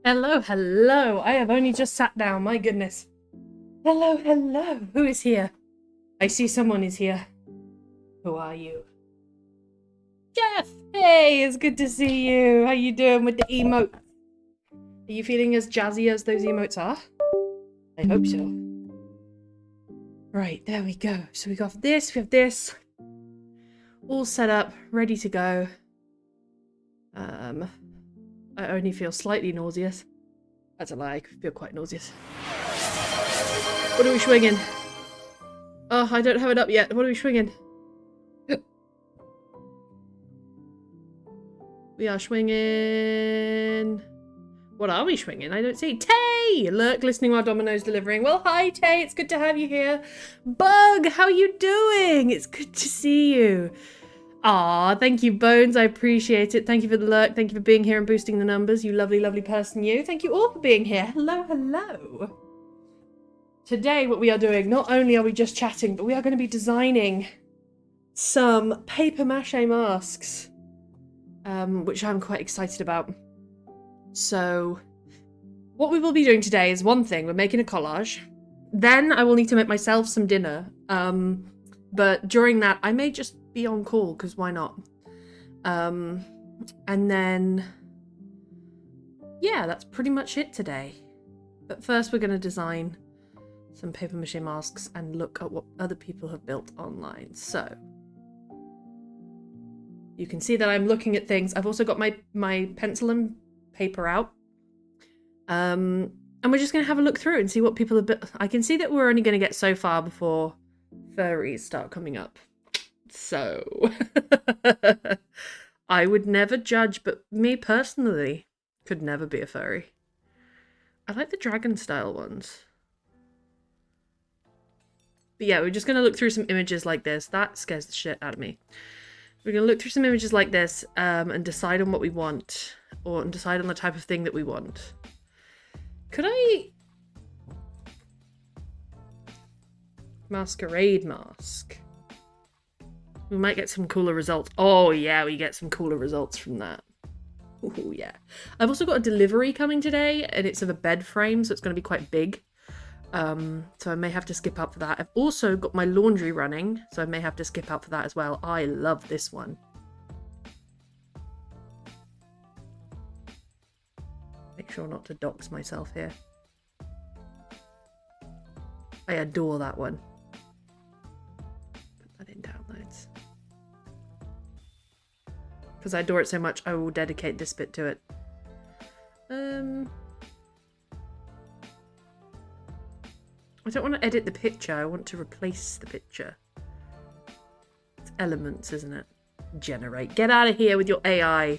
Hello, hello. I have only just sat down, my goodness. Hello, hello. Who is here? I see someone is here. Who are you? Jeff! Hey, it's good to see you. How you doing with the emote? Are you feeling as jazzy as those emotes are? I hope so. Right, there we go. So we got this, we have this. All set up, ready to go. I only feel slightly nauseous. That's a lie, I feel quite nauseous. What are we swinging? Oh, I don't have it up yet. What are we swinging? We are swinging... What are we swinging? I don't see. Tay! Lurk listening while Domino's delivering. Well, hi, Tay. It's good to have you here. Bug, how are you doing? It's good to see you. Aw, thank you, Bones. I appreciate it. Thank you for the lurk. Thank you for being here and boosting the numbers. You lovely, lovely person, you. Thank you all for being here. Hello, hello. Today, what we are doing, not only are we just chatting, but we are going to be designing some paper mache masks, which I'm quite excited about. So, what we will be doing today is one thing. We're making a collage. Then I will need to make myself some dinner. But during that, I may just be on call, because why not? And then, yeah, that's pretty much it today. But first we're going to design some paper mache masks and look at what other people have built online. So, you can see that I'm looking at things. I've also got my pencil and paper out. And we're just going to have a look through and see what people have built. I can see that we're only going to get so far before furries start coming up. So, I would never judge, but me personally could never be a furry. I like the dragon style ones. But yeah, we're just going to look through some images like this. That scares the shit out of me. We're going to look through some images like this and decide on what we want, or decide on the type of thing that we want. Could I... Masquerade mask. We might get some cooler results. Oh yeah, we get some cooler results from that. Oh yeah. I've also got a delivery coming today, and it's of a bed frame, so it's going to be quite big. So I may have to skip out for that. I've also got my laundry running, so I may have to skip out for that as well. I love this one. Make sure not to dox myself here. I adore that one. Put that in downloads. Because I adore it so much, I will dedicate this bit to it. I don't want to edit the picture, I want to replace the picture. It's elements, isn't it? Generate. Get out of here with your AI.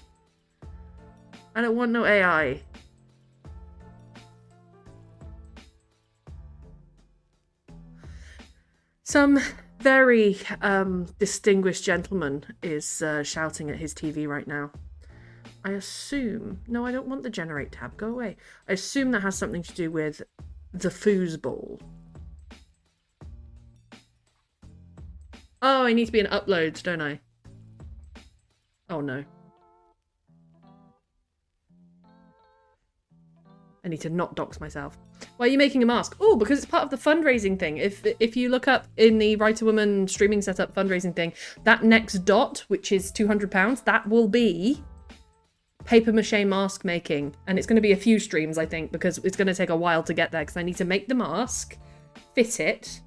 I don't want no AI. Some very distinguished gentleman is shouting at his TV right now. I assume... No, I don't want the generate tab. Go away. I assume that has something to do with the foosball. Oh, I need to be in uploads, don't I? Oh, no. I need to not dox myself. Why are you making a mask? Oh, because it's part of the fundraising thing. If you look up in the Writer Woman streaming setup fundraising thing, that next dot, which is £200, that will be paper mache mask making. And it's going to be a few streams, I think, because it's going to take a while to get there, because I need to make the mask, fit it,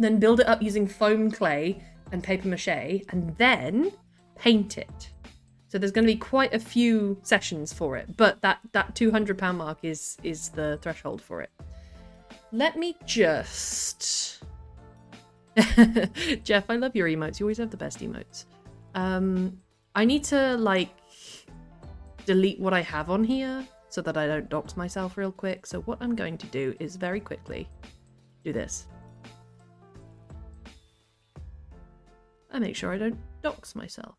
then build it up using foam clay and paper mache, and then paint it. So there's going to be quite a few sessions for it, but that £200 mark is the threshold for it. Let me just... Jeff, I love your emotes. You always have the best emotes. I need to, like, delete what I have on here so that I don't dox myself real quick. So what I'm going to do is very quickly do this. I make sure I don't dox myself.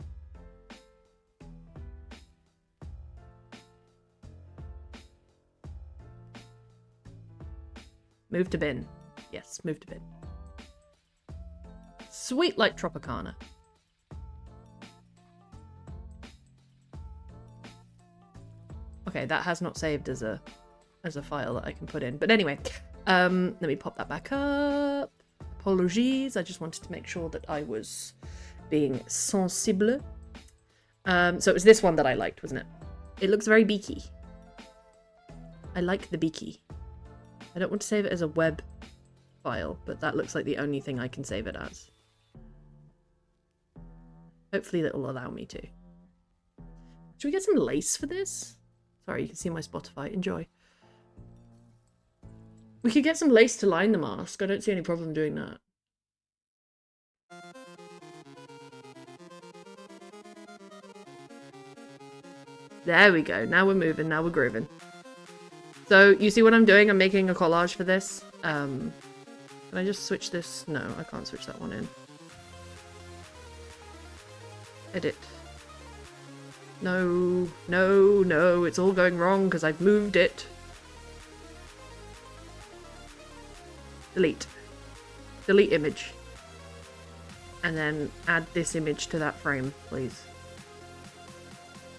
Move to bin. Yes, move to bin. Sweet like Tropicana. Okay, that has not saved as a file that I can put in. But anyway, let me pop that back up. Apologies, I just wanted to make sure that I was being sensible. So it was this one that I liked, wasn't it? It looks very beaky. I like the beaky. I don't want to save it as a web file, but that looks like the only thing I can save it as. Hopefully that will allow me to. Should we get some lace for this? Sorry, you can see my Spotify. Enjoy. We could get some lace to line the mask. I don't see any problem doing that. There we go. Now we're moving. Now we're grooving. So you see what I'm doing? I'm making a collage for this. Can I just switch this? No, I can't switch that one in. Edit. No, no, no. It's all going wrong because I've moved it. Delete. Delete image. And then add this image to that frame, please.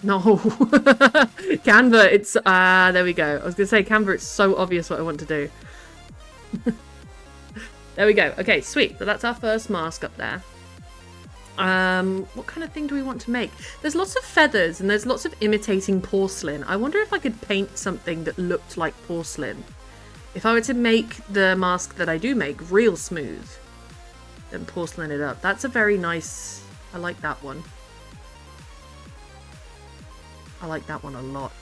No. Canva, it's... there we go. I was going to say, Canva, it's so obvious what I want to do. There we go. Okay, sweet. So that's our first mask up there. What kind of thing do we want to make? There's lots of feathers and there's lots of imitating porcelain. I wonder if I could paint something that looked like porcelain. If I were to make the mask that I do make real smooth, then porcelain it up. That's a very nice... I like that one. I like that one a lot.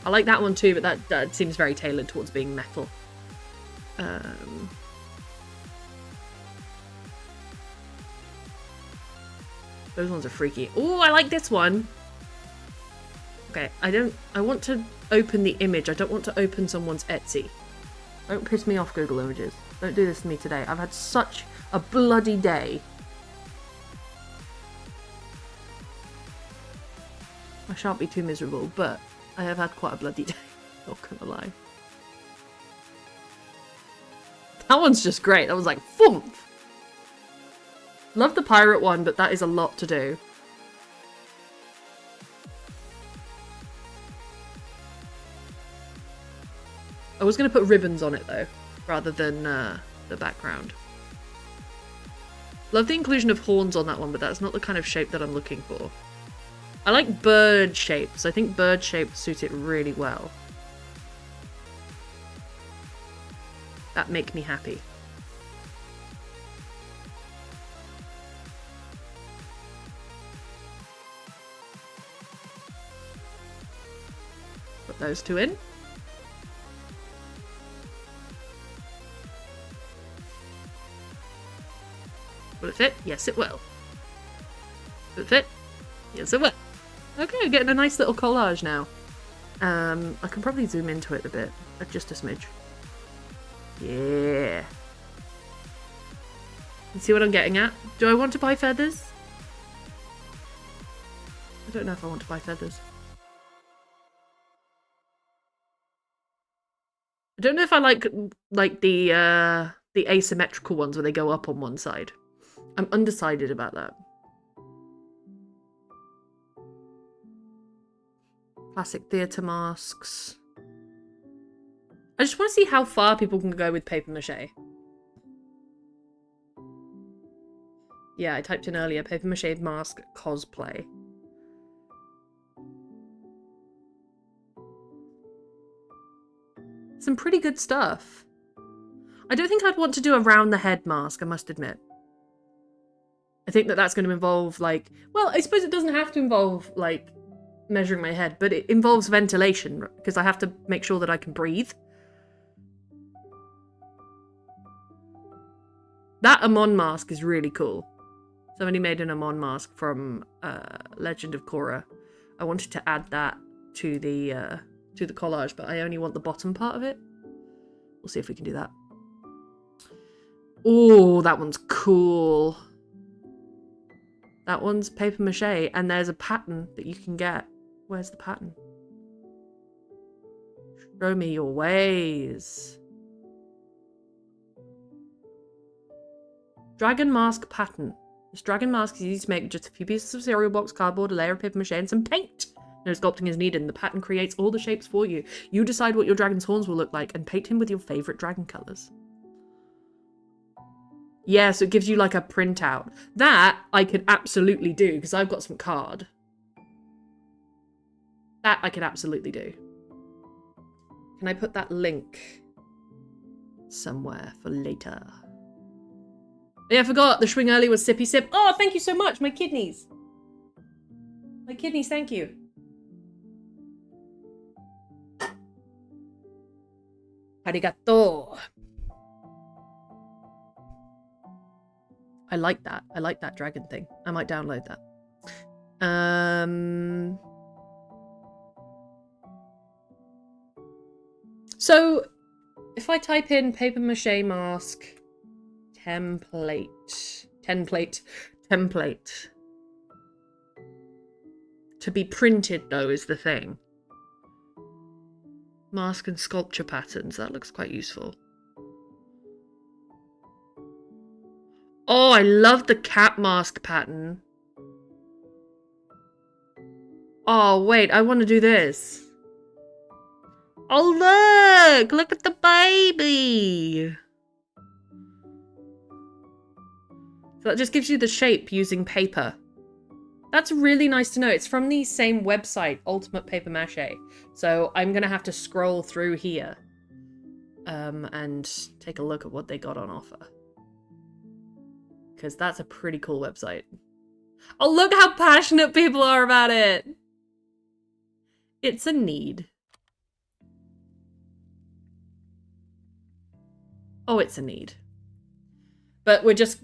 I like that one too, but that seems very tailored towards being metal. Those ones are freaky. Oh, I like this one. Okay, I want to open the image. I don't want to open someone's Etsy. Don't piss me off, Google Images. Don't do this to me today. I've had such a bloody day. I shan't be too miserable, but I have had quite a bloody day. Not gonna lie. That one's just great. That was like, thump! Love the pirate one, but that is a lot to do. I was going to put ribbons on it, though, rather than the background. Love the inclusion of horns on that one, but that's not the kind of shape that I'm looking for. I like bird shapes. I think bird shapes suit it really well. That make me happy. Put those two in. Will it fit? Yes, it will. Will it fit? Yes, it will. Okay, I'm getting a nice little collage now. I can probably zoom into it a bit. Just a smidge. Yeah. You see what I'm getting at? Do I want to buy feathers? I don't know if I want to buy feathers. I don't know if I like the asymmetrical ones where they go up on one side. I'm undecided about that. Classic theatre masks. I just want to see how far people can go with paper mache. Yeah, I typed in earlier, paper mache mask cosplay. Some pretty good stuff. I don't think I'd want to do a round the head mask, I must admit. I think that that's going to involve, like... Well, I suppose it doesn't have to involve, like, measuring my head, but it involves ventilation, because I have to make sure that I can breathe. That Amon mask is really cool. Somebody made an Amon mask from Legend of Korra. I wanted to add that to the collage, but I only want the bottom part of it. We'll see if we can do that. Oh, that one's cool. That one's paper mache, and there's a pattern that you can get. Where's the pattern? Show me your ways. Dragon mask pattern. This dragon mask is easy to make with just a few pieces of cereal box, cardboard, a layer of paper mache, and some paint. No sculpting is needed, and the pattern creates all the shapes for you. You decide what your dragon's horns will look like and paint him with your favourite dragon colours. Yeah, so it gives you like a printout. That I could absolutely do because I've got some card. That I could absolutely do. Can I put that link somewhere for later? Yeah, I forgot. The swing early was sippy sip. Oh, thank you so much. My kidneys. My kidneys, thank you. Arigato. I like that. I like that dragon thing. I might download that. So, if I type in paper mache mask template. To be printed, though, is the thing. Mask and sculpture patterns. That looks quite useful. Oh, I love the cat mask pattern. Oh, wait. I want to do this. Oh, look! Look at the baby! So that just gives you the shape using paper. That's really nice to know. It's from the same website, Ultimate Paper Mache. So I'm going to have to scroll through here and take a look at what they got on offer. Because that's a pretty cool website. Oh, look how passionate people are about it! It's a need. Oh, it's a need. But we're just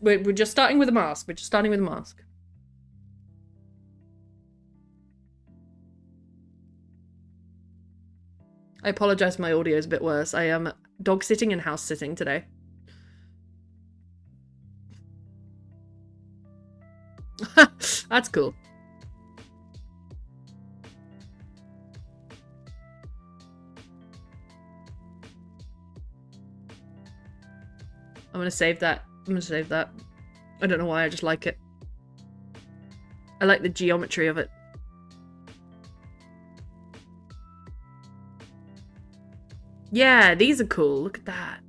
starting with a mask. We're just starting with a mask. I apologize, my audio is a bit worse. I am dog sitting and house sitting today. That's cool. I'm gonna save that. I'm gonna save that. I don't know why, I just like it. I like the geometry of it. Yeah, these are cool. Look at that.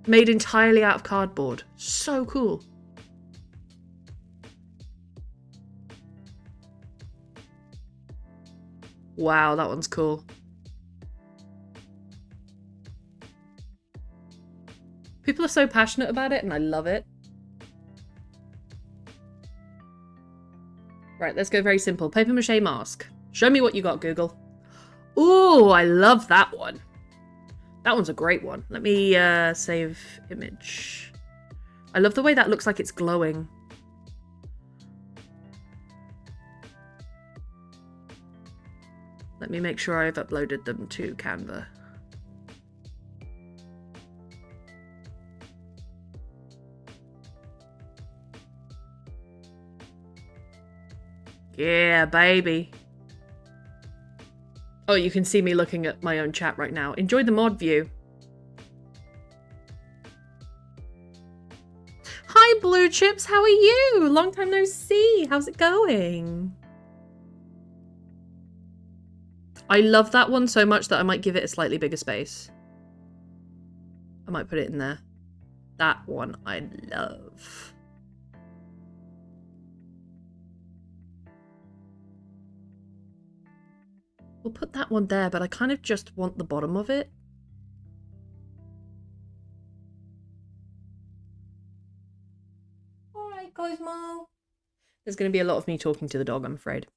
Made entirely out of cardboard. So cool. Wow, that one's cool. People are so passionate about it and I love it. Right, let's go very simple. Paper mache mask. Show me what you got, Google. Ooh, I love that one. That one's a great one. Let me save image. I love the way that looks like it's glowing. Let me make sure I've uploaded them to Canva. Yeah, baby. Oh, you can see me looking at my own chat right now. Enjoy the mod view. Hi, Blue Chips. How are you? Long time no see. How's it going? I love that one so much that I might give it a slightly bigger space. I might put it in there. That one I love. We'll put that one there, but I kind of just want the bottom of it. Alright, Cosmo. There's going to be a lot of me talking to the dog, I'm afraid.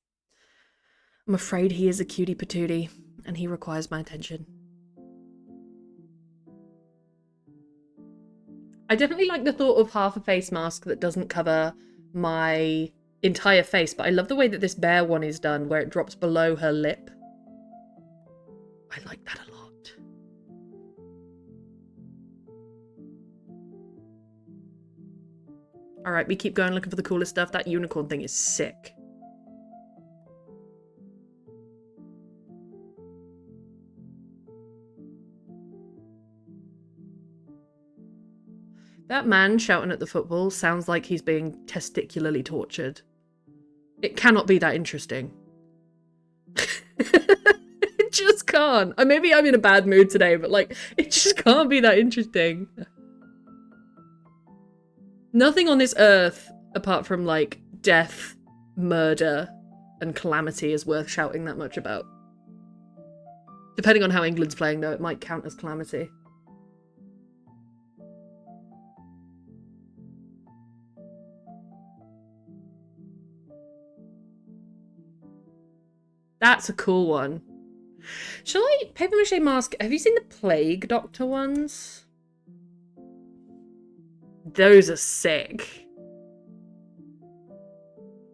I'm afraid he is a cutie patootie, and he requires my attention. I definitely like the thought of half a face mask that doesn't cover my entire face, but I love the way that this bear one is done, where it drops below her lip. I like that a lot. Alright, we keep going looking for the coolest stuff. That unicorn thing is sick. That man shouting at the football sounds like he's being testicularly tortured. It cannot be that interesting. It just can't. Maybe I'm in a bad mood today, but like, it just can't be that interesting. Nothing on this earth, apart from like death, murder, and calamity is worth shouting that much about. Depending on how England's playing though, it might count as calamity. That's a cool one. Shall I paper mache mask? Have you seen the Plague Doctor ones? Those are sick.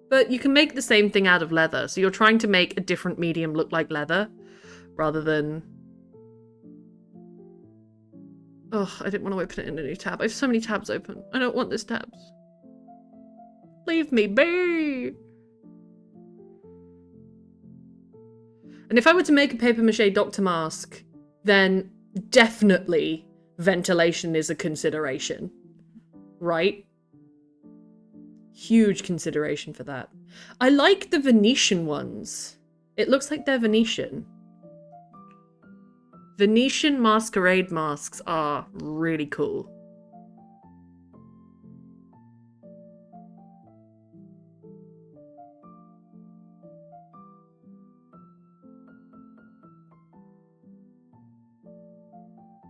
But you can make the same thing out of leather. So you're trying to make a different medium look like leather rather than... Oh, I didn't want to open it in a new tab. I have so many tabs open. I don't want this tabs. Leave me be. And if I were to make a papier-mâché doctor mask, then definitely ventilation is a consideration, right? Huge consideration for that. I like the Venetian ones. It looks like they're Venetian. Venetian masquerade masks are really cool.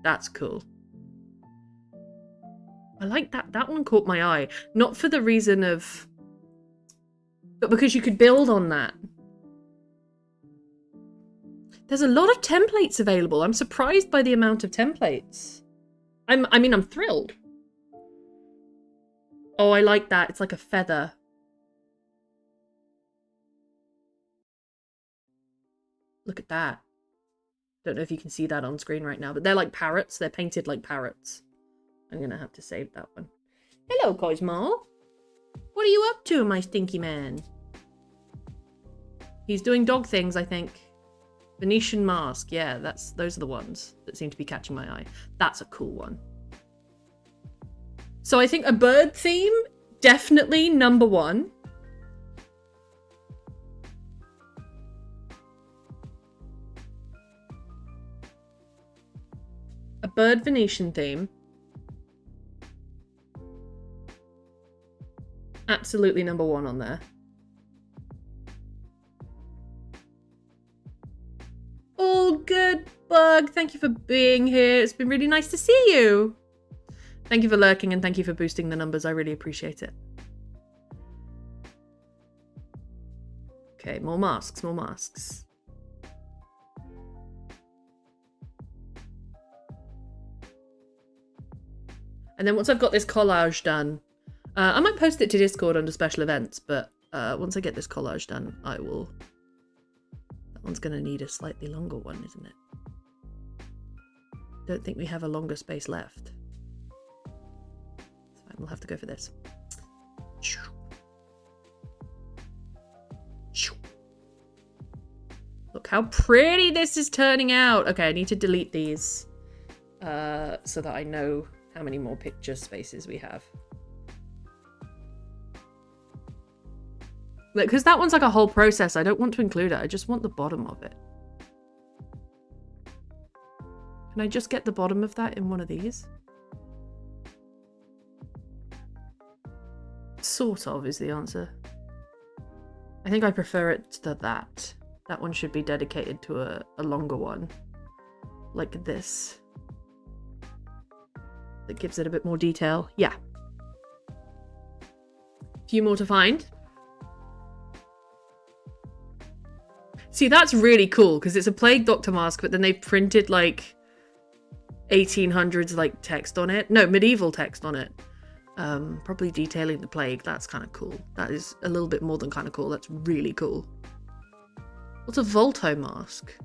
That's cool. I like that. That one caught my eye. Not for the reason of... but because you could build on that. There's a lot of templates available. I'm surprised by the amount of templates. I mean, I'm thrilled. Oh, I like that. It's like a feather. Look at that. Don't know if you can see that on screen right now, but they're like parrots. They're painted like parrots. I'm going to have to save that one. Hello, Cosmo. What are you up to, my stinky man? He's doing dog things, I think. Venetian mask. Yeah, those are the ones that seem to be catching my eye. That's a cool one. So I think a bird theme, definitely number one. A bird Venetian theme. Absolutely number one on there. All good, Bug. Thank you for being here. It's been really nice to see you. Thank you for lurking and thank you for boosting the numbers. I really appreciate it. Okay, more masks, more masks. And then once I've got this collage done, I might post it to Discord under special events, but once I get this collage done, I will... That one's going to need a slightly longer one, isn't it? Don't think we have a longer space left. So we'll have to go for this. Look how pretty this is turning out. Okay, I need to delete these so that I know how many more picture spaces we have. Because that one's like a whole process. I don't want to include it. I just want the bottom of it. Can I just get the bottom of that in one of these? Sort of is the answer. I think I prefer it to that. That one should be dedicated to a longer one. Like this. That gives it a bit more detail. Yeah. A few more to find. See, that's really cool because it's a Plague Doctor mask, but then they've printed like 1800s like text on it. No, medieval text on it. Probably detailing the plague. That's kind of cool. That is a little bit more than kind of cool. That's really cool. What's a Volto mask?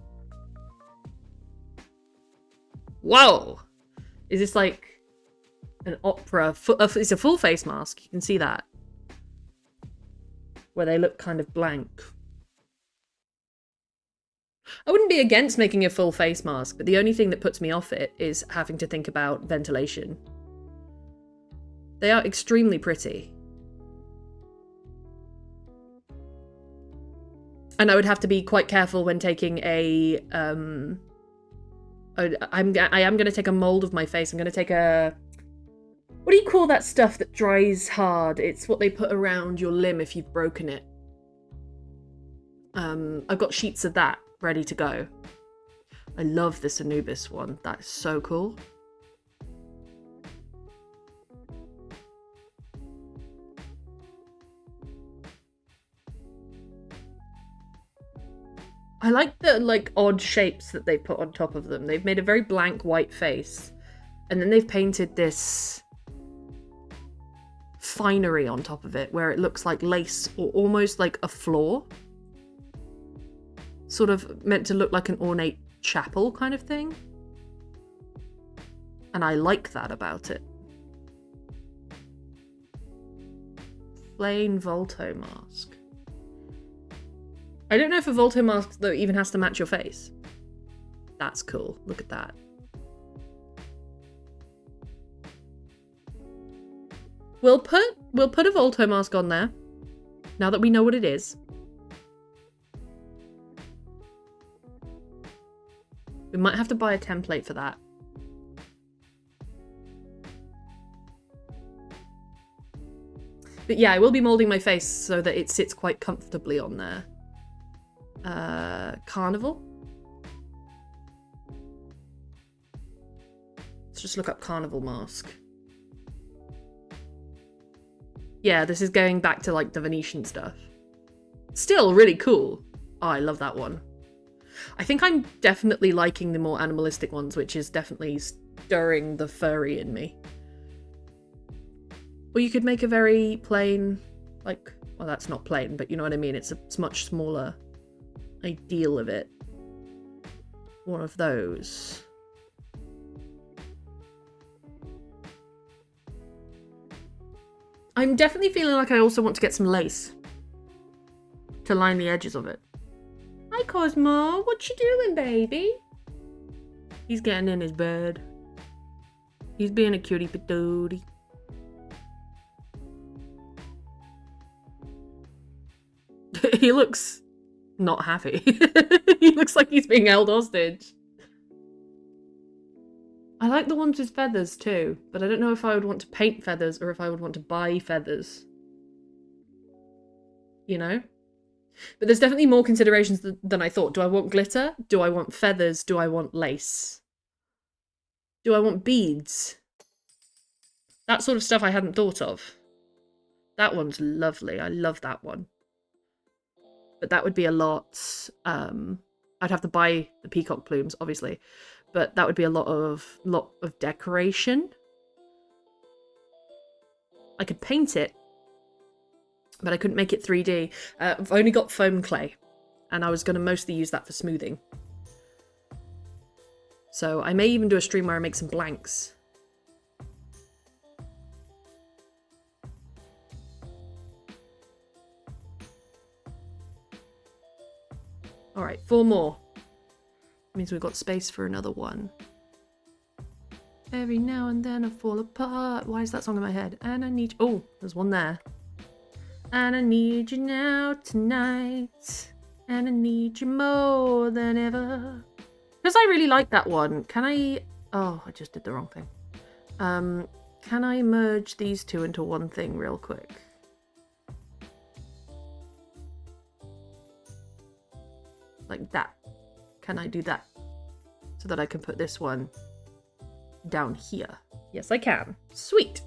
Whoa! Is this like an opera? It's a full face mask. You can see that. Where they look kind of blank. I wouldn't be against making a full face mask, but the only thing that puts me off it is having to think about ventilation. They are extremely pretty. And I would have to be quite careful when taking a, I am going to take a mold of my face. I'm going to take a, what do you call that stuff that dries hard? It's what they put around your limb if you've broken it. I've got sheets of that ready to go. I love this Anubis one. That is so cool. I like the like odd shapes that they put on top of them. They've made a very blank white face, and then they've painted this finery on top of it where it looks like lace or almost like a floor. Sort of meant to look like an ornate chapel kind of thing. And I like that about it. Plain Volto mask. I don't know if a Volto mask, though, even has to match your face. That's cool. Look at that. We'll put a Volto mask on there, now that we know what it is. We might have to buy a template for that. But yeah, I will be moulding my face so that it sits quite comfortably on there. Carnival? Let's just look up carnival mask. Yeah, this is going back to like the Venetian stuff. Still really cool. Oh, I love that one. I think I'm definitely liking the more animalistic ones, which is definitely stirring the furry in me. Or you could make a very plain, like, well, that's not plain, but you know what I mean? It's much smaller ideal of it. One of those. I'm definitely feeling like I also want to get some lace to line the edges of it. Hi, Cosmo. What you doing, baby? He's getting in his bed. He's being a cutie patootie. He looks not happy. He looks like he's being held hostage. I like the ones with feathers too, but I don't know if I would want to paint feathers or if I would want to buy feathers. You know? But there's definitely more considerations than I thought. Do I want glitter? Do I want feathers? Do I want lace? Do I want beads? That sort of stuff I hadn't thought of. That one's lovely. I love that one. But that would be a lot. I'd have to buy the peacock plumes, obviously. But that would be a lot of decoration. I could paint it, but I couldn't make it 3D. I've only got foam clay, and I was going to mostly use that for smoothing. So I may even do a stream where I make some blanks. All right, 4 more. Means we've got space for another one. Every now and then I fall apart. Why is that song in my head? And I need... Oh, there's one there. And I need you now tonight. And I need you more than ever. Because I really like that one. Can I... Oh, I just did the wrong thing. Can I merge these two into one thing real quick? Like that. Can I do that? So that I can put this one down here. Yes, I can. Sweet.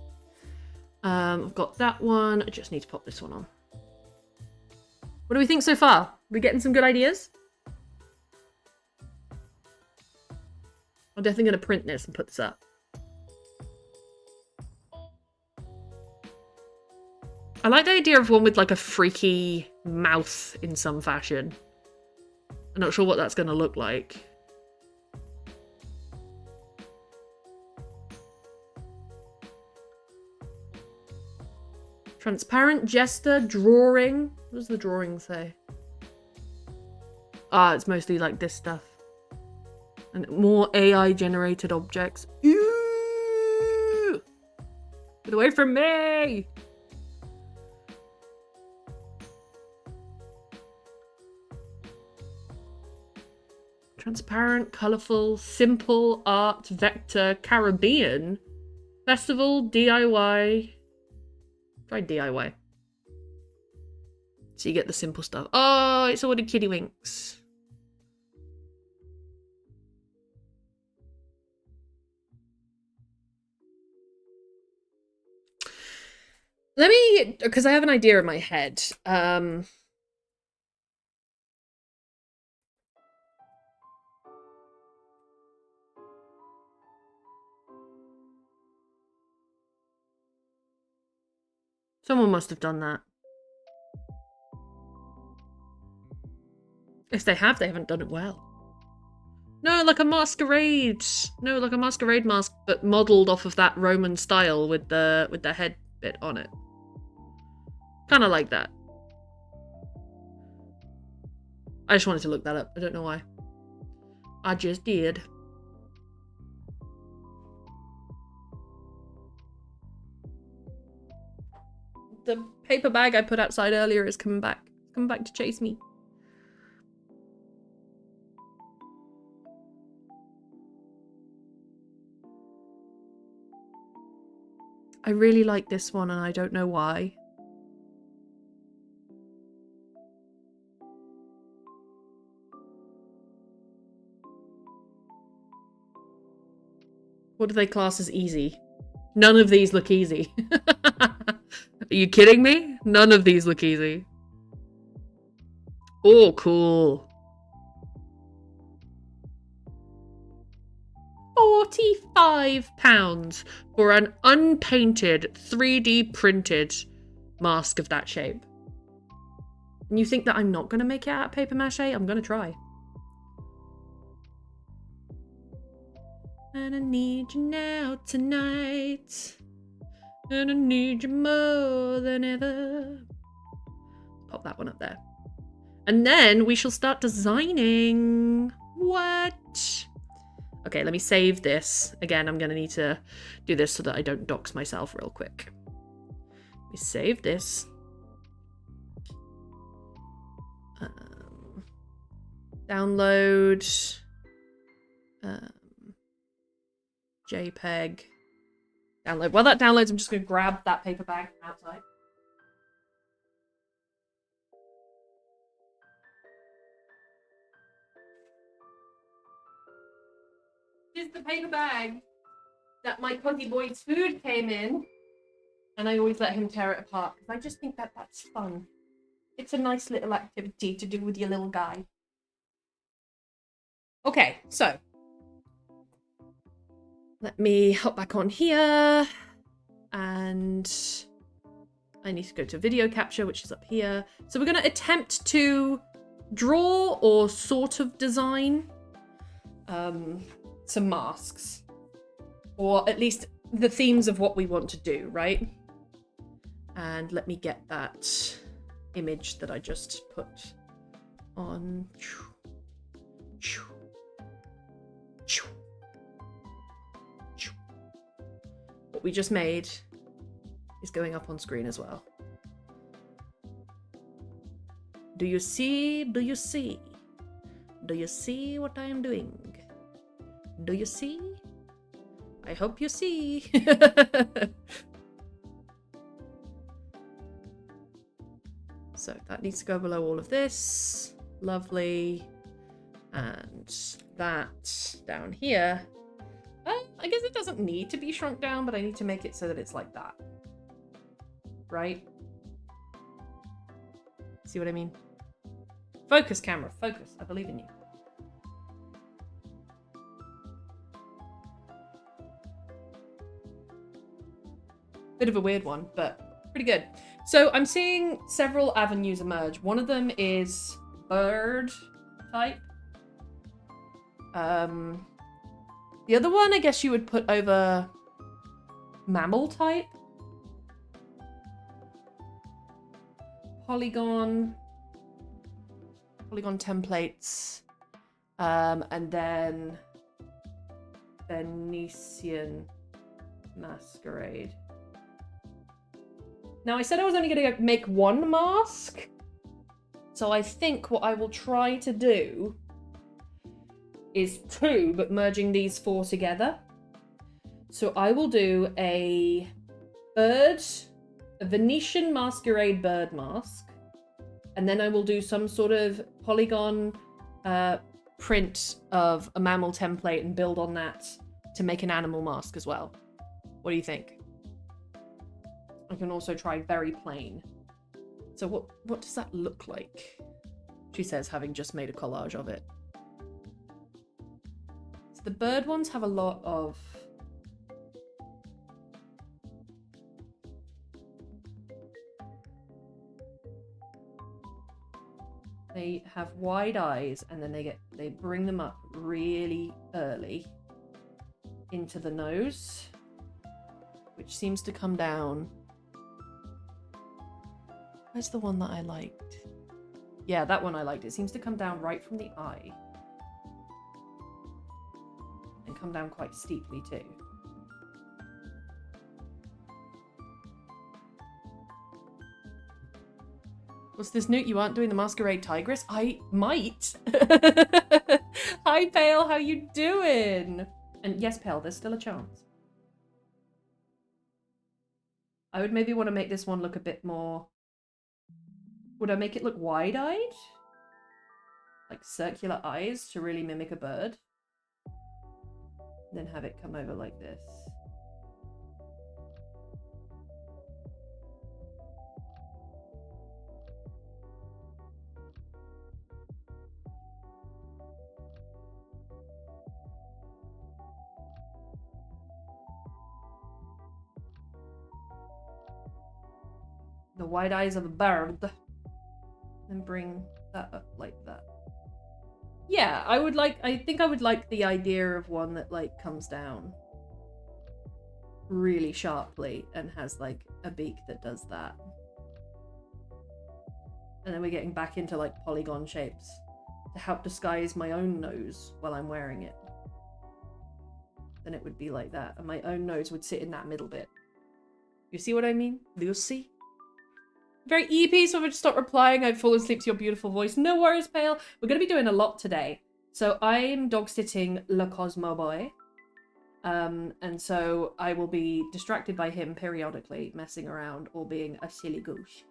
I've got that one. I just need to pop this one on. What do we think so far? We getting some good ideas? I'm definitely going to print this and put this up. I like the idea of one with like a freaky mouth in some fashion. I'm not sure what that's going to look like. Transparent jester drawing. What does the drawing say? Ah, it's mostly like this stuff. And more AI generated objects. Ooh! Get away from me! Transparent, colourful, simple, art, vector, Caribbean, festival, DIY. Try DIY. So you get the simple stuff. Oh, it's already Kitty Winks. Let me, because I have an idea in my head. Someone must have done that. If they have, they haven't done it well. No, like a masquerade. No, like a masquerade mask, but modelled off of that Roman style with the head bit on it. Kind of like that. I just wanted to look that up. I don't know why. I just did. The paper bag I put outside earlier is coming back. It's coming back to chase me. I really like this one and I don't know why. What do they class as easy? None of these look easy. Are you kidding me? None of these look easy. Oh, cool. £45 for an unpainted 3D printed mask of that shape. And you think that I'm not going to make it out of paper mache? I'm going to try. And I need you now tonight. And I need you more than ever. Pop that one up there. And then we shall start designing. What? Okay, let me save this. Again, I'm going to need to do this so that I don't dox myself real quick. Let me save this. Download. JPEG. Download. While that downloads, I'm just going to grab that paper bag from outside. This is the paper bag that my cosy boy's food came in. And I always let him tear it apart because I just think that that's fun. It's a nice little activity to do with your little guy. Okay, so let me hop back on here, and I need to go to video capture, which is up here. So we're going to attempt to draw or sort of design some masks, or at least the themes of what we want to do, right? And let me get that image that I just put on. What we just made is going up on screen as well. Do you see? Do you see? Do you see what I am doing? Do you see? I hope you see. So that needs to go below all of this. Lovely. And that down here. I guess it doesn't need to be shrunk down, but I need to make it so that it's like that. Right? See what I mean? Focus, camera. Focus. I believe in you. Bit of a weird one, but pretty good. So I'm seeing several avenues emerge. One of them is bird type. The other one, I guess you would put over mammal type. Polygon templates. And then Venetian masquerade. Now, I said I was only going to make one mask. So I think what I will try to do is 2, but merging these 4 together. So I will do a Venetian masquerade bird mask. And then I will do some sort of polygon print of a mammal template and build on that to make an animal mask as well. What do you think? I can also try very plain. So what does that look like? She says, having just made a collage of it. So the bird ones have a lot of... They have wide eyes, and then they bring them up really early into the nose, which seems to come down. Where's the one that I liked? Yeah, that one I liked. It seems to come down right from the eye. And come down quite steeply too. What's this, Newt? You aren't doing the Masquerade Tigress? I might. Hi, Pale. How you doing? And yes, Pale, there's still a chance. I would maybe want to make this one look a bit more... Would I make it look wide-eyed? Like circular eyes to really mimic a bird? Then have it come over like this. The wide eyes of a bird. And bring that up like that. Yeah, I think I would like the idea of one that like comes down really sharply and has like a beak that does that. And then we're getting back into like polygon shapes to help disguise my own nose while I'm wearing it. Then it would be like that, and my own nose would sit in that middle bit. You see what I mean? Lucy? Very EP, so if I just stop replying, I've fallen asleep to your beautiful voice. No worries, Pale. We're going to be doing a lot today. So I'm dog-sitting Le Cosmo Boy. And so I will be distracted by him periodically, messing around or being a silly goose.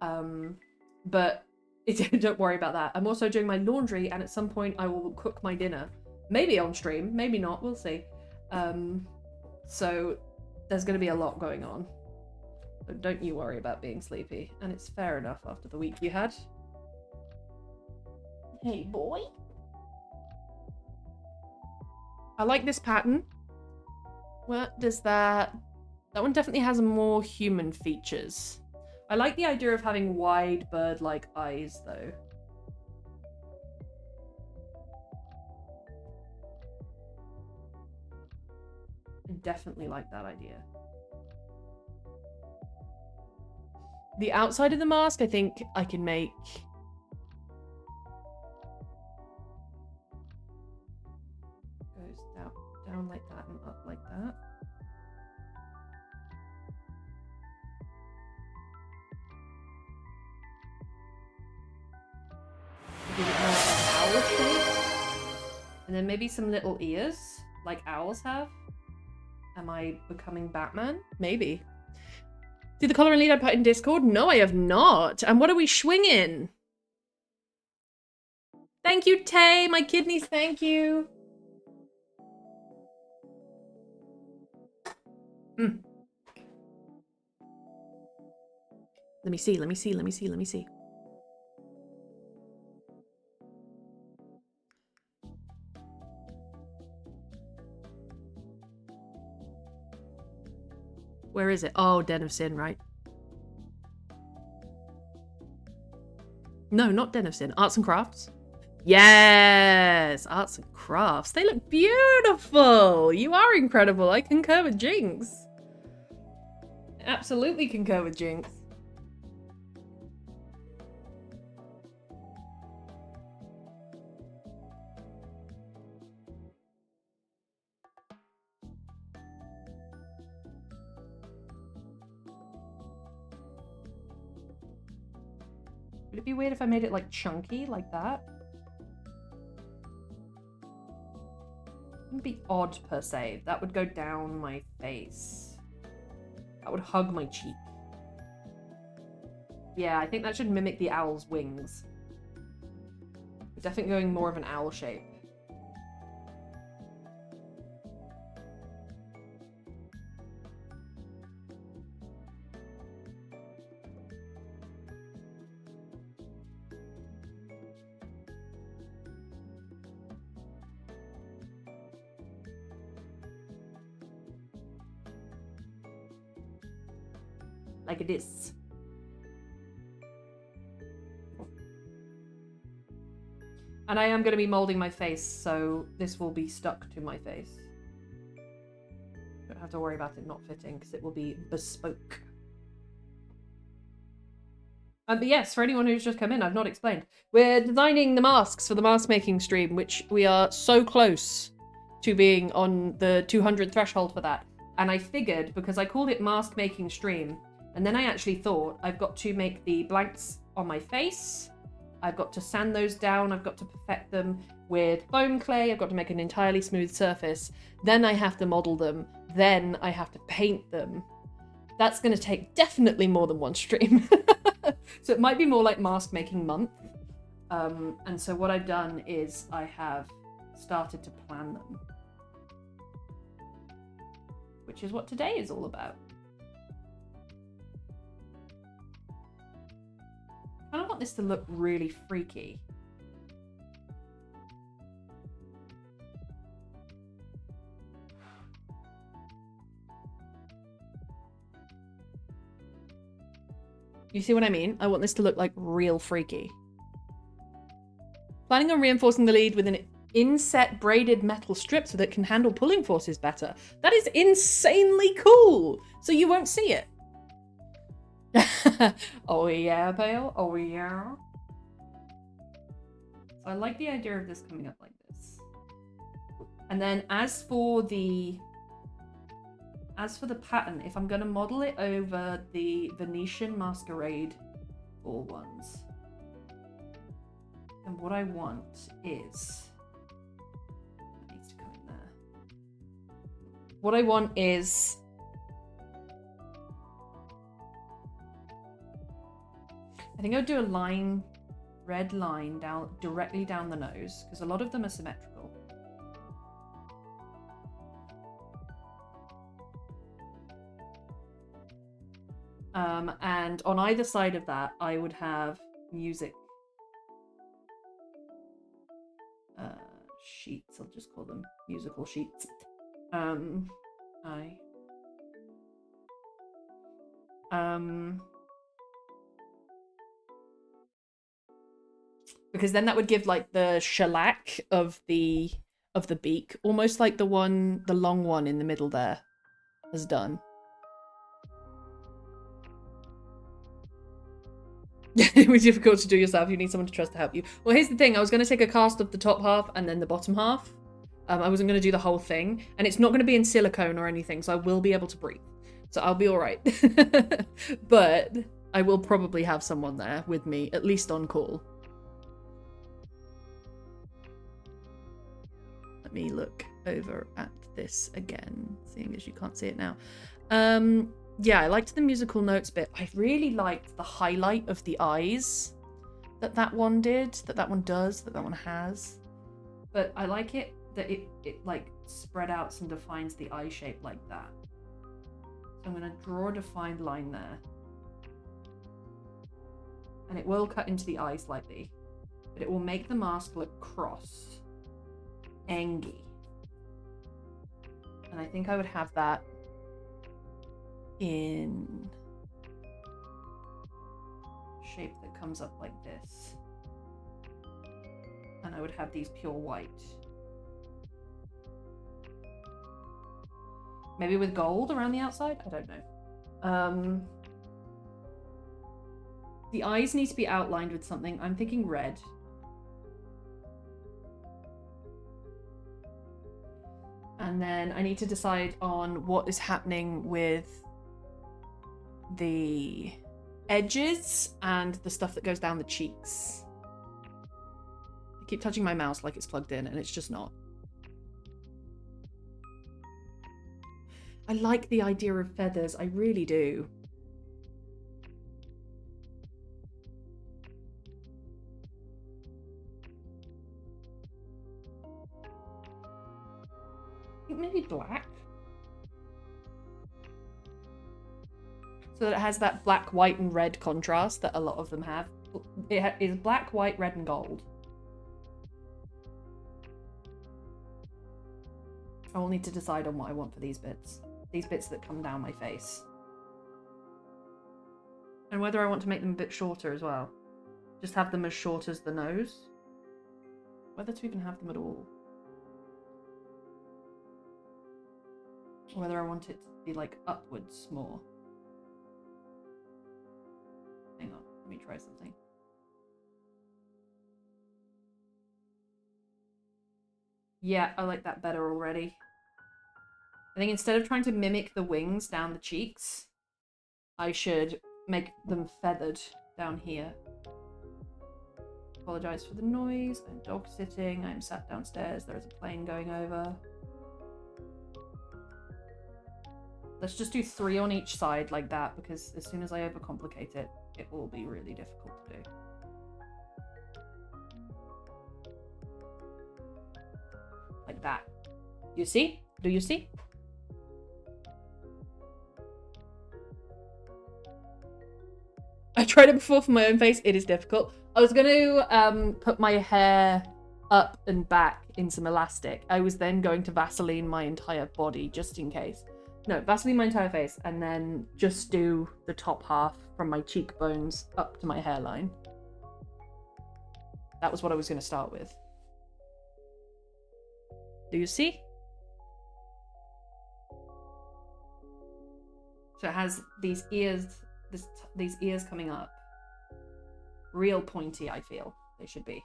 But don't worry about that. I'm also doing my laundry, and at some point I will cook my dinner. Maybe on stream, maybe not, we'll see. So there's going to be a lot going on. So don't you worry about being sleepy. And it's fair enough after the week you had. Hey, boy. I like this pattern. What does that... That one definitely has more human features. I like the idea of having wide bird-like eyes, though. I definitely like that idea. The outside of the mask, I think I can make... Goes down like that and up like that. Give it more of an owl shape. And then maybe some little ears, like owls have. Am I becoming Batman? Maybe. See the colour and lead I put in Discord? No, I have not. And what are we swinging? Thank you, Tay. My kidneys, thank you. Let me see. Where is it? Oh, Den of Sin, right? No, not Den of Sin. Arts and Crafts. Yes! Arts and Crafts. They look beautiful! You are incredible. I concur with Jinx. Absolutely concur with Jinx. Would it be weird if I made it like chunky like that? It wouldn't be odd per se. That would go down my face. That would hug my cheek. Yeah, I think that should mimic the owl's wings. We're definitely going more of an owl shape. Like this. And I am going to be molding my face, so this will be stuck to my face. Don't have to worry about it not fitting, because it will be bespoke. But yes, for anyone who's just come in, I've not explained. We're designing the masks for the mask making stream, which we are so close to being on the 200 threshold for that. And I figured, because I called it mask making stream, and then I actually thought I've got to make the blanks on my face. I've got to sand those down. I've got to perfect them with foam clay. I've got to make an entirely smooth surface. Then I have to model them. Then I have to paint them. That's going to take definitely more than one stream. So it might be more like mask making month. And so what I've done is I have started to plan them. Which is what today is all about. I don't want this to look really freaky. You see what I mean? I want this to look like real freaky. Planning on reinforcing the lead with an inset braided metal strip so that it can handle pulling forces better. That is insanely cool! So you won't see it. Oh yeah, Bale. Oh yeah. So I like the idea of this coming up like this. And then as for the pattern, if I'm going to model it over the Venetian masquerade ball ones, then what I want is, that needs to come in there. What I want is I think I would do a line, red line down directly down the nose, because a lot of them are symmetrical. And on either side of that, I would have music sheets. I'll just call them musical sheets. Because then that would give like the shellac of the beak, almost like the long one in the middle there has done. It was difficult to do yourself. You need someone to trust to help you. Well, here's the thing. I was going to take a cast of the top half and then the bottom half. I wasn't going to do the whole thing. And it's not going to be in silicone or anything, so I will be able to breathe. So I'll be all right. But I will probably have someone there with me, at least on call. Let me look over at this again, seeing as you can't see it now. Yeah, I liked the musical notes bit. I really liked the highlight of the eyes that one did, that one does, that one has. But I like it that it like spread out and defines the eye shape like that. So I'm going to draw a defined line there. And it will cut into the eye slightly, but it will make the mask look cross, angy. And I think I would have that in shape that comes up like this, and I would have these pure white, maybe with gold around the outside. I don't know. The eyes need to be outlined with something. I'm thinking red. And then I need to decide on what is happening with the edges and the stuff that goes down the cheeks. I keep touching my mouse like it's plugged in and it's just not. I like the idea of feathers, I really do. I think maybe black. So that it has that black, white, and red contrast that a lot of them have. It is black, white, red, and gold. I will need to decide on what I want for these bits. These bits that come down my face. And whether I want to make them a bit shorter as well. Just have them as short as the nose. Whether to even have them at all. Or whether I want it to be like upwards more. Hang on, let me try something. Yeah, I like that better already. I think instead of trying to mimic the wings down the cheeks, I should make them feathered down here. Apologize for the noise. I'm dog sitting. I'm sat downstairs. There is a plane going over. Let's just do 3 on each side like that, because as soon as I overcomplicate it, it will be really difficult to do. Like that. You see? Do you see? I tried it before for my own face. It is difficult. I was going to put my hair up and back in some elastic. I was then going to Vaseline my entire body just in case. No, Vaseline my entire face and then just do the top half from my cheekbones up to my hairline. That was what I was going to start with. Do you see? So it has these ears, these ears coming up. Real pointy, I feel they should be.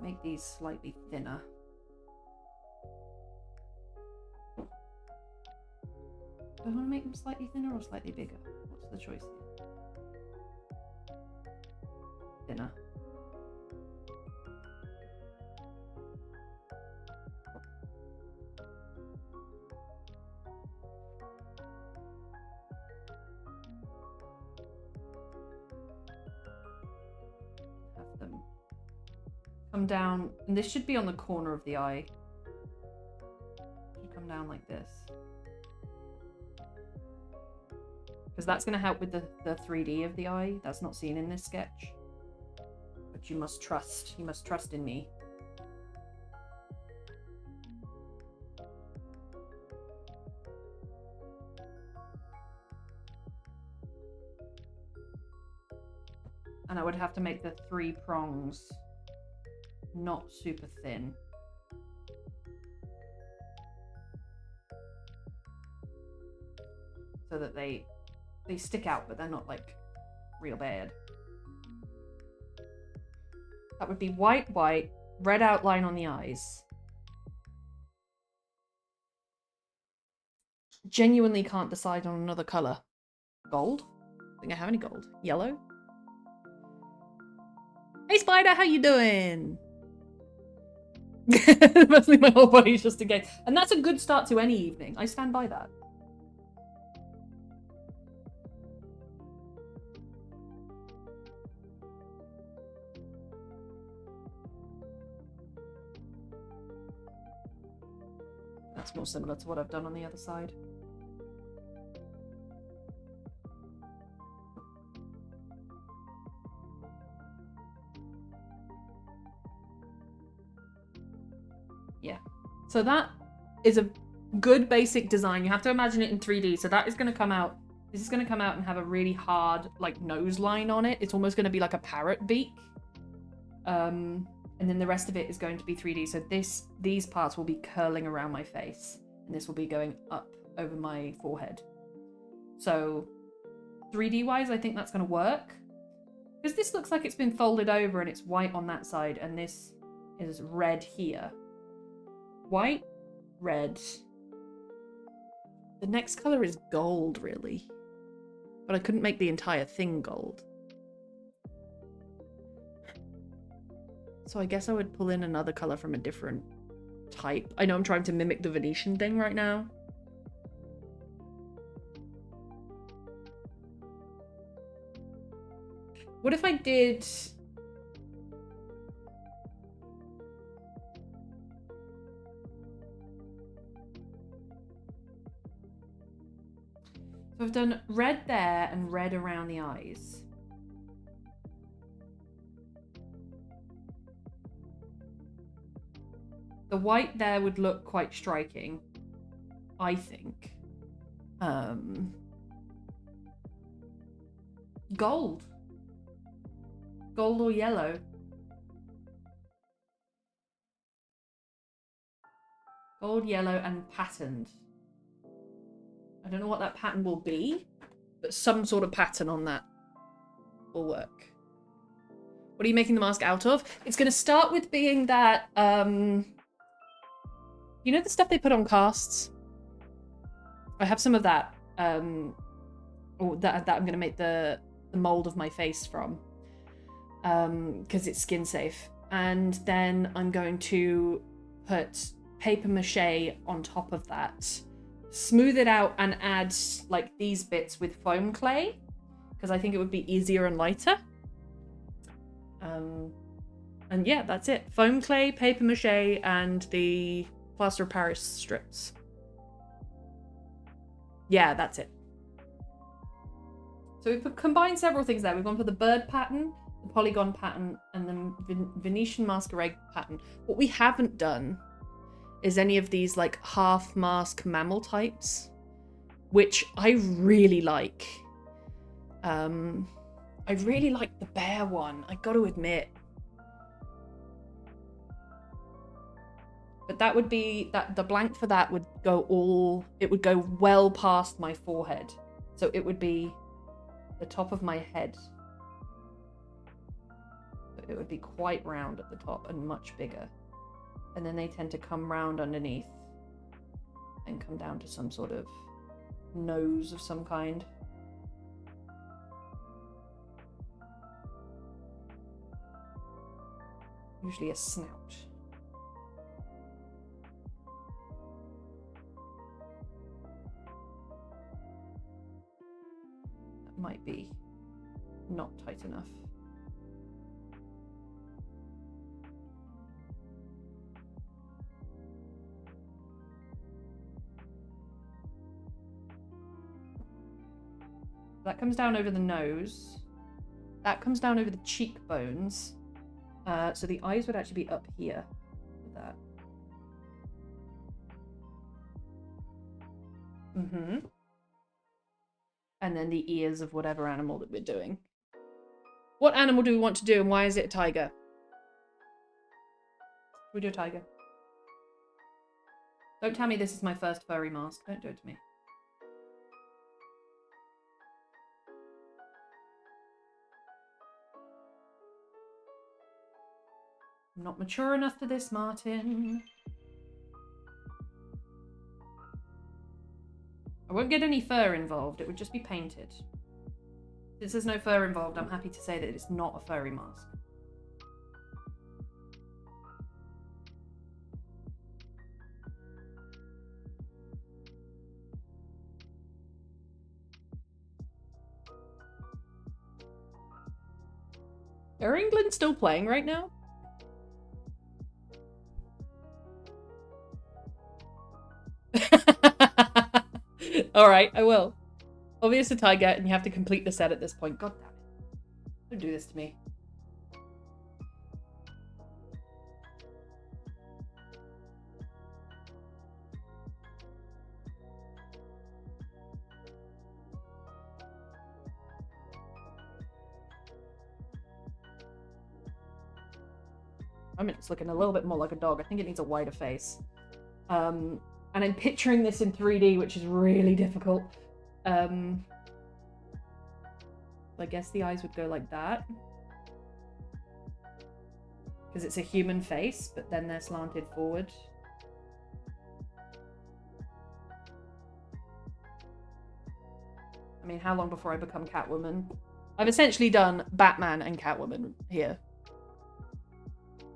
Make these slightly thinner. Do I want to make them slightly thinner or slightly bigger? What's the choice here? Thinner. Have them come down, and this should be on the corner of the eye. Should come down like this. Because that's going to help with the 3D of the eye. That's not seen in this sketch. But you must trust in me. And I would have to make the 3 prongs not super thin. So that they stick out, but they're not like real bad. That would be white, white, red outline on the eyes. Genuinely can't decide on another color. Gold? I think I have any gold. Yellow? Hey Spider, how you doing? Mostly my whole body's just a game. And that's a good start to any evening. I stand by that. That's more similar to what I've done on the other side. Yeah. So that is a good basic design. You have to imagine it in 3D. So that is going to come out. This is going to come out and have a really hard like nose line on it. It's almost going to be like a parrot beak. And then the rest of it is going to be 3D. So these parts will be curling around my face. And this will be going up over my forehead. So 3D wise, I think that's going to work. Because this looks like it's been folded over and it's white on that side. And this is red here. White, red, The next color is gold, really. But I couldn't make the entire thing gold. So I guess I would pull in another color from a different type. I know I'm trying to mimic the Venetian thing right now. What if I did... So I've done red there and red around the eyes. The white there would look quite striking, I think. Gold. Gold or yellow. Gold, yellow, and patterned. I don't know what that pattern will be, but some sort of pattern on that will work. What are you making the mask out of? It's going to start with being that, you know the stuff they put on casts? I have some of that, or that I'm going to make the mold of my face from, because it's skin safe. And then I'm going to put paper mache on top of that, smooth it out, and add like these bits with foam clay, because I think it would be easier and lighter. And yeah, that's it. Foam clay, paper mache, and the plaster of Paris strips. Yeah, that's it. So we've combined several things there. We've gone for the bird pattern, the polygon pattern, and the Venetian masquerade pattern. What we haven't done is any of these like half mask mammal types, which I really like. I really like the bear one, I got to admit. But that would be, that the blank for that would go it would go well past my forehead. So it would be the top of my head. But it would be quite round at the top and much bigger. And then they tend to come round underneath and come down to some sort of nose of some kind. Usually a snout. That might be not tight enough. That comes down over the nose. That comes down over the cheekbones. So the eyes would actually be up here with that. And then the ears of whatever animal that we're doing. What animal do we want to do, and why is it a tiger? We do a tiger. Don't tell me this is my first furry mask. Don't do it to me. I'm not mature enough for this, Martin. I won't get any fur involved. It would just be painted. Since there's no fur involved, I'm happy to say that it's not a furry mask. Are England still playing right now? Alright, I will. Obvious a tiger, and you have to complete the set at this point. God damn it. Don't do this to me. I mean, it's looking a little bit more like a dog. I think it needs a wider face. And I'm picturing this in 3D, which is really difficult. I guess the eyes would go like that. Because it's a human face, but then they're slanted forward. I mean, how long before I become Catwoman? I've essentially done Batman and Catwoman here.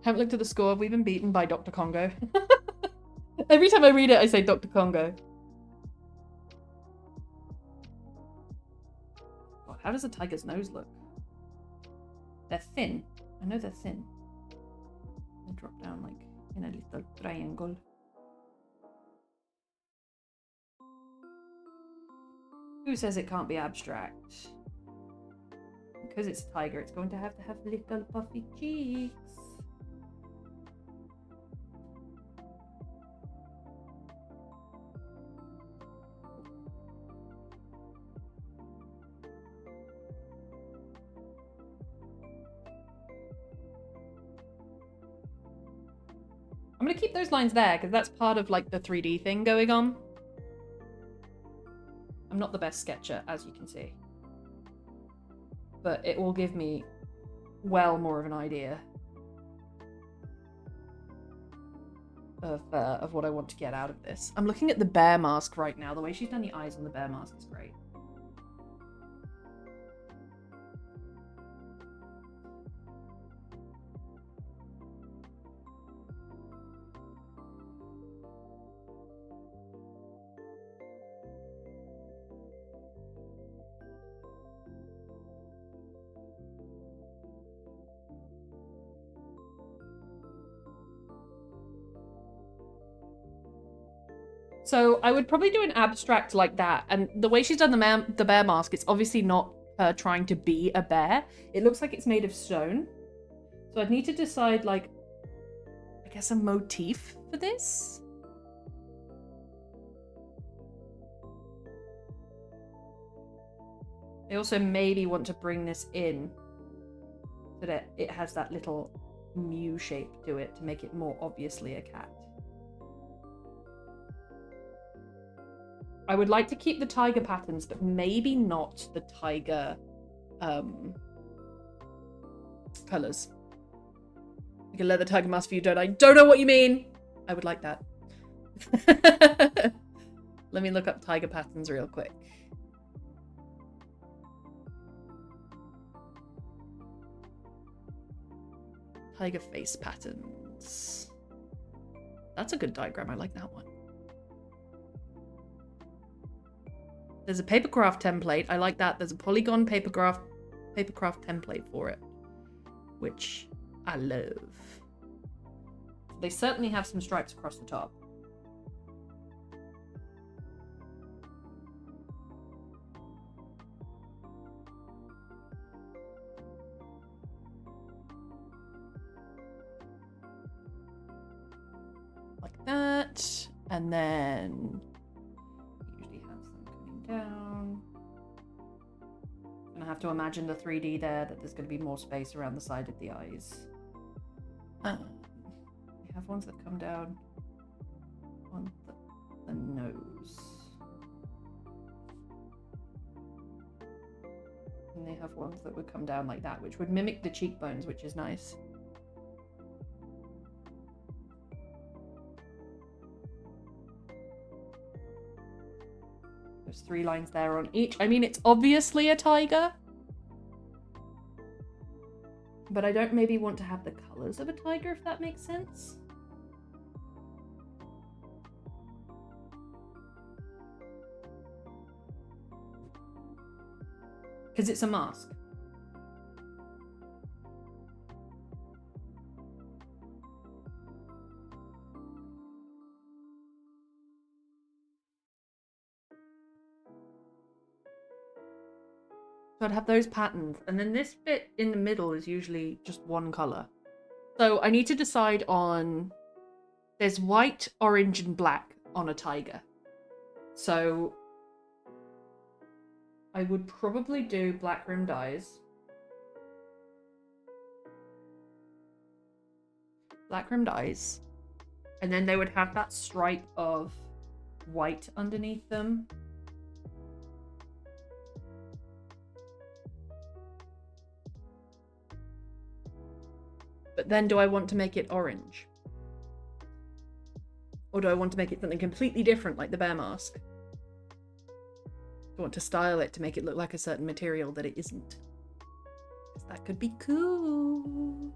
Haven't looked at the score. We've been beaten by Dr. Congo. Every time I read it, I say Dr. Congo. God, how does a tiger's nose look? They're thin. I know they're thin. They drop down like in a little triangle. Who says it can't be abstract? Because it's a tiger, it's going to have little puffy cheeks. I'm going to keep those lines there because that's part of like the 3D thing going on. I'm not the best sketcher, as you can see. But it will give me well more of an idea of what I want to get out of this. I'm looking at the bear mask right now. The way she's done the eyes on the bear mask is great. So I would probably do an abstract like that. And the way she's done the bear mask, it's obviously not her trying to be a bear. It looks like it's made of stone. So I'd need to decide, like, I guess a motif for this. I also maybe want to bring this in so that it has that little mew shape to it to make it more obviously a cat. I would like to keep the tiger patterns, but maybe not the tiger colours. Like a leather tiger mask for you, don't I? Don't know what you mean! I would like that. Let me look up tiger patterns real quick. Tiger face patterns. That's a good diagram. I like that one. There's a papercraft template. I like that. There's a polygon papercraft template for it, which I love. They certainly have some stripes across the top. Like that. And then down. I'm gonna have to imagine the 3D there, that there's gonna be more space around the side of the eyes. We have ones that come down on the nose. And they have ones that would come down like that, which would mimic the cheekbones, which is nice. There's 3 lines there on each. I mean, it's obviously a tiger. But I don't maybe want to have the colours of a tiger, if that makes sense. Because it's a mask. So I'd have those patterns, and then this bit in the middle is usually just one colour. So I need to decide on... There's white, orange, and black on a tiger. So I would probably do black rimmed eyes. Black rimmed eyes. And then they would have that stripe of white underneath them. But then do I want to make it orange? Or do I want to make it something completely different, like the bear mask? I want to style it to make it look like a certain material that it isn't. That could be cool.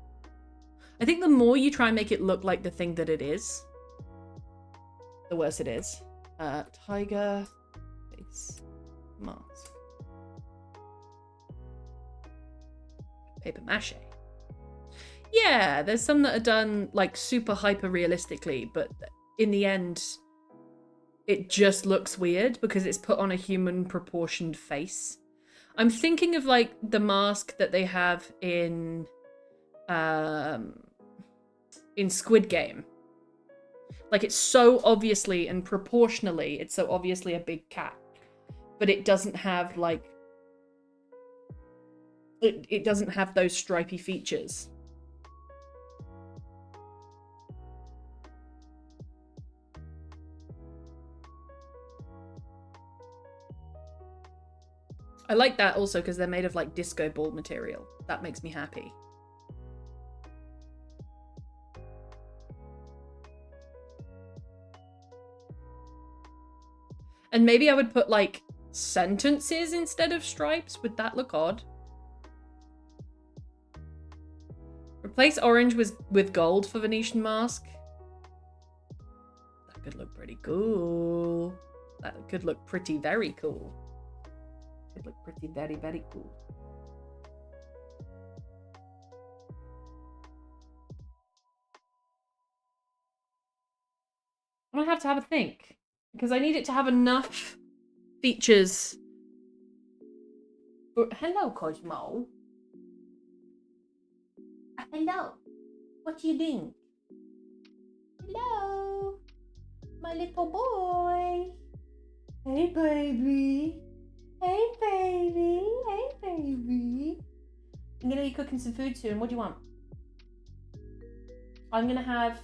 I think the more you try and make it look like the thing that it is, the worse it is. Tiger face mask. Paper mache. Yeah, there's some that are done like super hyper realistically, but in the end, it just looks weird because it's put on a human proportioned face. I'm thinking of like the mask that they have in Squid Game. Like it's so obviously and proportionally, it's so obviously a big cat, but it doesn't have like, it doesn't have those stripy features. I like that also because they're made of like disco ball material. That makes me happy. And maybe I would put like sentences instead of stripes. Would that look odd? Replace orange with gold for Venetian mask. That could look pretty cool. That could look pretty very cool. Could look pretty very, very cool. I'm gonna have to have a think because I need it to have enough features. Hello, Cosmo. Hello. What you doing? Hello, my little boy. Hey, baby. Hey, baby. Hey, baby. I'm gonna be cooking some food soon. What do you want? I'm gonna have,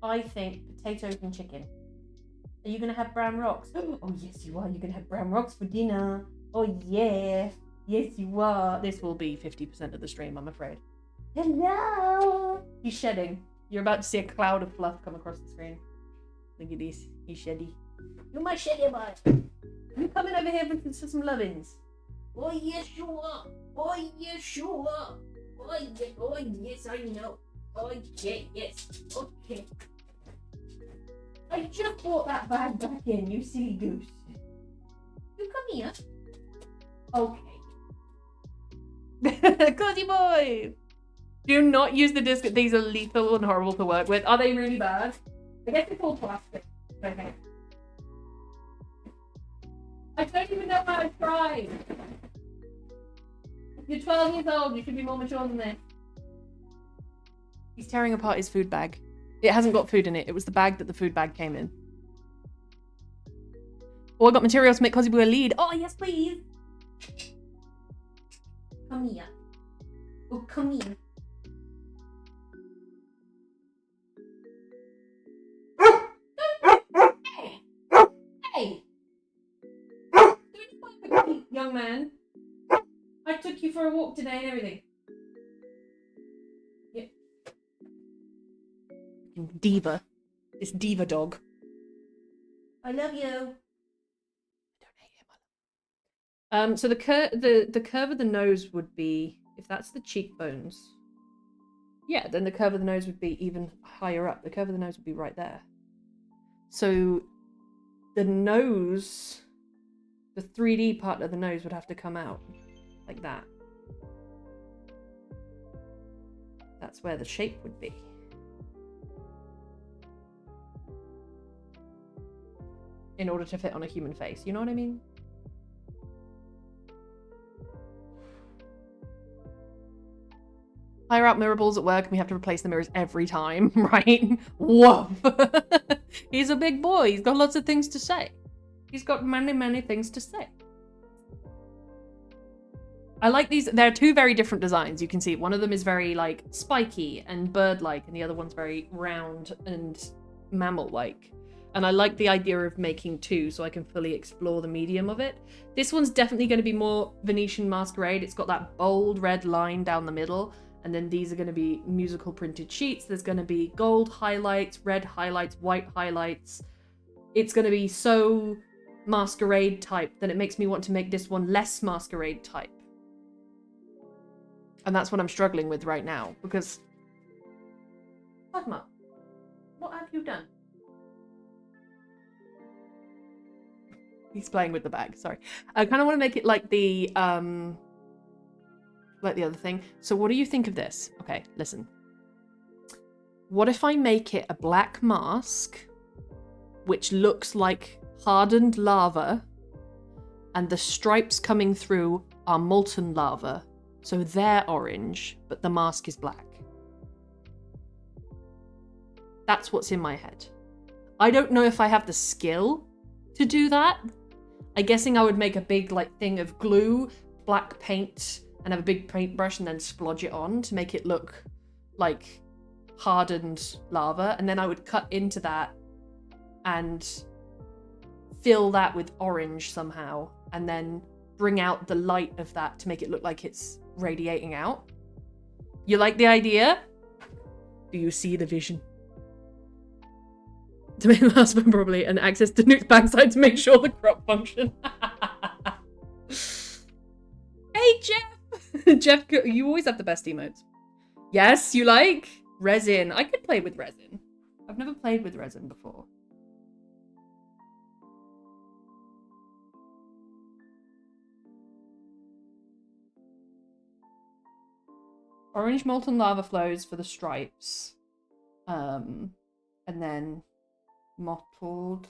I think, potatoes and chicken. Are you gonna have brown rocks? Oh, yes, you are. You're gonna have brown rocks for dinner. Oh, yeah. Yes, you are. This will be 50% of the stream, I'm afraid. Hello. He's shedding. You're about to see a cloud of fluff come across the screen. Look at this. He's sheddy. You're my sheddy boy. You coming over here for some lovins? Oh, yes, you are. Oh, yes, you are. Oh, yes, I know. Oh, yeah, yes. Okay. I just brought that bag back in, you silly goose. You come here. Okay. Cozy boy. Do not use the disc. These are lethal and horrible to work with. Are they really bad? I guess it's all plastic. Okay. I don't even know how to try. You're 12 years old. You should be more mature than this. He's tearing apart his food bag. It hasn't got food in it. It was the bag that the food bag came in. Oh, I got materials to make Cozy Boy a lead. Oh, yes, please. Come here. Oh, come here. Hey! Young man. I took you for a walk today and everything. Yep. Diva. This diva dog. I love you. I don't hate him. So the curve of the nose would be, if that's the cheekbones. Yeah, then the curve of the nose would be even higher up. The curve of the nose would be right there. So the nose, the 3D part of the nose would have to come out like that. That's where the shape would be. In order to fit on a human face, you know what I mean? Hire out mirror balls at work and we have to replace the mirrors every time, right? Whoa. He's a big boy. He's got lots of things to say. He's got many, many things to say. I like these. They're two very different designs. You can see one of them is very like spiky and bird-like and the other one's very round and mammal-like. And I like the idea of making two so I can fully explore the medium of it. This one's definitely going to be more Venetian Masquerade. It's got that bold red line down the middle. And then these are going to be musical printed sheets. There's going to be gold highlights, red highlights, white highlights. It's going to be so masquerade type, then it makes me want to make this one less masquerade type. And that's what I'm struggling with right now, because... Padma, what have you done? He's playing with the bag, sorry. I kind of want to make it like the other thing. So what do you think of this? Okay, listen. What if I make it a black mask, which looks like hardened lava, and the stripes coming through are molten lava, so they're orange, but the mask is black? That's what's in my head. I don't know if I have the skill to do that. I'm guessing I would make a big like thing of glue, black paint, and have a big paintbrush and then splodge it on to make it look like hardened lava, and then I would cut into that and fill that with orange somehow, and then bring out the light of that to make it look like it's radiating out. You like the idea? Do you see the vision? To make the husband probably, and access to Nuke's backside to make sure the crop function. Hey Jeff! Jeff, you always have the best emotes. Yes, you like? Resin. I could play with resin. I've never played with resin before. Orange molten lava flows for the stripes. And then mottled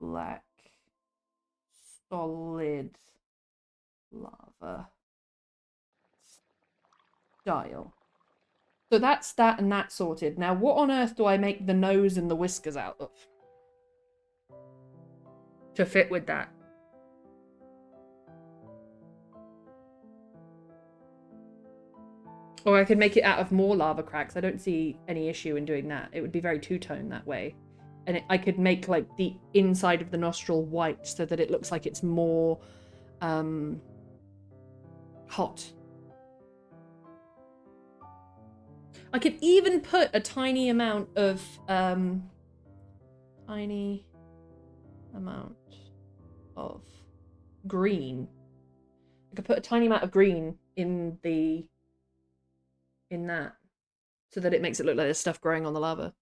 black solid lava style. So that's that and that sorted. Now what on earth do I make the nose and the whiskers out of to fit with that? Or I could make it out of more lava cracks. I don't see any issue in doing that. It would be very two-tone that way. And I could make like the inside of the nostril white so that it looks like it's more hot. I could even put a tiny amount of green. I could put a tiny amount of green in that so that it makes it look like there's stuff growing on the lava.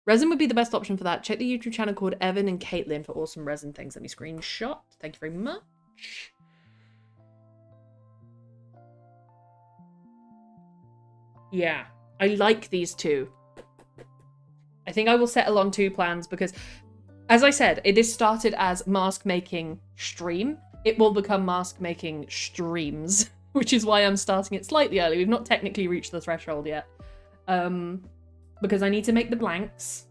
Resin would be the best option for that. Check the YouTube channel called Evan and Caitlin for awesome resin things. Let me screenshot. Thank you very much. Yeah, I like these two. I think I will settle on 2 plans because, as I said, it is started as mask making stream. It will become mask making streams, which is why I'm starting it slightly early. We've not technically reached the threshold yet. Because I need to make the blanks.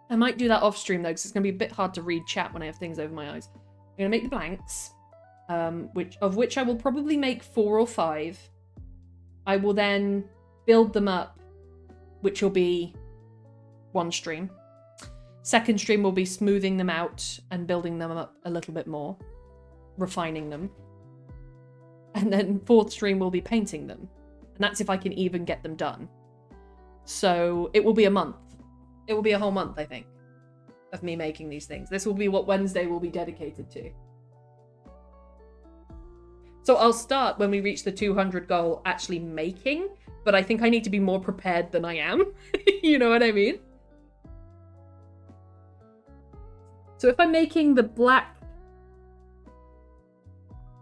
I might do that off stream though, because it's going to be a bit hard to read chat when I have things over my eyes. I'm going to make the blanks, which I will probably make 4 or 5. I will then build them up, which will be 1 stream. Second stream will be smoothing them out and building them up a little bit more, refining them. And then 4th stream will be painting them. And that's if I can even get them done. So it will be a month. It will be a whole month, I think, of me making these things. This will be what Wednesday will be dedicated to. So I'll start when we reach the 200 goal actually making, but I think I need to be more prepared than I am. You know what I mean? So if I'm making the black...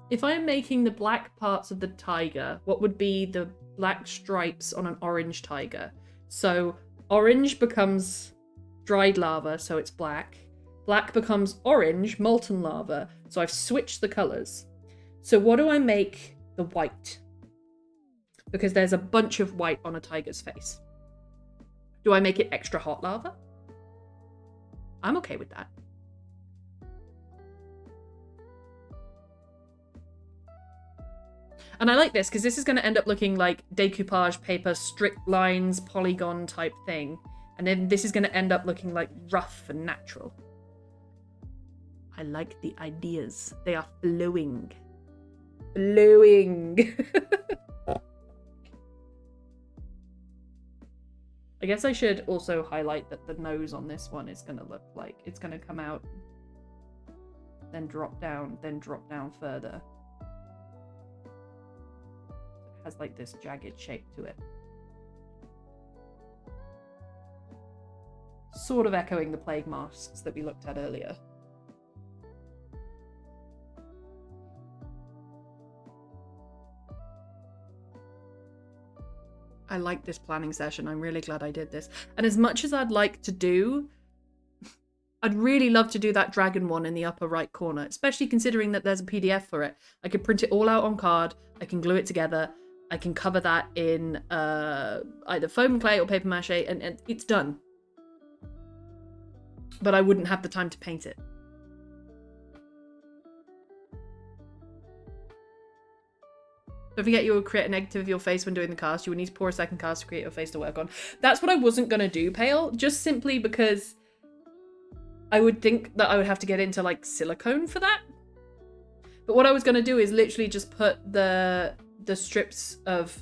If I'm making the black parts of the tiger, what would be the black stripes on an orange tiger? So orange becomes dried lava, so it's black. Black becomes orange, molten lava. So I've switched the colors. So what do I make the white? Because there's a bunch of white on a tiger's face. Do I make it extra hot lava? I'm okay with that. And I like this because this is going to end up looking like decoupage paper, strict lines, polygon type thing. And then this is going to end up looking like rough and natural. I like the ideas. They are flowing. Flowing. I guess I should also highlight that the nose on this one is going to look like it's going to come out then drop down further. It has like this jagged shape to it. Sort of echoing the plague masks that we looked at earlier. I like this planning session. I'm really glad I did this. And as much as I'd like to do, I'd really love to do that dragon one in the upper right corner, especially considering that there's a PDF for it. I could print it all out on card. I can glue it together. I can cover that in either foam clay or paper mache, and it's done. But I wouldn't have the time to paint it. Don't forget you will create a negative of your face when doing the cast. You would need to pour a second cast to create your face to work on. That's what I wasn't going to do, Pale, just simply because I would think that I would have to get into like silicone for that. But what I was going to do is literally just put the strips of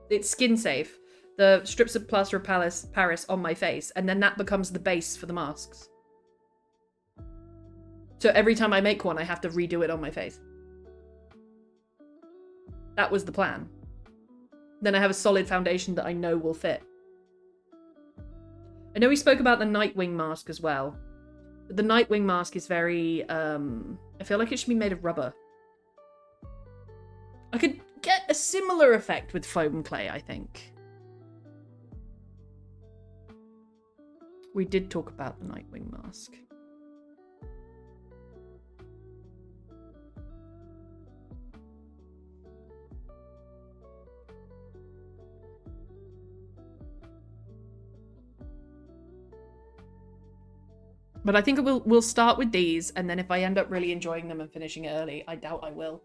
it's skin safe, the strips of plaster of Paris on my face, and then that becomes the base for the masks. So every time I make one, I have to redo it on my face. That was the plan. Then I have a solid foundation that I know will fit. I know we spoke about the Nightwing mask as well. But the Nightwing mask is very, I feel like it should be made of rubber. I could get a similar effect with foam clay, I think. We did talk about the Nightwing mask. But I think we'll start with these, and then if I end up really enjoying them and finishing it early, I doubt I will,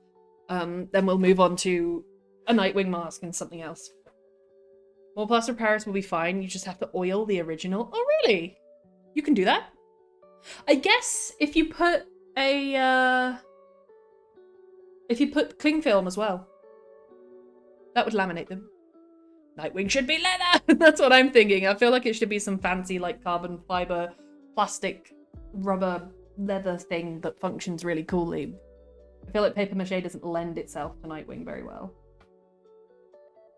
then we'll move on to a Nightwing mask and something else. More plaster of Paris will be fine. You just have to oil the original. Oh, really? You can do that? I guess if you put cling film as well, that would laminate them. Nightwing should be leather. That's what I'm thinking. I feel like it should be some fancy like carbon fiber, plastic, rubber, leather thing that functions really coolly. I feel like paper mache doesn't lend itself to Nightwing very well.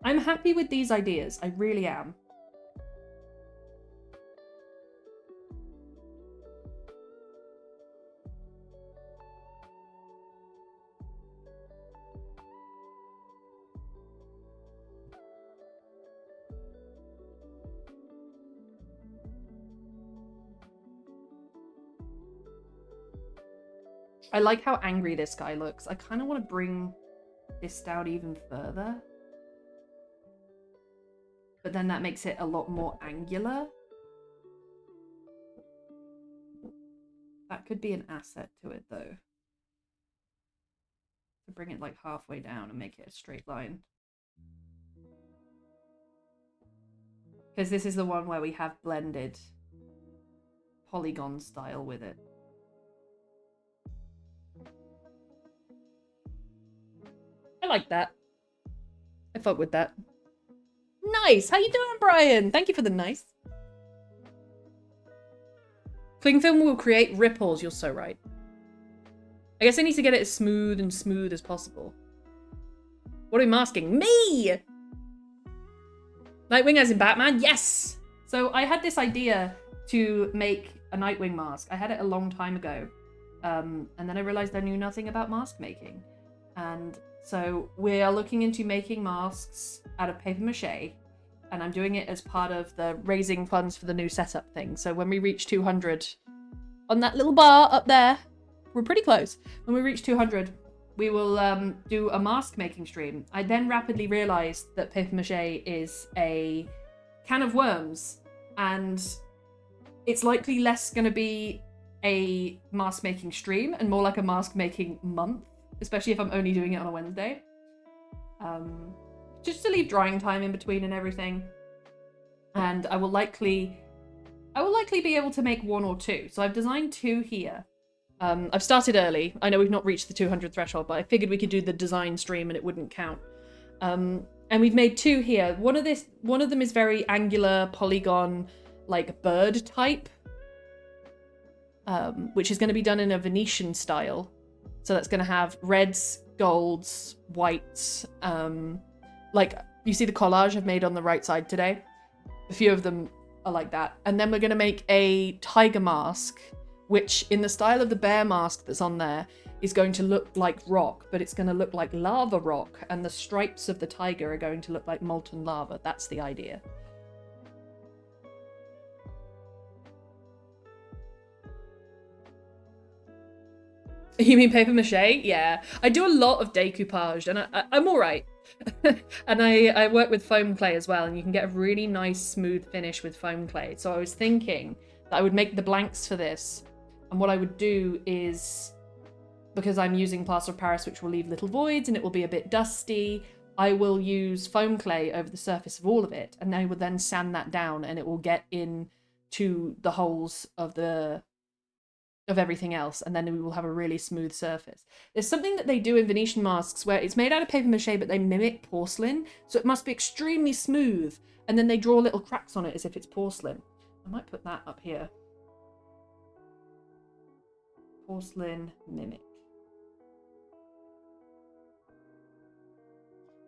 I'm happy with these ideas. I really am. I like how angry this guy looks. I kind of want to bring this down even further. But then that makes it a lot more angular. That could be an asset to it, though. To bring it like halfway down and make it a straight line. Because this is the one where we have blended polygon style with it. I like that. I fuck with that. Nice! How you doing, Brian? Thank you for the nice. Cling film will create ripples. You're so right. I guess I need to get it as smooth as possible. What are we masking? Me! Nightwing as in Batman? Yes! So I had this idea to make a Nightwing mask. I had it a long time ago. And then I realized I knew nothing about mask making. And so we are looking into making masks out of paper mache, and I'm doing it as part of the raising funds for the new setup thing. So when we reach 200 on that little bar up there, we're pretty close. When we reach 200, we will do a mask making stream. I then rapidly realized that paper mache is a can of worms, and it's likely less going to be a mask making stream and more like a mask making month. Especially if I'm only doing it on a Wednesday. Just to leave drying time in between and everything. And I will likely be able to make one or two. So I've designed two here. I've started early. I know we've not reached the 200 threshold, but I figured we could do the design stream and it wouldn't count. And we've made two here. One of them is very angular, polygon, like bird type. which is going to be done in a Venetian style. So that's going to have reds, golds, whites. Like you see the collage I've made on the right side today. A few of them are like that. And then we're going to make a tiger mask, which in the style of the bear mask that's on there is going to look like rock, but it's going to look like lava rock. And the stripes of the tiger are going to look like molten lava. That's the idea. You mean paper mache? Yeah. I do a lot of decoupage and I'm all right. And I work with foam clay as well, and you can get a really nice smooth finish with foam clay. So I was thinking that I would make the blanks for this. And what I would do is, because I'm using plaster of Paris, which will leave little voids and it will be a bit dusty, I will use foam clay over the surface of all of it. And I will then sand that down and it will get in to the holes of everything else, and then we will have a really smooth surface. There's something that they do in Venetian masks where it's made out of paper mache, but they mimic porcelain, so it must be extremely smooth, and then they draw little cracks on it as if it's porcelain. I might put that up here. Porcelain mimic.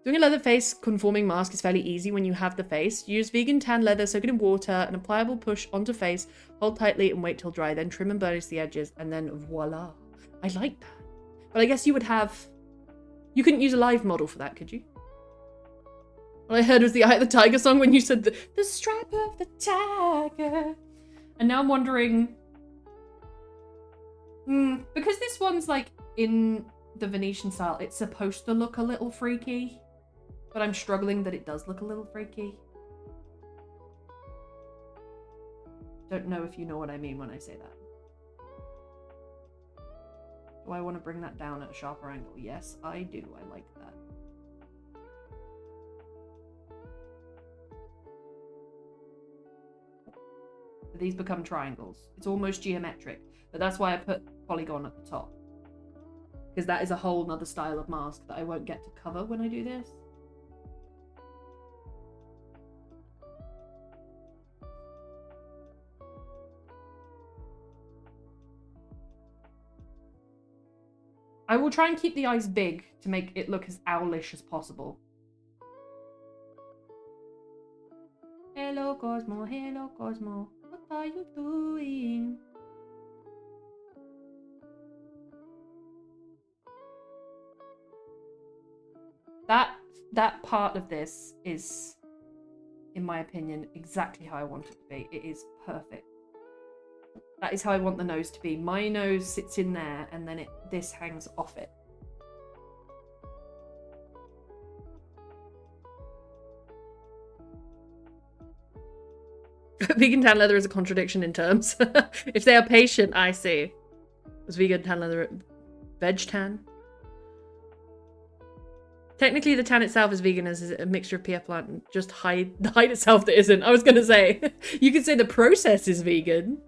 Doing a leather face conforming mask is fairly easy when you have the face. Use vegan tan leather, soak it in water, and a pliable push onto face. Hold tightly and wait till dry. Then trim and burnish the edges, and then voila. I like that. But I guess you would have... You couldn't use a live model for that, could you? What I heard was the Eye of the Tiger song when you said the stripe of the tiger. And now I'm wondering... because this one's like in the Venetian style, it's supposed to look a little freaky. But I'm struggling that it does look a little freaky. Don't know if you know what I mean when I say that. Do I want to bring that down at a sharper angle? Yes, I do. I like that. These become triangles. It's almost geometric, but that's why I put polygon at the top. Because that is a whole nother style of mask that I won't get to cover when I do this. I will try and keep the eyes big to make it look as owlish as possible. Hello, Cosmo. Hello, Cosmo. What are you doing? That part of this is, in my opinion, exactly how I want it to be. It is perfect. That is how I want the nose to be. My nose sits in there, and then this hangs off it. Vegan tan leather is a contradiction in terms. If they are patient, I see. Was vegan tan leather veg tan? Technically, the tan itself is vegan, as is a mixture of PF plant and just the hide itself that isn't. I was going to say, you could say the process is vegan.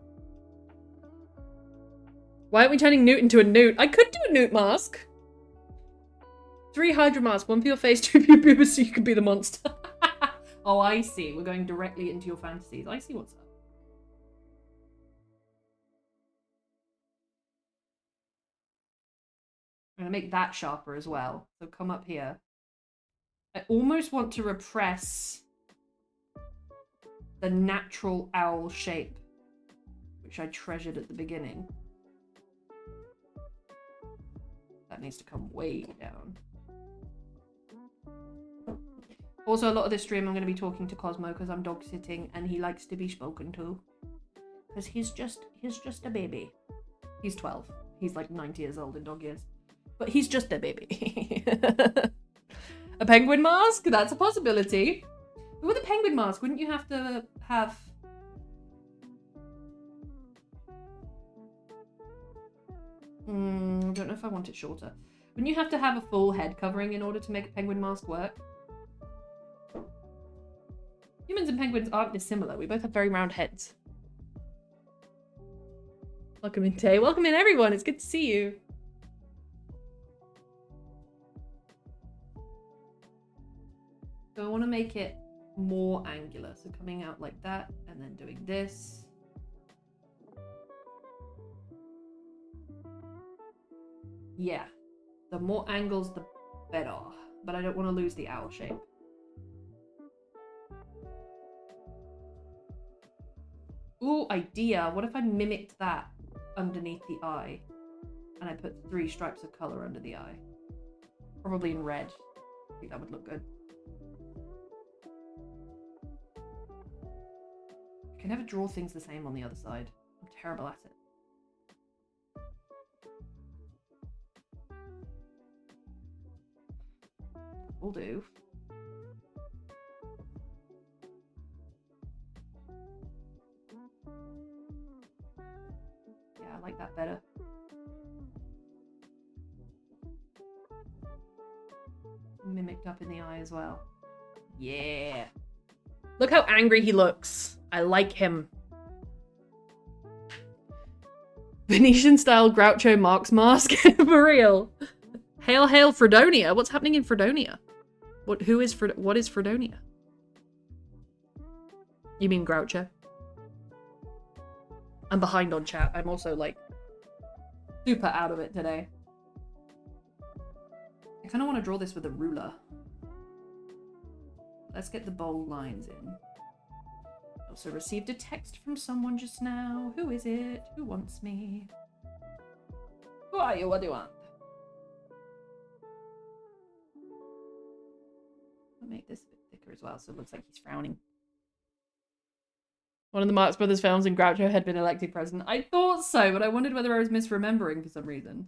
Why aren't we turning Newt into a Newt? I could do a Newt mask. 3 Hydra masks, 1 for your face, 2 for your boobas, so you could be the monster. Oh, I see. We're going directly into your fantasies. I see what's up. I'm going to make that sharper as well. So come up here. I almost want to repress the natural owl shape, which I treasured at the beginning. That needs to come way down. Also, a lot of this stream I'm going to be talking to Cosmo because I'm dog sitting and he likes to be spoken to. Because he's just a baby. He's 12. He's like 90 years old in dog years. But he's just a baby. A penguin mask? That's a possibility. But with a penguin mask, wouldn't you have to have... I don't know if I want it shorter. Wouldn't you have to have a full head covering in order to make a penguin mask work? Humans and penguins aren't dissimilar. We both have very round heads. Welcome in, Tay. Welcome in, everyone. It's good to see you. So I want to make it more angular. So coming out like that and then doing this. Yeah. The more angles, the better. But I don't want to lose the owl shape. Ooh, idea. What if I mimicked that underneath the eye? And I put 3 stripes of colour under the eye. Probably in red. I think that would look good. I can never draw things the same on the other side. I'm terrible at it. Will do. Yeah, I like that better. Mimicked up in the eye as well. Yeah. Look how angry he looks. I like him. Venetian style Groucho Marx mask. For real. Hail, hail, Fredonia. What's happening in Fredonia? What is Fredonia? You mean Groucho? I'm behind on chat. I'm also like super out of it today. I kind of want to draw this with a ruler. Let's get the bold lines in. Also received a text from someone just now. Who is it? Who wants me? Who are you? What do you want? I'll make this a bit thicker as well so it looks like he's frowning. One of the Marx Brothers films and Groucho had been elected president. I thought so, but I wondered whether I was misremembering for some reason.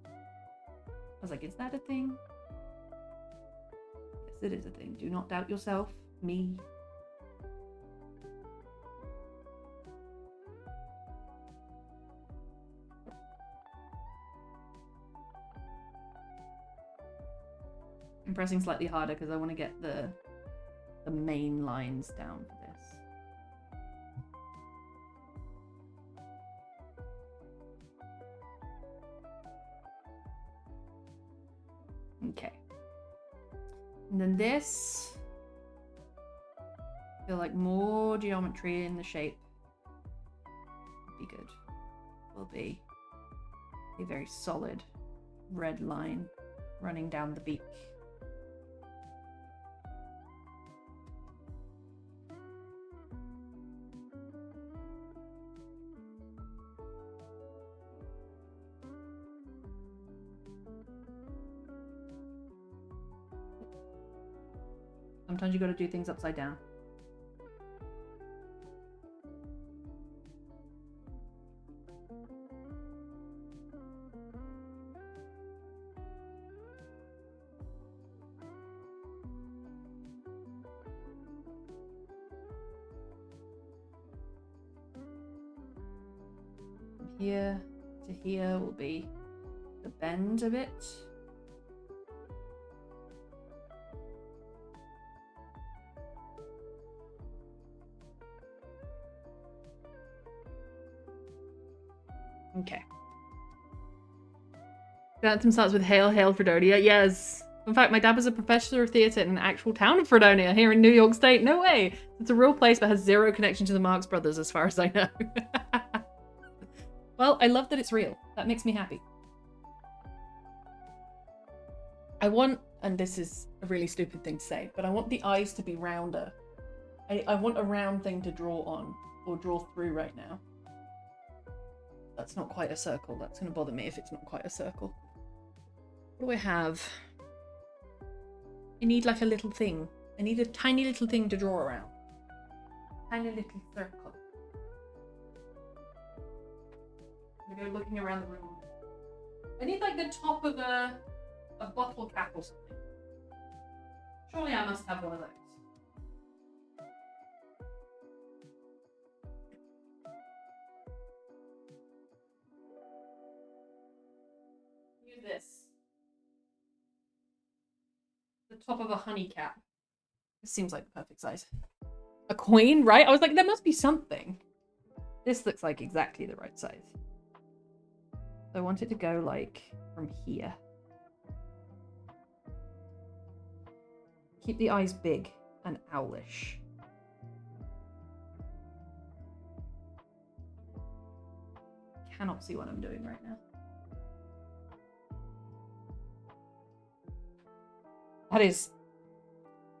I was like, is that a thing? Yes, it is a thing. Do not doubt yourself. Me. I'm pressing slightly harder because I want to get the main lines down for this. Okay. And then this, I feel like more geometry in the shape would be good. Will be a very solid red line running down the beak. Sometimes you got to do things upside down. From here to here will be the bend of it. Okay. The anthem starts with Hail, Hail, Fredonia. Yes. In fact, my dad was a professor of theatre in an actual town of Fredonia here in New York State. No way. It's a real place but has zero connection to the Marx Brothers as far as I know. Well, I love that it's real. That makes me happy. I want, and this is a really stupid thing to say, but I want the eyes to be rounder. I want a round thing to draw on or draw through right now. That's not quite a circle. That's going to bother me if it's not quite a circle. What do I have? I need like a little thing. I need a tiny little thing to draw around. Tiny little circle. I'm going to go looking around the room. I need like the top of a bottle cap or something. Surely I must have one of those. This. The top of a honey cap. This seems like the perfect size. A coin, right? I was like, there must be something. This looks like exactly the right size. So I want it to go like from here. Keep the eyes big and owlish. Cannot see what I'm doing right now. That is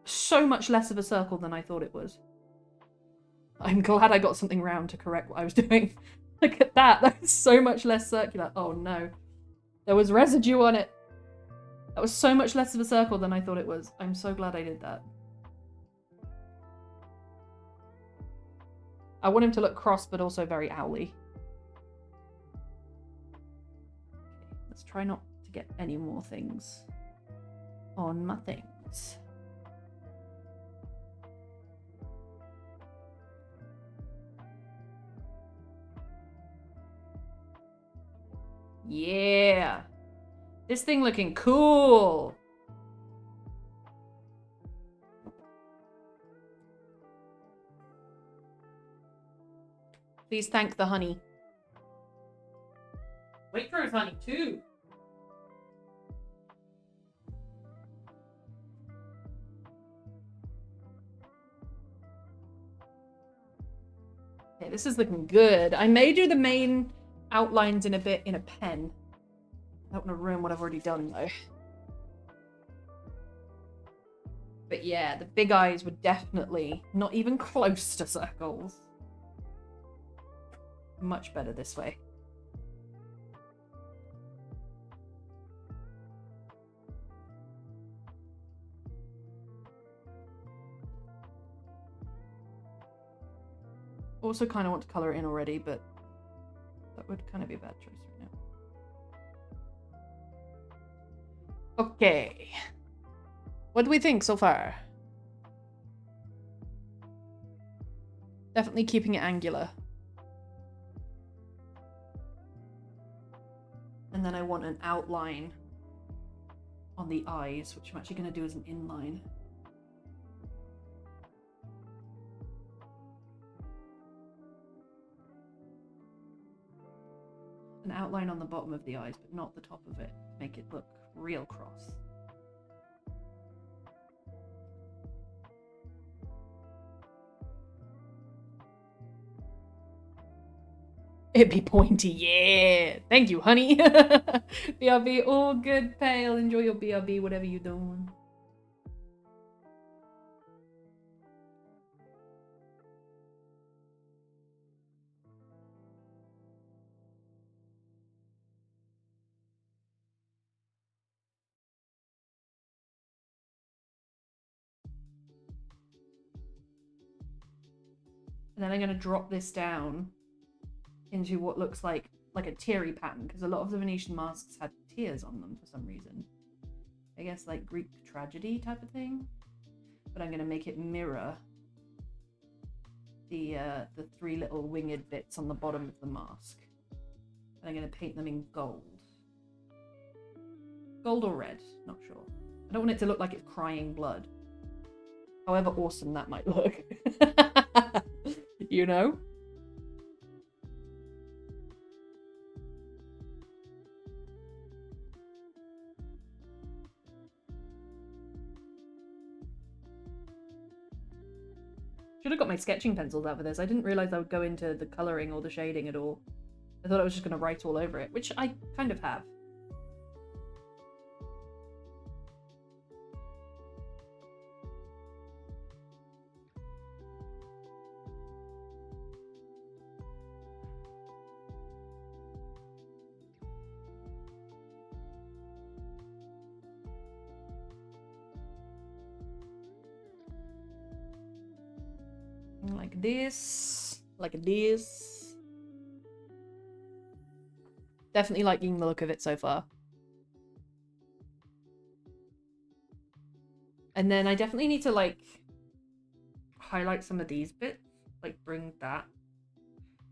so much less of a circle than I thought it was. I'm glad I got something round to correct what I was doing. Look at that. That's so much less circular. Oh no. There was residue on it. That was so much less of a circle than I thought it was. I'm so glad I did that. I want him to look cross, but also very owly. Okay, let's try not to get any more things on my things. Yeah. This thing looking cool. Please thank the honey. Waitrose honey too. Okay, this is looking good. I may do the main outlines in a bit in a pen. I don't want to ruin what I've already done though. But yeah, the big eyes were definitely not even close to circles. Much better this way. Also kind of want to colour it in already, but that would kind of be a bad choice right now. Okay. What do we think so far? Definitely keeping it angular. And then I want an outline on the eyes, which I'm actually going to do as an inline. An outline on the bottom of the eyes, but not the top of it, to make it look real cross. It'd be pointy, yeah. Thank you, honey. BRB, all good, pale. Enjoy your BRB, whatever you're doing. And then I'm going to drop this down into what looks like a teary pattern, because a lot of the Venetian masks had tears on them for some reason. I guess like Greek tragedy type of thing. But I'm going to make it mirror the three little winged bits on the bottom of the mask. And I'm going to paint them in gold. Gold or red, not sure. I don't want it to look like it's crying blood. However awesome that might look. You know? Should have got my sketching pencils out for this. I didn't realise I would go into the colouring or the shading at all. I thought I was just going to write all over it, which I kind of have. Like this, like this. Definitely liking the look of it so far. And then I definitely need to like highlight some of these bits, like bring that.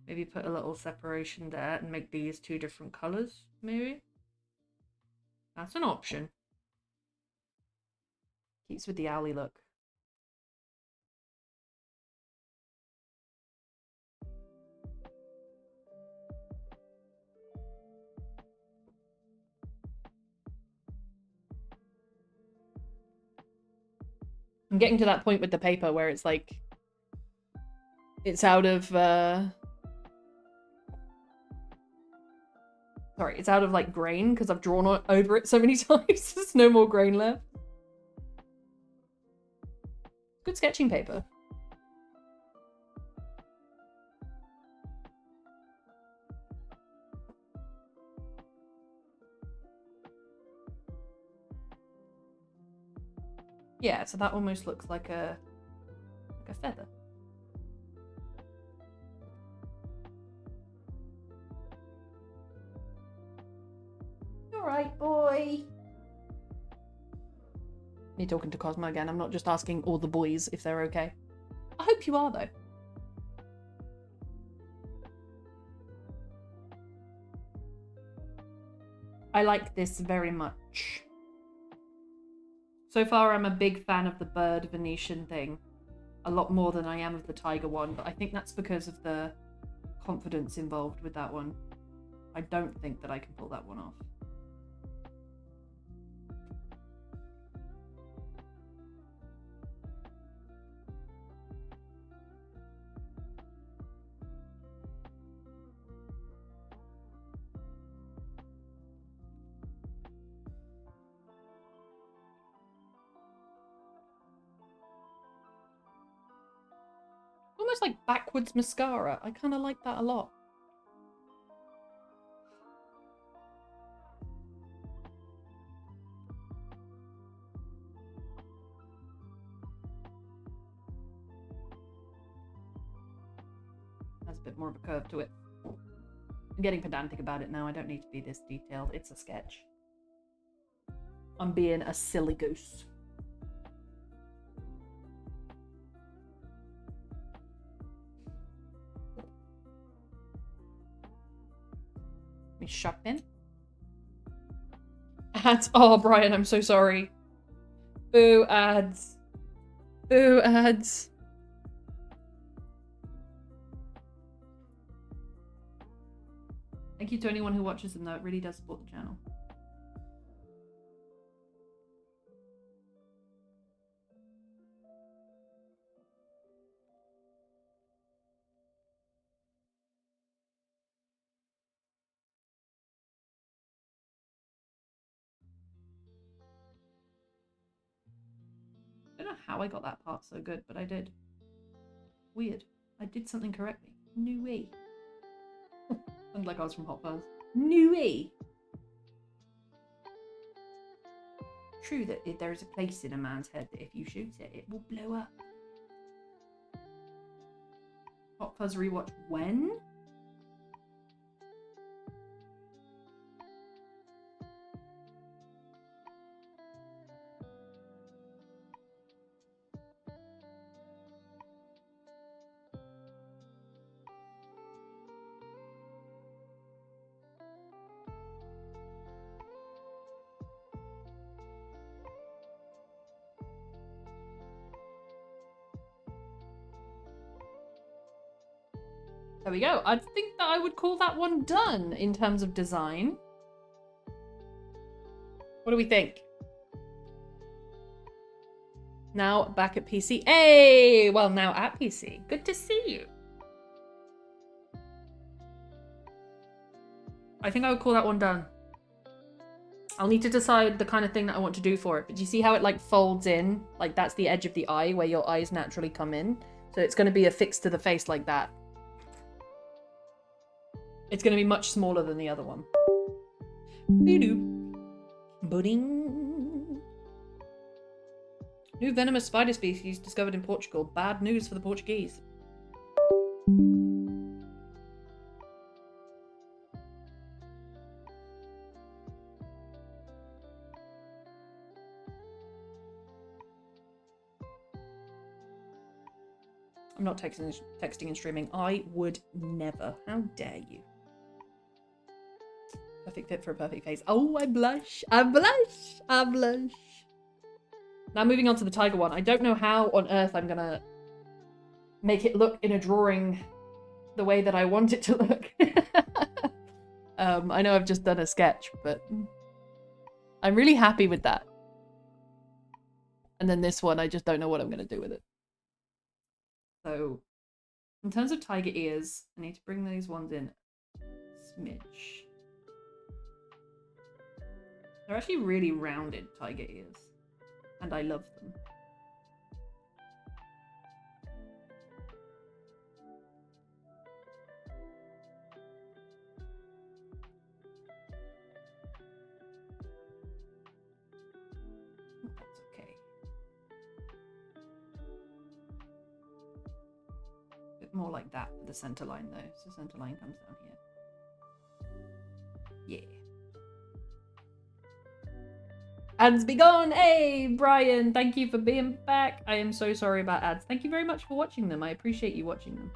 Maybe put a little separation there and make these two different colors, maybe. That's an option. Keeps with the owly look. I'm getting to that point with the paper where it's like, it's out of, sorry, it's out of like grain because I've drawn over it so many times. There's no more grain left. good sketching paper. Yeah, so that almost looks like a feather. All right, boy. Me talking to Cosmo again. I'm not just asking all the boys if they're okay. I hope you are, though. I like this very much. So far, I'm a big fan of the bird Venetian thing. A lot more than I am of the tiger one, but I think that's because of the confidence involved with that one. I don't think that I can pull that one off. Almost like backwards mascara. I kind of like that a lot. Has a bit more of a curve to it. I'm getting pedantic about it now. I don't need to be this detailed. It's a sketch. I'm being a silly goose. Me sharpen. Ads. Oh, Brian, I'm so sorry. Boo ads. Boo ads. Thank you to anyone who watches them, though. It really does support the channel. I don't know how I got that part so good, but I did. Weird. I did something correctly. No way. Sounds like I was from Hot Fuzz. No way. True that if there is a place in a man's head that if you shoot it, it will blow up. Hot Fuzz rewatch when? There we go. I think that I would call that one done in terms of design. What do we think? Now back at PC. Hey! Well, now at PC. Good to see you. I think I would call that one done. I'll need to decide the kind of thing that I want to do for it. But do you see how it like folds in? Like that's the edge of the eye where your eyes naturally come in. So it's going to be affixed to the face like that. It's going to be much smaller than the other one. Pudding. New venomous spider species discovered in Portugal. Bad news for the Portuguese. I'm not texting and streaming. I would never. How dare you? Perfect fit for a perfect face. Oh, I blush. I blush. I blush. Now moving on to the tiger one. I don't know how on earth I'm gonna make it look in a drawing the way that I want it to look. I know I've just done a sketch, but I'm really happy with that. And then this one, I just don't know what I'm gonna do with it. So, in terms of tiger ears, I need to bring these ones in a smidge. They're actually really rounded tiger ears, and I love them. more like that for the center line though. So center line comes down here. Yeah. Ads be gone. Hey, Brian, thank you for being back. I am so sorry about ads. Thank you very much for watching them. I appreciate you watching them.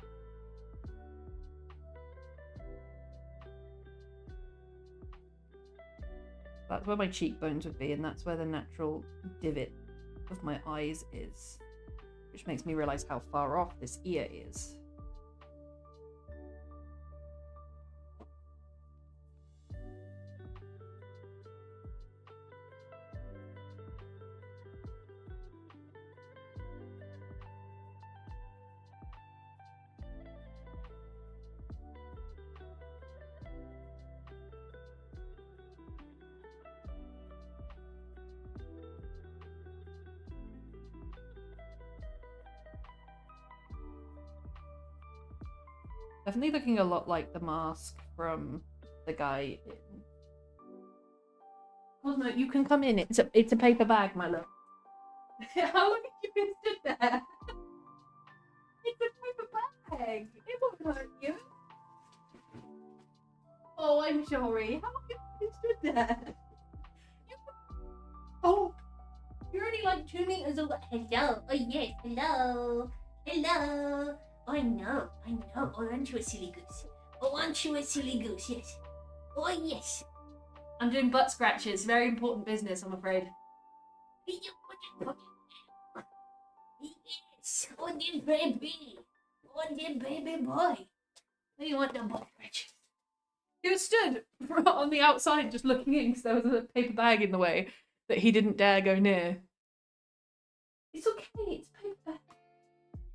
That's where my cheekbones would be, and that's where the natural divot of my eyes is, which makes me realize how far off this ear is. Definitely looking a lot like the mask from the guy in... Cosmo, you can come in. It's a paper bag, my love. How long have you been stood there? It's a paper bag. It won't hurt you. Oh, I'm sorry. How long have you been stood there? Oh, you're only like 2 meters away. Hello. Oh yes. Hello. Hello. I know. Oh, aren't you a silly goose? Oh, aren't you a silly goose? Yes. Oh yes. I'm doing butt scratches. Very important business, I'm afraid. Yes. Oh, this baby. Oh, this baby boy. Do you want the butt scratches? He was stood on the outside just looking in because there was a paper bag in the way that he didn't dare go near. It's okay, it's paper bag.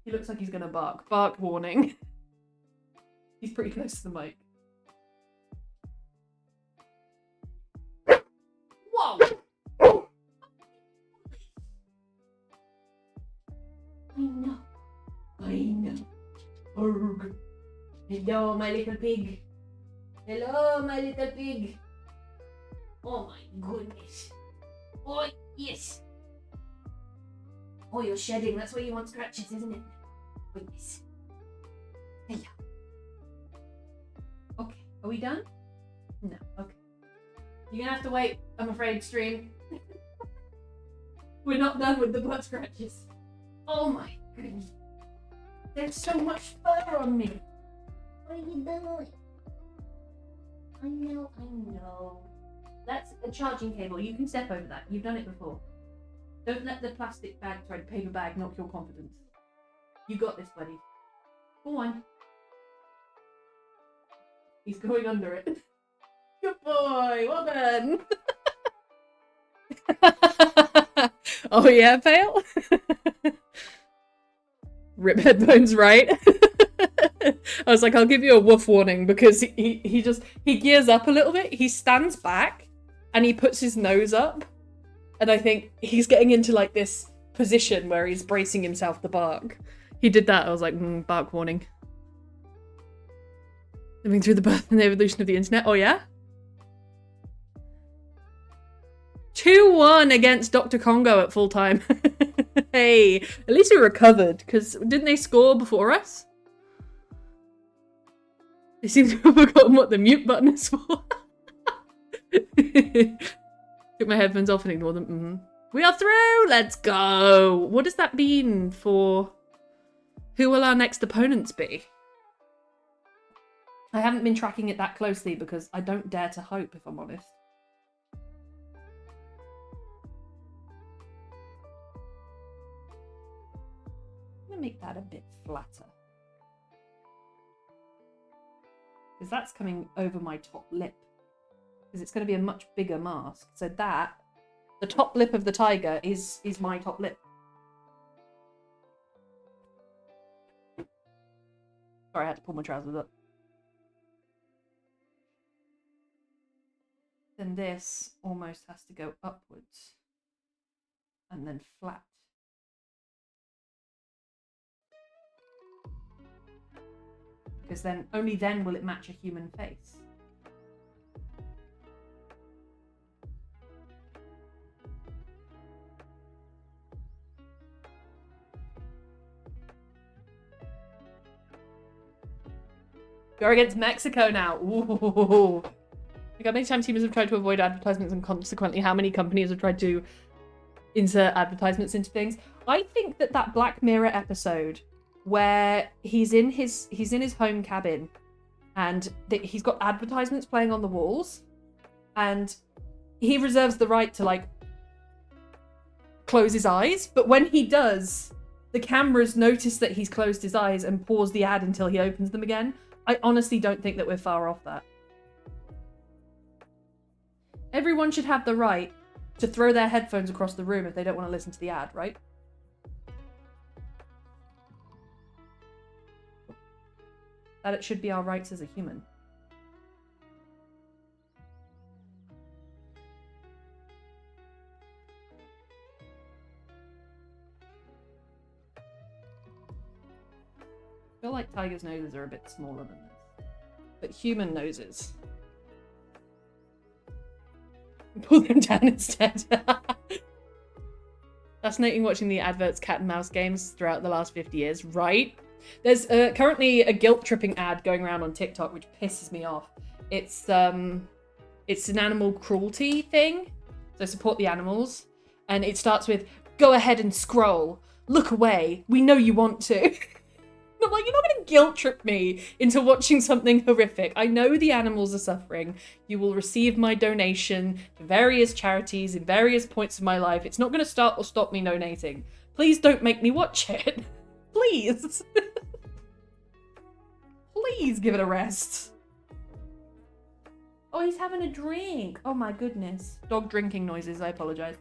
He looks like he's gonna bark. Bark warning. He's pretty close to the mic. Whoa! I know. Arg. Hello, my little pig. Hello, my little pig. Oh my goodness. Oh yes. Oh, you're shedding. That's why you want scratches, isn't it? Goodness. Hello. Okay, are we done? No, okay. You're gonna have to wait, I'm afraid, stream. We're not done with the butt scratches. Oh my goodness. There's so much fur on me. What are you doing? I know. That's a charging cable. You can step over that. You've done it before. Don't let the plastic bag, sorry, paper bag knock your confidence. You got this, buddy. Go on. He's going under it. Good boy. Well done. Oh yeah, Pale? Rip headphones, right? I was like, I'll give you a woof warning because he gears up a little bit. He stands back and he puts his nose up. And I think he's getting into like this position where he's bracing himself to bark. He did that. I was like, bark warning. Living through the birth and the evolution of the internet. Oh yeah? 2-1 against Dr. Congo at full time. Hey, at least we recovered, because didn't they score before us? They seem to have forgotten what the mute button is for. Took my headphones off and ignored them. We are through! Let's go! What does that mean for... Who will our next opponents be? I haven't been tracking it that closely because I don't dare to hope, if I'm honest. I'm gonna make that a bit flatter. Because that's coming over my top lip. Because it's going to be a much bigger mask. So that, the top lip of the tiger is my top lip. Sorry, I had to pull my trousers up. Then this almost has to go upwards. And then flat. Because then, only then will it match a human face. Go against Mexico now. Ooh. Like, how many times humans have tried to avoid advertisements, and consequently how many companies have tried to insert advertisements into things? I think that Black Mirror episode where he's in his home cabin and he's got advertisements playing on the walls, and he reserves the right to like close his eyes, but when he does, the cameras notice that he's closed his eyes and pause the ad until he opens them again. I honestly don't think that we're far off that. Everyone should have the right to throw their headphones across the room if they don't want to listen to the ad, right? That it should be our rights as a human. I feel like tigers' noses are a bit smaller than this. But human noses. Pull them down instead. Fascinating watching the adverts cat and mouse games throughout the last 50 years, right? There's currently a guilt-tripping ad going around on TikTok, which pisses me off. It's an animal cruelty thing, so support the animals. And it starts with, go ahead and scroll. Look away. We know you want to. I'm like, you're not going to guilt trip me into watching something horrific. I know the animals are suffering. You will receive my donation to various charities in various points of my life. It's not going to start or stop me donating. Please don't make me watch it. Please. Please give it a rest. Oh, he's having a drink. Oh my goodness. Dog drinking noises. I apologize.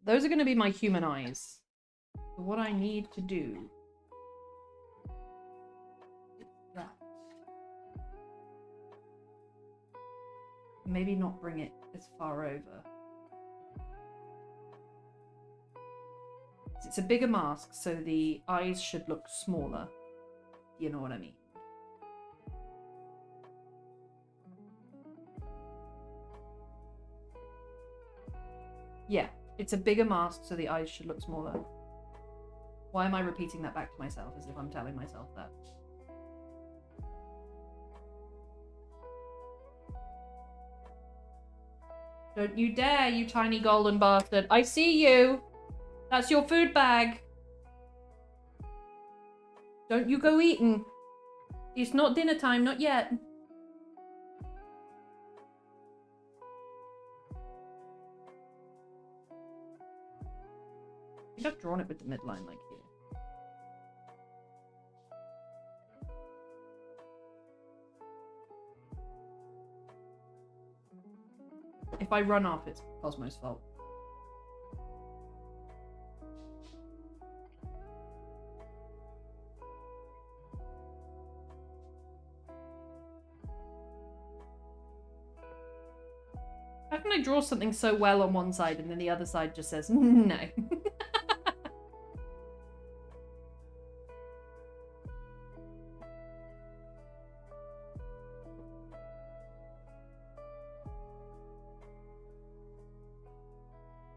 Those are going to be my human eyes. So what I need to do is that. Maybe not bring it as far over. It's a bigger mask, so the eyes should look smaller. You know what I mean? Yeah. It's a bigger mask, so the eyes should look smaller. Why am I repeating that back to myself as if I'm telling myself that? Don't you dare, you tiny golden bastard. I see you. That's your food bag. Don't you go eating. It's not dinner time, not yet. I think I've drawn it with the midline like here. If I run off, it's Cosmo's fault. How can I draw something so well on one side and then the other side just says no?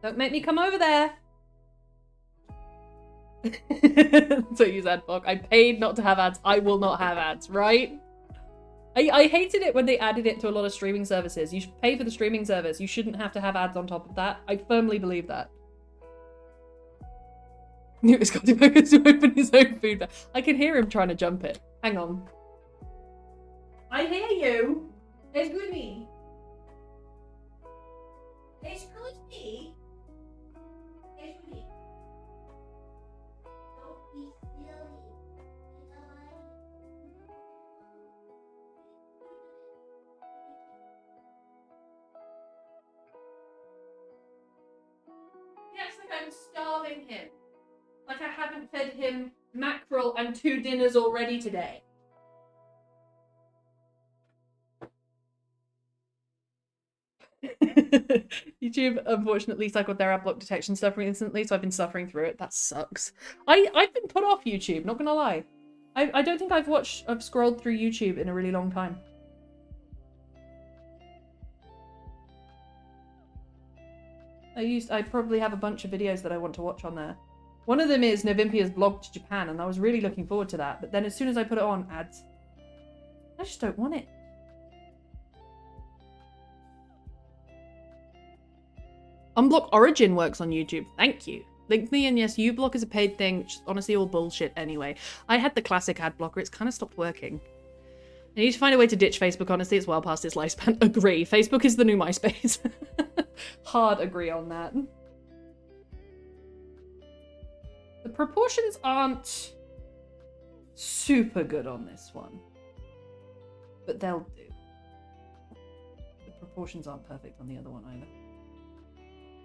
Don't make me come over there. So use adblock. I paid not to have ads. I will not have ads, right? I hated it when they added it to a lot of streaming services. You should pay for the streaming service. You shouldn't have to have ads on top of that. I firmly believe that. Newt's got to focus to open his own food bag. I can hear him trying to jump it. Hang on. I hear you. Excuse me. Excuse me. Yes, like I'm starving him. Like I haven't fed him mackerel and 2 dinners already today. YouTube unfortunately cycled their ad block detection stuff recently, so I've been suffering through it. That sucks. I've been put off YouTube, not gonna lie. I don't think I've scrolled through YouTube in a really long time. I probably have a bunch of videos that I want to watch on there. One of them is Novimpia's vlog to Japan, and I was really looking forward to that. But then as soon as I put it on, ads. I just don't want it. Unblock Origin works on YouTube. Thank you. Link me, and yes, uBlock is a paid thing, which is honestly all bullshit anyway. I had the classic ad blocker. It's kind of stopped working. I need to find a way to ditch Facebook, honestly. It's well past its lifespan. Agree. Facebook is the new MySpace. Hard agree on that. The proportions aren't super good on this one. But they'll do. The proportions aren't perfect on the other one either.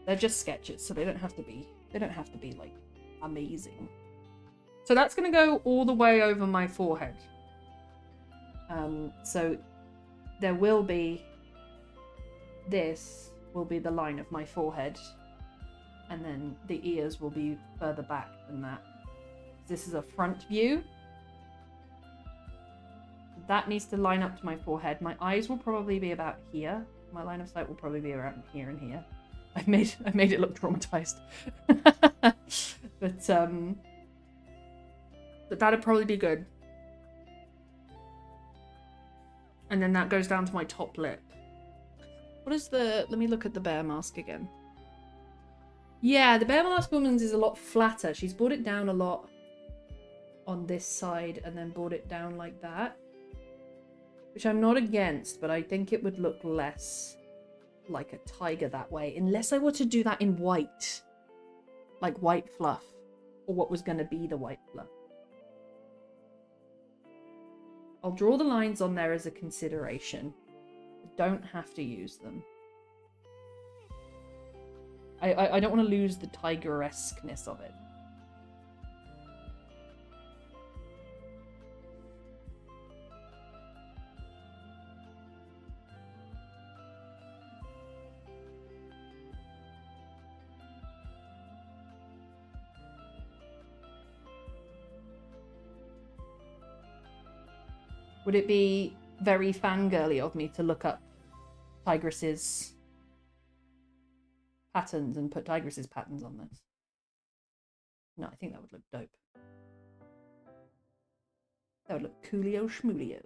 They're just sketches, so they don't have to be like amazing. So that's gonna go all the way over my forehead. So there will be, this will be the line of my forehead, and then the ears will be further back than that. This is a front view. That needs to line up to my forehead. My eyes will probably be about here. My line of sight will probably be around here and here. I've made it look traumatized. but that'd probably be good. And then that goes down to my top lip. What is let me look at the bear mask again. Yeah, the bear mask woman's is a lot flatter. She's brought it down a lot on this side and then brought it down like that. Which I'm not against, but I think it would look less like a tiger that way. Unless I were to do that in white. Like white fluff. Or what was going to be the white fluff. I'll draw the lines on there as a consideration. I don't have to use them. I don't want to lose the tiger-esqueness of it. Would it be very fangirly of me to look up Tigress's patterns and put Tigress's patterns on this? No, I think that would look dope. That would look coolio schmoolio.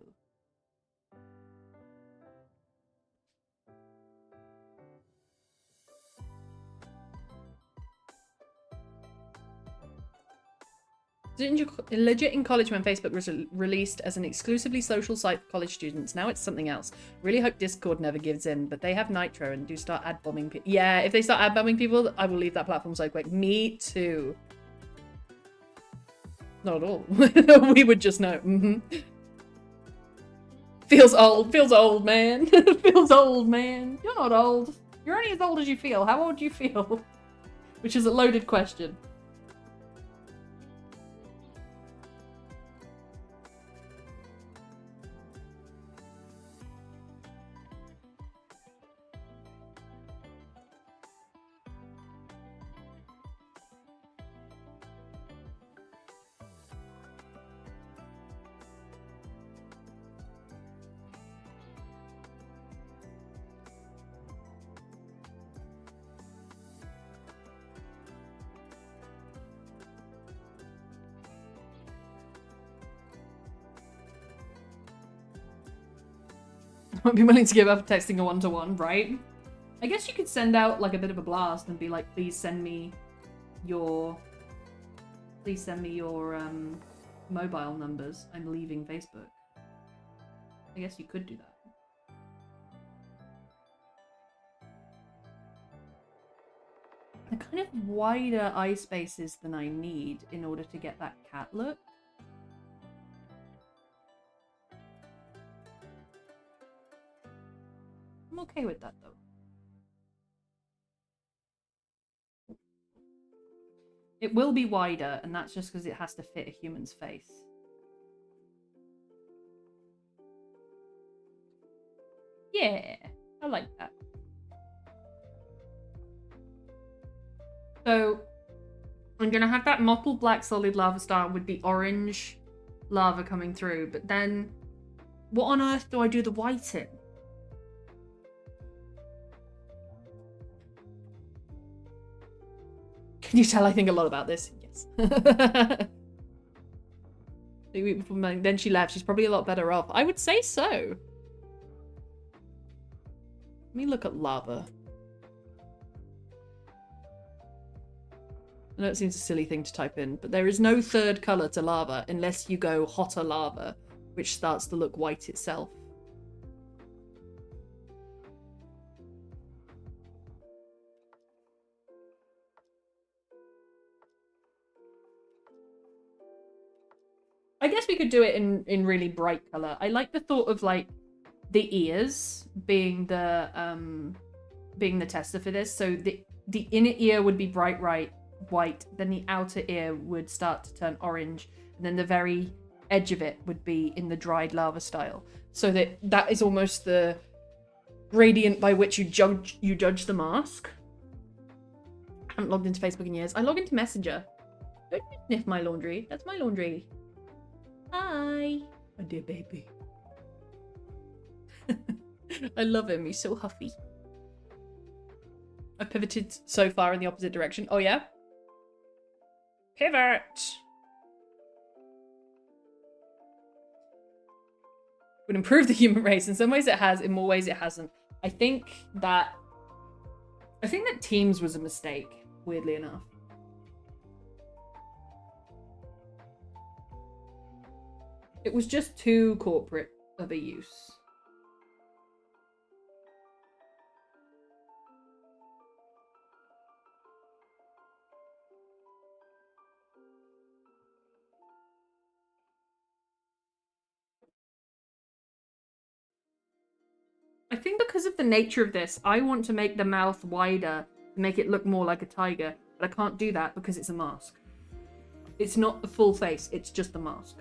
Legit in college when Facebook was released as an exclusively social site for college students. Now it's something else. Really hope Discord never gives in, but they have Nitro and do start ad bombing people. Yeah, if they start ad bombing people, I will leave that platform so quick. Me too. Not at all. We would just know. Feels old, man. Feels old, man. You're not old. You're only as old as you feel. How old do you feel? Which is a loaded question. Won't be willing to give up texting a one-to-one, right? I guess you could send out like a bit of a blast and be like, please send me your mobile numbers. I'm leaving Facebook. I guess you could do that. They're kind of wider eye spaces than I need in order to get that cat look. I'm okay with that though. It will be wider, and that's just because it has to fit a human's face. Yeah, I like that. So I'm gonna have that mottled black solid lava start with the orange lava coming through, but then what on earth do I do the white in? Can you tell I think a lot about this? Yes. Then she left. She's probably a lot better off. I would say so. Let me look at lava. I know it seems a silly thing to type in, but there is no third colour to lava unless you go hotter lava, which starts to look white itself. I guess we could do it in really bright colour. I like the thought of like the ears being the tester for this. So the inner ear would be bright white, then the outer ear would start to turn orange, and then the very edge of it would be in the dried lava style. So that is almost the gradient by which you judge the mask. I haven't logged into Facebook in years. I log into Messenger. Don't you sniff my laundry. That's my laundry. Hi, my dear baby. I love him. He's so huffy. I pivoted so far in the opposite direction. Oh, yeah? Pivot! Would improve the human race. In some ways it has, in more ways it hasn't. I think that Teams was a mistake, weirdly enough. It was just too corporate of a use. I think because of the nature of this, I want to make the mouth wider to make it look more like a tiger, but I can't do that because it's a mask. It's not the full face, it's just the mask.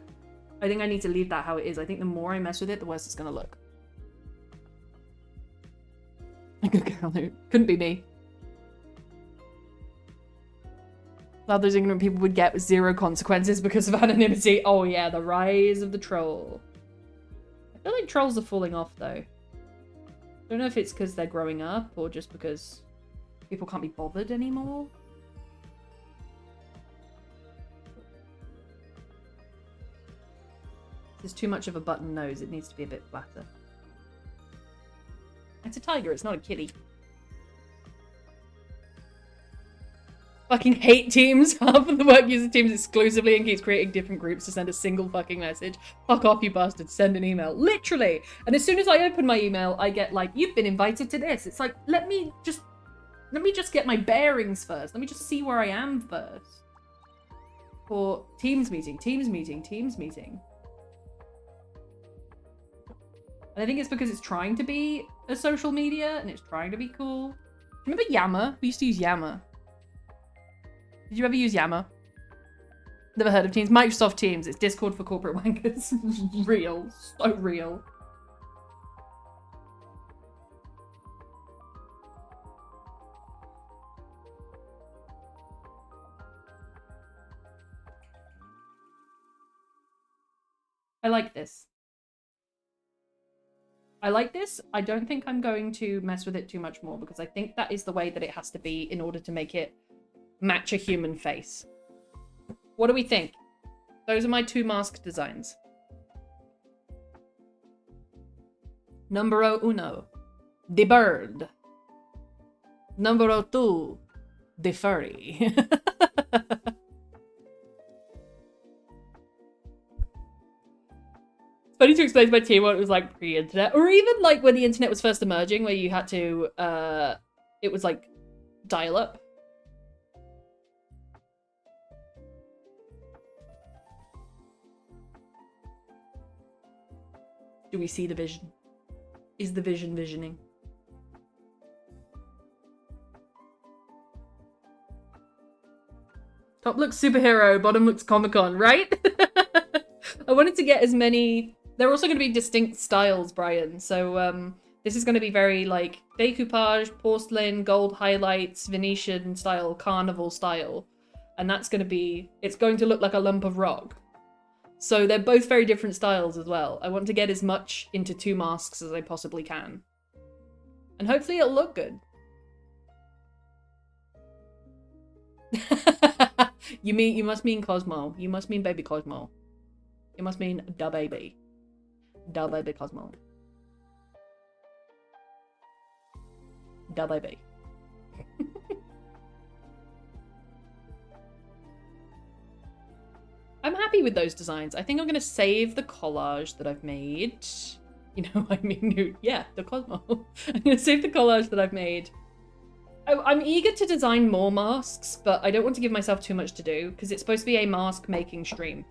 I think I need to leave that how it is. I think the more I mess with it, the worse it's gonna look. Couldn't be me. All those ignorant people would get with zero consequences because of anonymity. Oh yeah, the rise of the troll. I feel like trolls are falling off though. I don't know if it's because they're growing up or just because people can't be bothered anymore. There's too much of a button nose. It needs to be a bit flatter. It's a tiger. It's not a kitty. Fucking hate Teams. Half of the work uses Teams exclusively and keeps creating different groups to send a single fucking message. Fuck off, you bastard. Send an email. Literally. And as soon as I open my email, I get like, you've been invited to this. It's like, let me just get my bearings first. Let me just see where I am first. For Teams meeting, Teams meeting, Teams meeting. And I think it's because it's trying to be a social media and it's trying to be cool. Remember Yammer? We used to use Yammer. Did you ever use Yammer? Never heard of Teams. Microsoft Teams. It's Discord for corporate wankers. Real. So real. I like this. I like this. I don't think I'm going to mess with it too much more because I think that is the way that it has to be in order to make it match a human face. What do we think? Those are my two mask designs. Numero uno, the bird. Numero two, the furry. Funny to explain to my team what it was like pre-internet, or even like when the internet was first emerging, where you had to, it was like dial-up. Do we see the vision? Is the vision visioning? Top looks superhero, bottom looks Comic-Con, right? I wanted to get as many... They're also going to be distinct styles, Brian. So This is going to be very like decoupage, porcelain, gold highlights, Venetian style, carnival style. And that's going to be, it's going to look like a lump of rock. So they're both very different styles as well. I want to get as much into 2 masks as I possibly can. And hopefully it'll look good. You must mean Cosmo. You must mean baby Cosmo. You must mean da baby. Da baby Cosmo. Da baby. I'm happy with those designs. I think I'm going to save the collage that I've made. You know, I mean, yeah, the Cosmo. I'm going to save the collage that I've made. I'm eager to design more masks, but I don't want to give myself too much to do because it's supposed to be a mask making stream.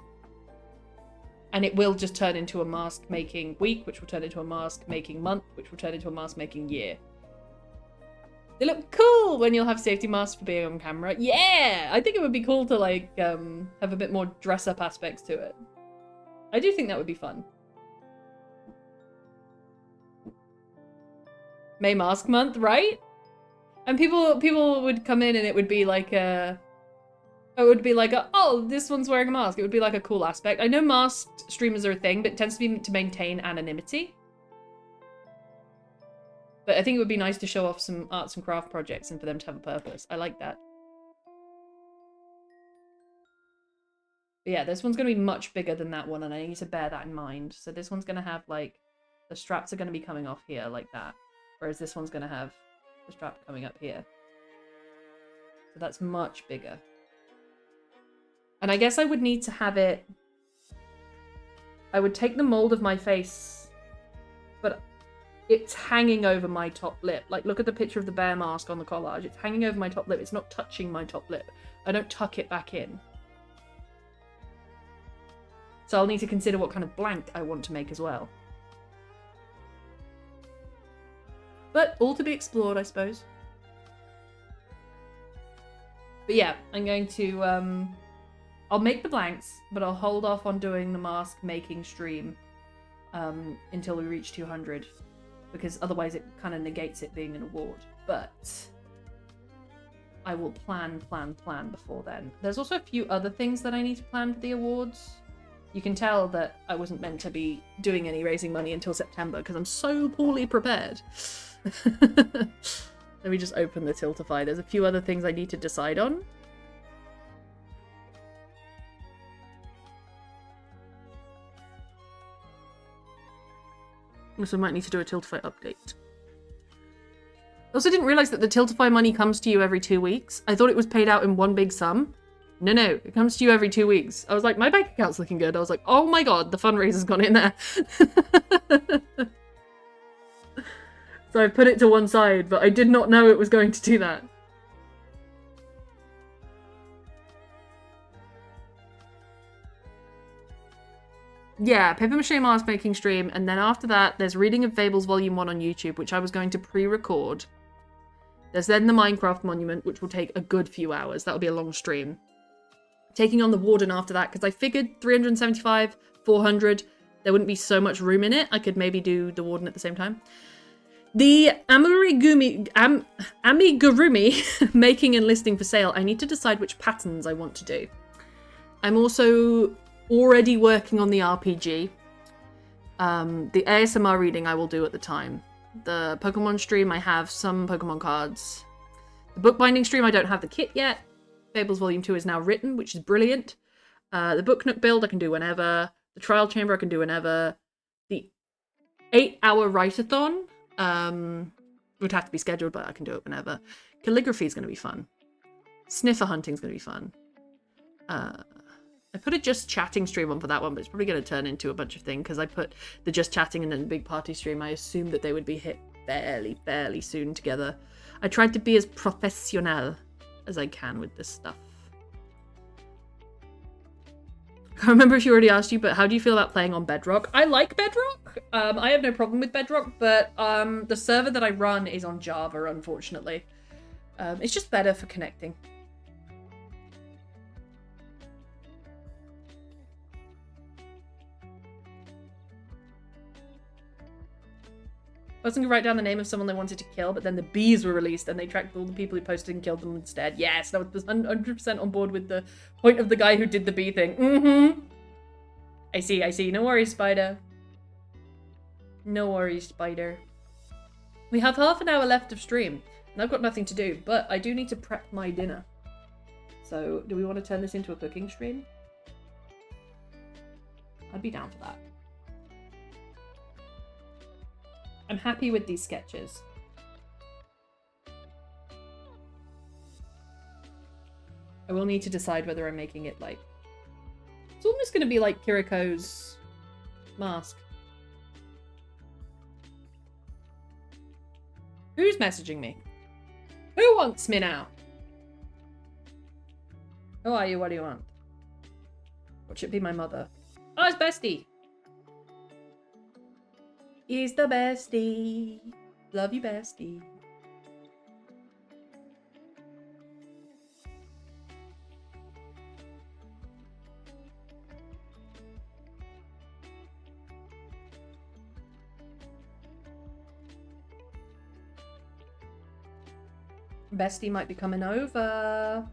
And it will just turn into a mask making week, which will turn into a mask making month, which will turn into a mask making year. They look cool when you'll have safety masks for being on camera. Yeah! I think it would be cool to like have a bit more dress up aspects to it. I do think that would be fun. May Mask Month, right? And people would come in and it would be like oh, this one's wearing a mask. It would be like a cool aspect. I know masked streamers are a thing, but it tends to be to maintain anonymity. But I think it would be nice to show off some arts and craft projects and for them to have a purpose. I like that. But yeah, this one's going to be much bigger than that one, and I need to bear that in mind. So this one's going to have, like, the straps are going to be coming off here like that. Whereas this one's going to have the strap coming up here. So that's much bigger. And I guess I would need to have it... I would take the mold of my face, but it's hanging over my top lip. Like, look at the picture of the bear mask on the collage. It's hanging over my top lip. It's not touching my top lip. I don't tuck it back in. So I'll need to consider what kind of blank I want to make as well. But all to be explored, I suppose. But yeah, I'm going to... I'll make the blanks, but I'll hold off on doing the mask making stream until we reach 200. Because otherwise it kind of negates it being an award. But I will plan before then. There's also a few other things that I need to plan for the awards. You can tell that I wasn't meant to be doing any raising money until September because I'm so poorly prepared. Let me just open the Tiltify. There's a few other things I need to decide on. So I might need to do a Tiltify update. I also didn't realise that the Tiltify money comes to you every 2 weeks. I thought it was paid out in one big sum. No, it comes to you every 2 weeks. I was like, my bank account's looking good. I was like, oh my god, the fundraiser's gone in there. So I put it to one side, but I did not know it was going to do that. Yeah, paper mache mask making stream, and then after that, there's Reading of Fables Volume 1 on YouTube, which I was going to pre-record. There's then the Minecraft Monument, which will take a good few hours. That'll be a long stream. Taking on the Warden after that, because I figured 375, 400, there wouldn't be so much room in it. I could maybe do the Warden at the same time. The amigurumi making and listing for sale. I need to decide which patterns I want to do. I'm also already working on the RPG. The ASMR reading I will do at the time. The Pokemon stream, I have some Pokemon cards. The bookbinding stream, I don't have the kit yet. Fables Volume 2 is now written, which is brilliant. The Book Nook build I can do whenever. The Trial Chamber I can do whenever. The 8-hour write-a-thon would have to be scheduled, but I can do it whenever. Calligraphy is going to be fun. Sniffer hunting is going to be fun. I put a Just Chatting stream on for that one, but it's probably going to turn into a bunch of things because I put the Just Chatting and then the Big Party stream. I assumed that they would be hit fairly soon together. I tried to be as professional as I can with this stuff. I can't remember if you already asked you, but how do you feel about playing on Bedrock? I like Bedrock. I have no problem with Bedrock, but the server that I run is on Java, unfortunately. It's just better for connecting. person could write down the name of someone they wanted to kill, but then the bees were released and they tracked all the people who posted and killed them instead. Yes, that was 100% on board with the point of the guy who did the bee thing. Mm-hmm. I see. No worries, Spider. No worries, Spider. We have half an hour left of stream, and I've got nothing to do, but I do need to prep my dinner. So, do we want to turn this into a cooking stream? I'd be down for that. I'm happy with these sketches. I will need to decide whether I'm making it like... It's almost going to be like Kiriko's mask. Who's messaging me? Who wants me now? Who are you? What do you want? What should be my mother? Oh, it's Bestie. He's the bestie. Love you, bestie. Bestie might be coming over.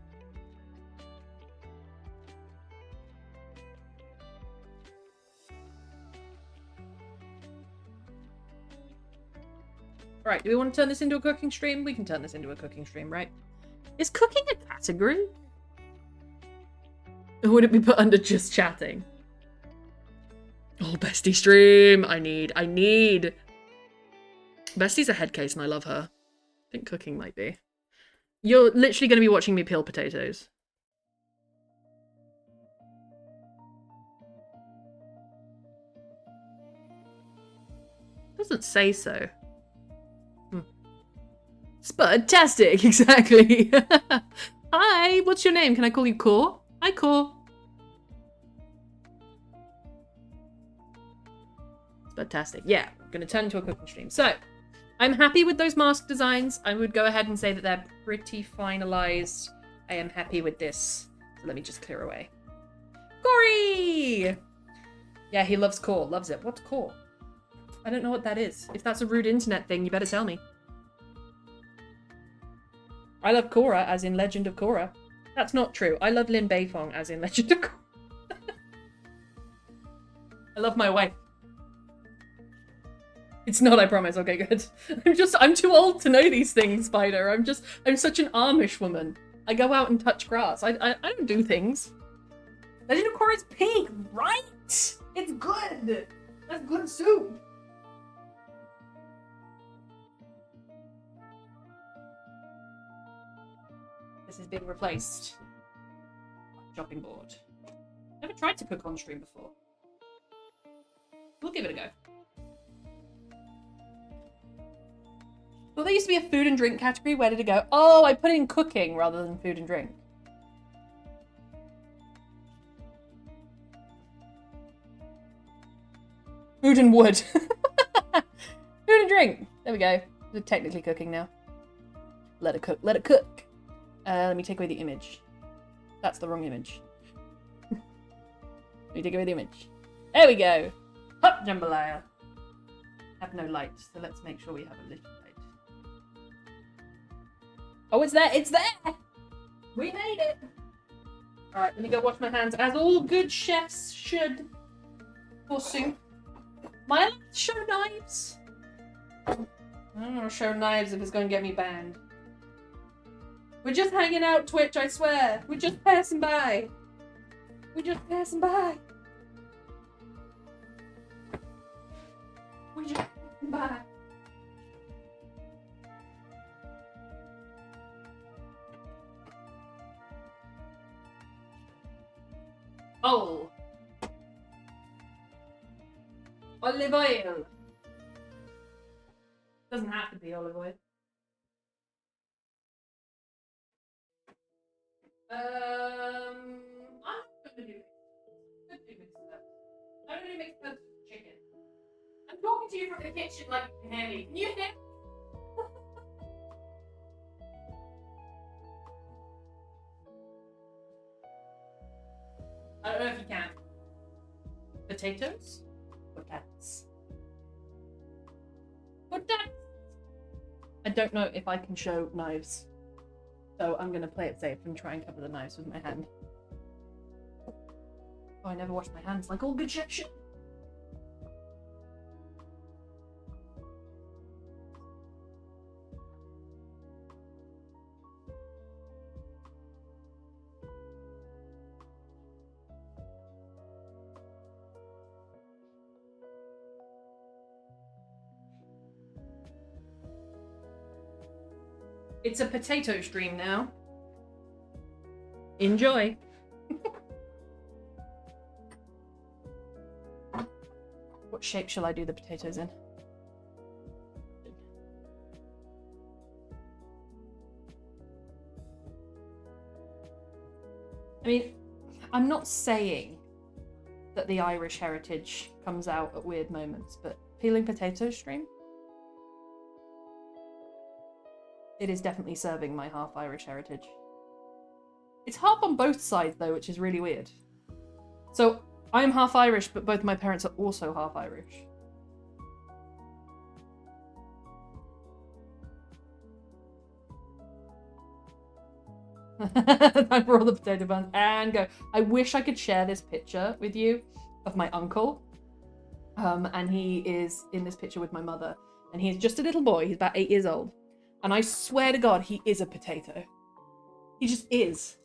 Right, do we want to turn this into a cooking stream? We can turn this into a cooking stream, right? Is cooking a category? Or would it be put under just chatting? Oh, bestie stream! I need. Bestie's a head case and I love her. I think cooking might be. You're literally going to be watching me peel potatoes. Doesn't say so. Spudtastic, exactly. Hi, what's your name? Can I call you Core? Hi, Core. Spudtastic. Yeah, I'm going to turn into a cooking stream. So, I'm happy with those mask designs. I would go ahead and say that they're pretty finalized. I am happy with this. So let me just clear away. Corey! Yeah, he loves Core. Loves it. What's Core? I don't know what that is. If that's a rude internet thing, you better tell me. I love Korra, as in Legend of Korra. That's not true. I love Lin Beifong, as in Legend of Korra. I love my wife. It's not, I promise. Okay, good. I'm too old to know these things, Spider. I'm such an Amish woman. I go out and touch grass. I don't do things. Legend of Korra's pink, right? It's good. That's good soup. This is being replaced by a chopping board. Never tried to cook on stream before. We'll give it a go. Well, there used to be a food and drink category. Where did it go? Oh, I put in cooking rather than food and drink. Food and wood. Food and drink. There we go. We're technically cooking now. Let it cook. Let it cook. Let me take away the image. That's the wrong image. Let me take away the image. There we go. Hop jambalaya. Have no light, so let's make sure we have a little light. Oh, it's there! It's there! We made it! Alright, let me go wash my hands, as all good chefs should. For soup. Am I allowed to show knives? I don't want to show knives if it's going to get me banned. We're just hanging out, Twitch, I swear. We're just passing by. We're just passing by. We're just passing by. Oh. Olive oil. Doesn't have to be olive oil. I'm gonna do mixed. I'm gonna mix the chicken. I'm talking to you from the kitchen like you can hear me. Can you hear? I don't know if you can. Potatoes? Potatoes. Potatoes! I don't know if I can show knives. So I'm going to play it safe and try and cover the knives with my hand. Oh, I never wash my hands like all good chef should. It's a potato stream now. Enjoy. What shape shall I do the potatoes in? I mean, I'm not saying that the Irish heritage comes out at weird moments, but peeling potato stream? It is definitely serving my half Irish heritage. It's half on both sides though, which is really weird. So I'm half Irish, but both my parents are also half Irish. Time for all the potato buns and go. I wish I could share this picture with you of my uncle. And he is in this picture with my mother. And he's just a little boy. He's about 8 years old. And I swear to God, he is a potato. He just is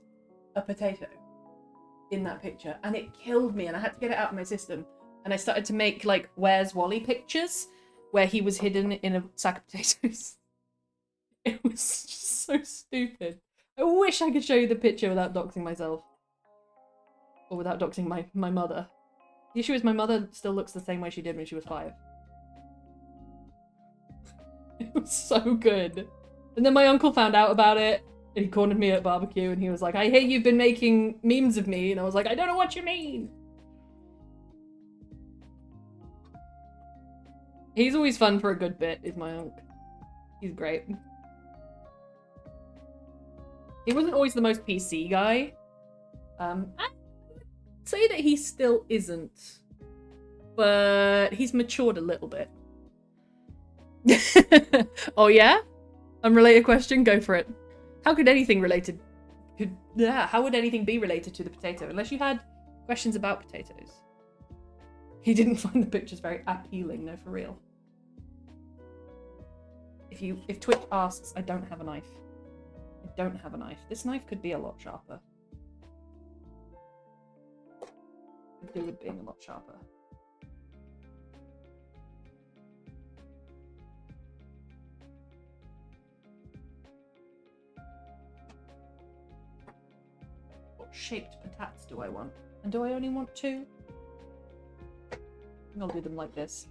a potato in that picture. And it killed me. And I had to get it out of my system. And I started to make, like, Where's Wally pictures where he was hidden in a sack of potatoes. It was just so stupid. I wish I could show you the picture without doxing myself. Or without doxing my mother. The issue is my mother still looks the same way she did when she was 5. It was so good. And then my uncle found out about it, and he cornered me at barbecue, and he was like, I hear you've been making memes of me. And I was like, I don't know what you mean. He's always fun for a good bit, is my uncle. He's great. He wasn't always the most PC guy. I'd say that he still isn't. But he's matured a little bit. Oh yeah? Unrelated question? Go for it. How could anything related... how would anything be related to the potato? Unless you had questions about potatoes. He didn't find the pictures very appealing, no, for real. If Twitch asks, I don't have a knife. I don't have a knife. This knife could be a lot sharper. Could do with being a lot sharper. What shaped patates do I want? And do I only want 2? I think I'll do them like this.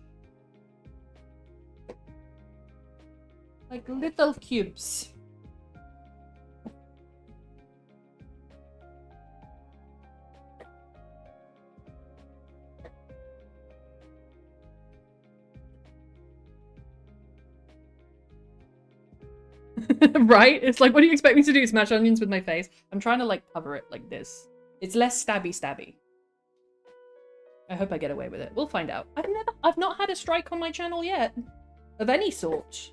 Like little cubes. Right? It's like, what do you expect me to do? Smash onions with my face? I'm trying to like cover it like this. It's less stabby. I hope I get away with it. We'll find out. I've not had a strike on my channel yet. Of any sort.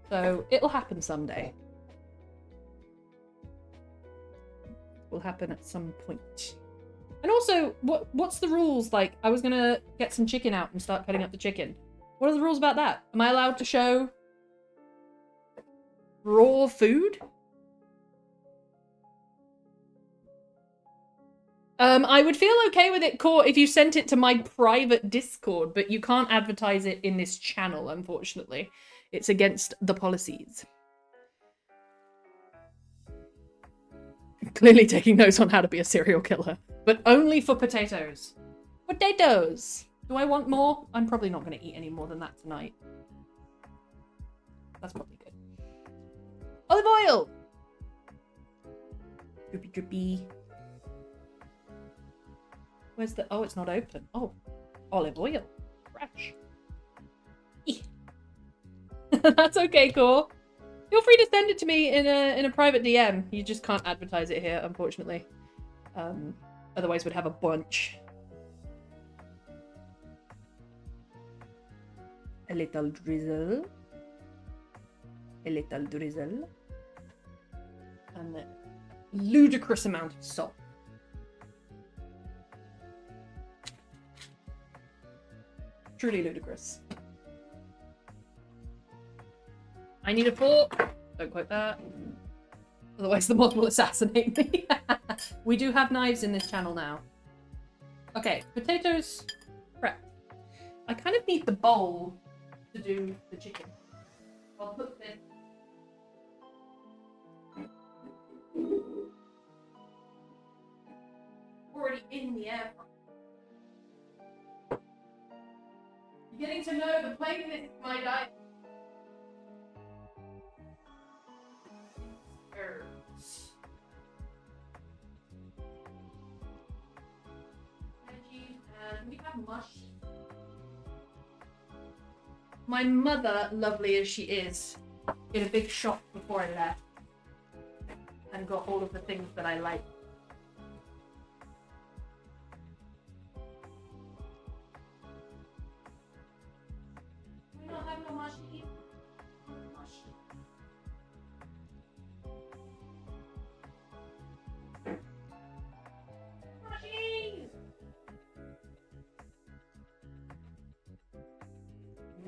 So it'll happen someday. Will happen at some point. And also, what's the rules? Like, I was gonna get some chicken out and start cutting up the chicken. What are the rules about that? Am I allowed to show raw food? I would feel okay with it, Core, if you sent it to my private Discord, but you can't advertise it in this channel, unfortunately. It's against the policies. Clearly taking notes on how to be a serial killer, but only for potatoes. Potatoes! Do I want more? I'm probably not going to eat any more than that tonight. That's probably good. Olive oil! Drippy drippy. Where's the... Oh, it's not open. Oh, olive oil. Fresh. That's okay, Core. Feel free to send it to me in a private DM. You just can't advertise it here, unfortunately. Otherwise, we'd have a bunch. A little drizzle. a little drizzle, and a ludicrous amount of salt. Truly ludicrous. I need a fork. Don't quote that. Otherwise the mod will assassinate me. We do have knives in this channel now. Okay, potatoes prep. I kind of need the bowl to do the chicken. I'll put this. Already in the air fryer. You're getting to know the playlist of my diet. Herbs. Veggies, and we have mush. My mother, lovely as she is, did a big shop before I left and got all of the things that I like. We don't have no mushy.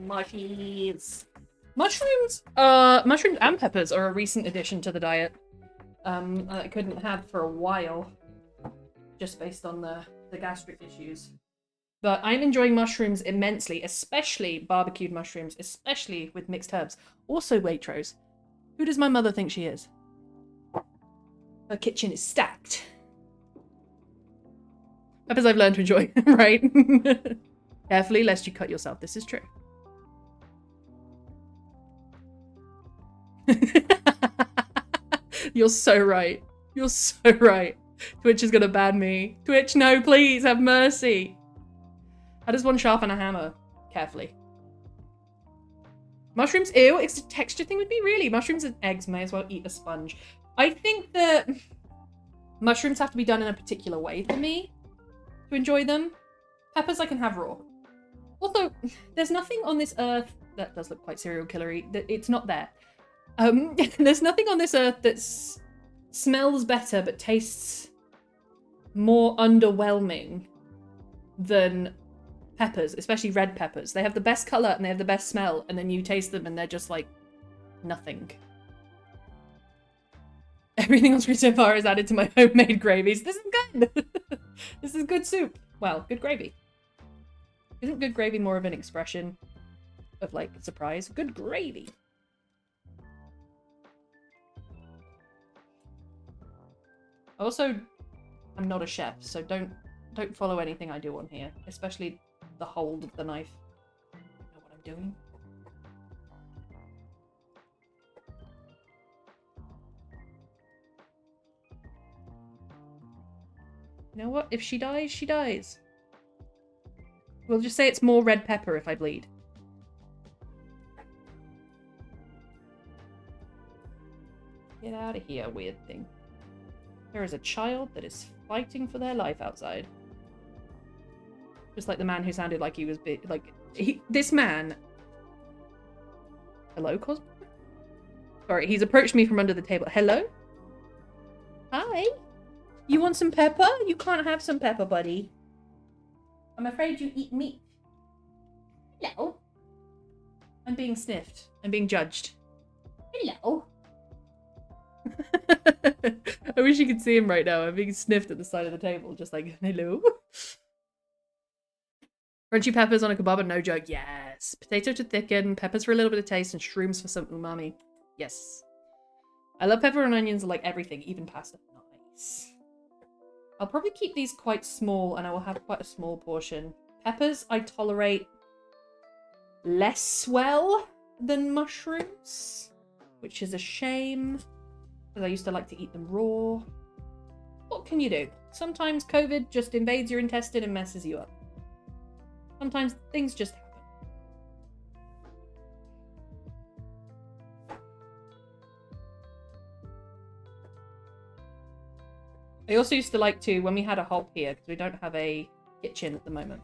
Mushies. Mushrooms and peppers are a recent addition to the diet. I couldn't have for a while, just based on the gastric issues. But I'm enjoying mushrooms immensely, especially barbecued mushrooms, especially with mixed herbs. Also Waitrose. Who does my mother think she is? Her kitchen is stacked. Peppers I've learned to enjoy, right? Carefully, lest you cut yourself. This is true. You're so right. You're so right. Twitch is gonna ban me. Twitch, no, please, have mercy. How does one sharpen a hammer? Carefully. Mushrooms, ew, it's a texture thing with me, really. Mushrooms and eggs, may as well eat a sponge. I think that mushrooms have to be done in a particular way for me to enjoy them. Peppers I can have raw. Also, there's nothing on this earth that does look quite serial killery. That it's not there. There's nothing on this earth that smells better but tastes more underwhelming than peppers, especially red peppers. They have the best color and they have the best smell, and then you taste them and they're just like nothing. Everything on screen so far is added to my homemade gravies. This is good. This is good soup. Well, good gravy. Isn't good gravy more of an expression of like surprise? Good gravy. Also, I'm not a chef, so don't follow anything I do on here, especially the hold of the knife. I know what I'm doing. You know what? If she dies, she dies. We'll just say it's more red pepper if I bleed. Get out of here, weird thing. There is a child that is fighting for their life outside. Just like the man who sounded like he was this man. Hello, Cosmo? Sorry, he's approached me from under the table. Hello? Hi? You want some pepper? You can't have some pepper, buddy. I'm afraid you eat meat. Hello? I'm being sniffed. I'm being judged. Hello? I wish you could see him right now. I'm being sniffed at the side of the table, just like, hello. Crunchy peppers on a kebab, no joke. Yes. Potato to thicken, peppers for a little bit of taste, and shrooms for some umami. Yes. I love pepper and onions like everything, even pasta. Nice. I'll probably keep these quite small, and I will have quite a small portion. Peppers I tolerate less well than mushrooms, which is a shame. Because I used to like to eat them raw. What can you do? Sometimes COVID just invades your intestine and messes you up. Sometimes things just happen. I also used to like to, when we had a hob here, because we don't have a kitchen at the moment.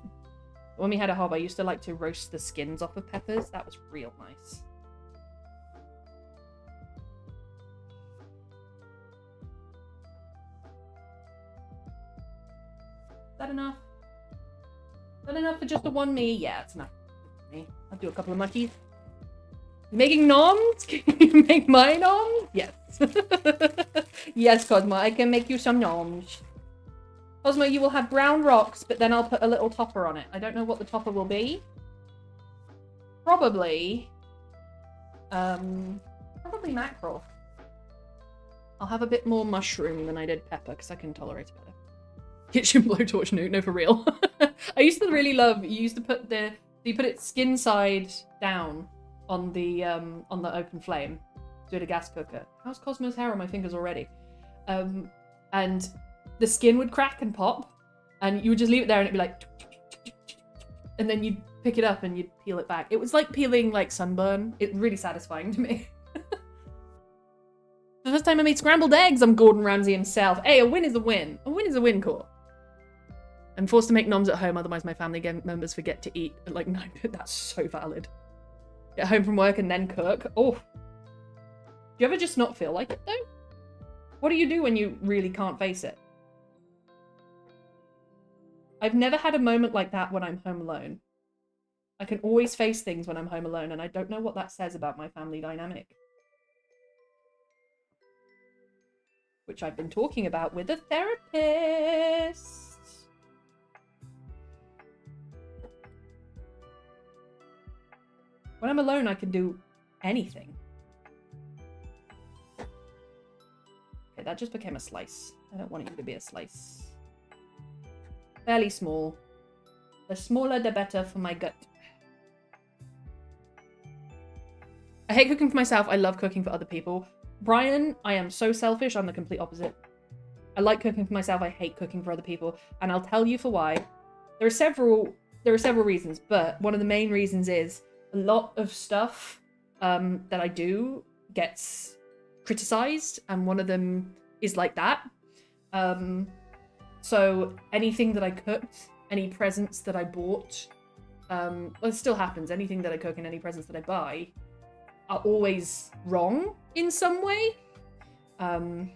When we had a hob, I used to like to roast the skins off of peppers. That was real nice. that enough? Is that enough for just the one me? Yeah, it's enough for me. I'll do a couple of mushies. Making noms? Can you make my noms? Yes. Yes, Cosmo, I can make you some noms. Cosmo, you will have brown rocks, but then I'll put a little topper on it. I don't know what the topper will be. Probably mackerel. I'll have a bit more mushroom than I did pepper, because I can tolerate it better. Kitchen blowtorch, no, for real. I used to really love, you used to put you put it skin side down on the open flame. Do it a gas cooker. How's Cosmo's hair on my fingers already? And the skin would crack and pop, and you would just leave it there and it'd be like, and then you'd pick it up and you'd peel it back. It was like peeling like sunburn. It's really satisfying to me. The first time I made scrambled eggs, I'm Gordon Ramsay himself. Hey, a win is a win. A win is a win, core. I'm forced to make noms at home, otherwise my family members forget to eat at like 9. That's so valid. Get home from work and then cook. Oh. Do you ever just not feel like it, though? What do you do when you really can't face it? I've never had a moment like that when I'm home alone. I can always face things when I'm home alone, and I don't know what that says about my family dynamic. Which I've been talking about with a therapist. When I'm alone, I can do anything. Okay, that just became a slice. I don't want it to be a slice. Fairly small. The smaller, the better for my gut. I hate cooking for myself. I love cooking for other people. Brian, I am so selfish. I'm the complete opposite. I like cooking for myself. I hate cooking for other people. And I'll tell you for why. There are several reasons, but one of the main reasons is a lot of stuff that I do gets criticized, and one of them is like that. So anything that I cooked, any presents that I bought, well, it still happens. Anything that I cook and any presents that I buy are always wrong in some way. And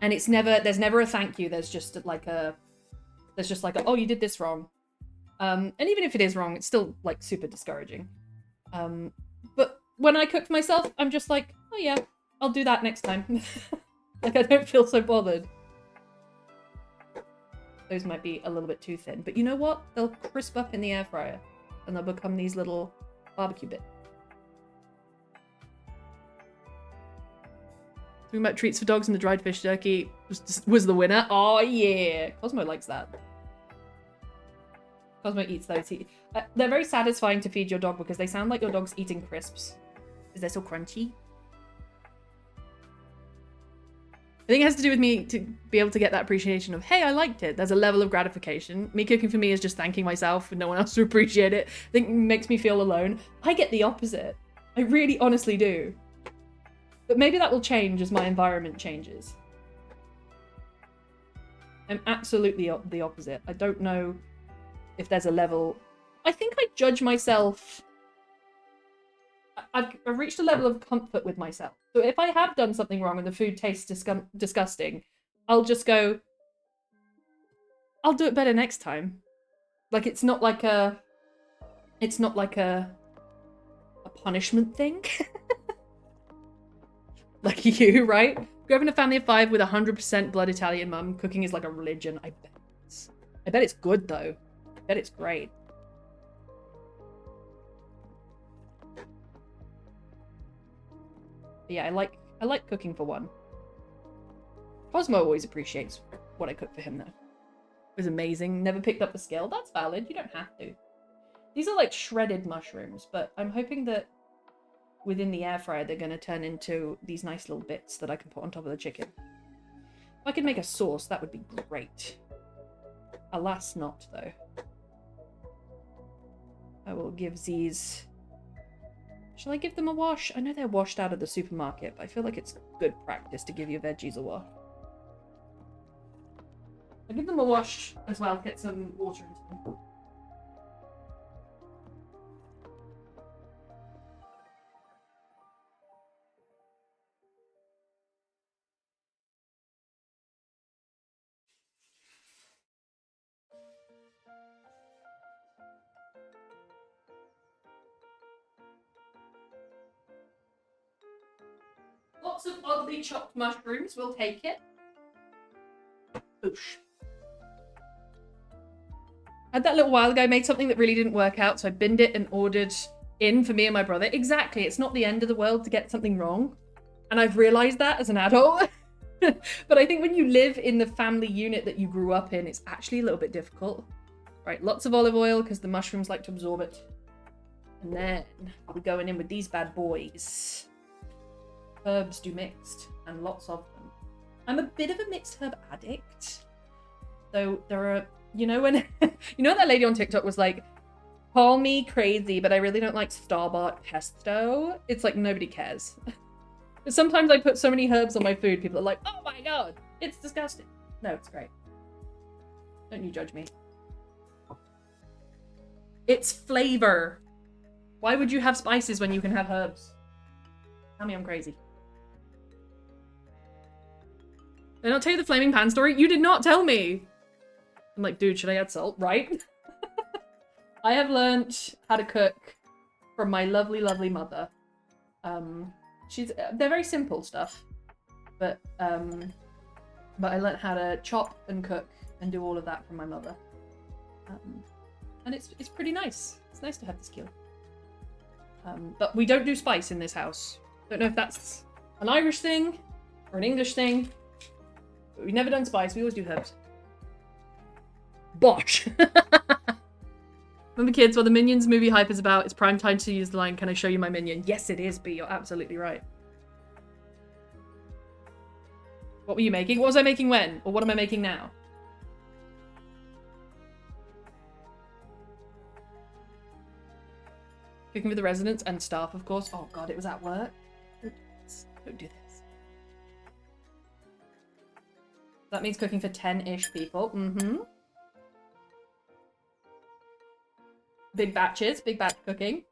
there's never a thank you. There's just like a, oh, you did this wrong. And even if it is wrong, it's still like super discouraging. But when I cook for myself, I'm just like, oh yeah, I'll do that next time. Like, I don't feel so bothered. Those might be a little bit too thin, but you know what? They'll crisp up in the air fryer and they'll become these little barbecue bits. Talking about treats for dogs and the dried fish jerky was the winner. Oh yeah, Cosmo likes that. Cosmo eats those. They're very satisfying to feed your dog because they sound like your dog's eating crisps. Is they're so crunchy. I think it has to do with me to be able to get that appreciation of, hey, I liked it. There's a level of gratification. Me cooking for me is just thanking myself and no one else to appreciate it. I think it makes me feel alone. I get the opposite. I really honestly do. But maybe that will change as my environment changes. I'm absolutely the opposite. I don't know if there's a level. I think I judge myself. I've reached a level of comfort with myself. So if I have done something wrong and the food tastes disgusting, I'll just go, I'll do it better next time. Like, it's not like a punishment thing. Like you, right? Grew up in a family of 5 with 100% blood Italian mum. Cooking is like a religion. I bet it's good though. I bet it's great. But yeah, I like cooking for one. Cosmo always appreciates what I cook for him though. It was amazing. Never picked up the scale. That's valid. You don't have to. These are like shredded mushrooms, but I'm hoping that within the air fryer they're going to turn into these nice little bits that I can put on top of the chicken. If I could make a sauce, that would be great. Alas not, though. I will give these... Shall I give them a wash? I know they're washed out of the supermarket, but I feel like it's good practice to give your veggies a wash. I'll give them a wash as well, get some water into them. Lots of oddly chopped mushrooms. We'll take it. Boosh. I had that little while ago, made something that really didn't work out, so I binned it and ordered in for me and my brother. Exactly, it's not the end of the world to get something wrong. And I've realised that as an adult. But I think when you live in the family unit that you grew up in, it's actually a little bit difficult. Right, lots of olive oil because the mushrooms like to absorb it. And then we're going in with these bad boys. Herbs do mixed, and lots of them. I'm a bit of a mixed herb addict. So there are, you know when, you know that lady on TikTok was like, call me crazy, but I really don't like store-bought pesto. It's like nobody cares. But sometimes I put so many herbs on my food, people are like, oh my god, it's disgusting. No, it's great. Don't you judge me. It's flavor. Why would you have spices when you can have herbs? Tell me I'm crazy. Did I not tell you the flaming pan story? You did not tell me. I'm like, dude, should I add salt? Right? I have learnt how to cook from my lovely, lovely mother. They're very simple stuff, but I learnt how to chop and cook and do all of that from my mother. And it's pretty nice. It's nice to have the skill. But we don't do spice in this house. Don't know if that's an Irish thing or an English thing. But we've never done spice. We always do herbs. Bosh! Remember, kids, what the Minions movie hype is about, it's prime time to use the line, can I show you my minion? Yes, it is, B. You're absolutely right. What were you making? What was I making when? Or what am I making now? Cooking with the residents and staff, of course. Oh god, it was at work. Don't do this. That means cooking for 10-ish people. Mm-hmm. Big batches, big batch cooking.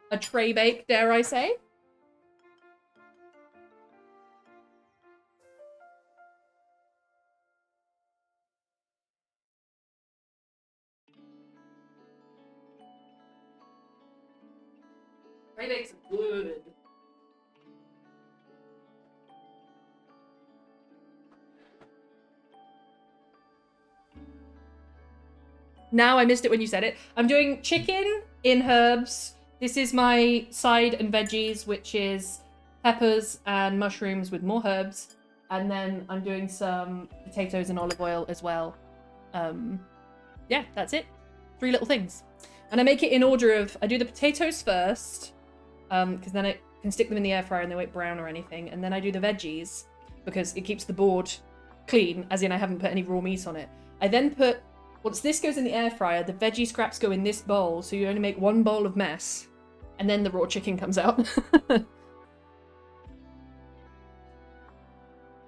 A tray bake, dare I say. Tray bakes are good. Now, I missed it when you said it. I'm doing chicken in herbs. This is my side and veggies, which is peppers and mushrooms with more herbs. And then I'm doing some potatoes and olive oil as well. Yeah, that's it. 3 little things. And I make it in order of, I do the potatoes first, because then I can stick them in the air fryer and they won't brown or anything. And then I do the veggies, because it keeps the board clean, as in I haven't put any raw meat on it. I then put, once this goes in the air fryer, the veggie scraps go in this bowl, so you only make 1 bowl of mess, and then the raw chicken comes out.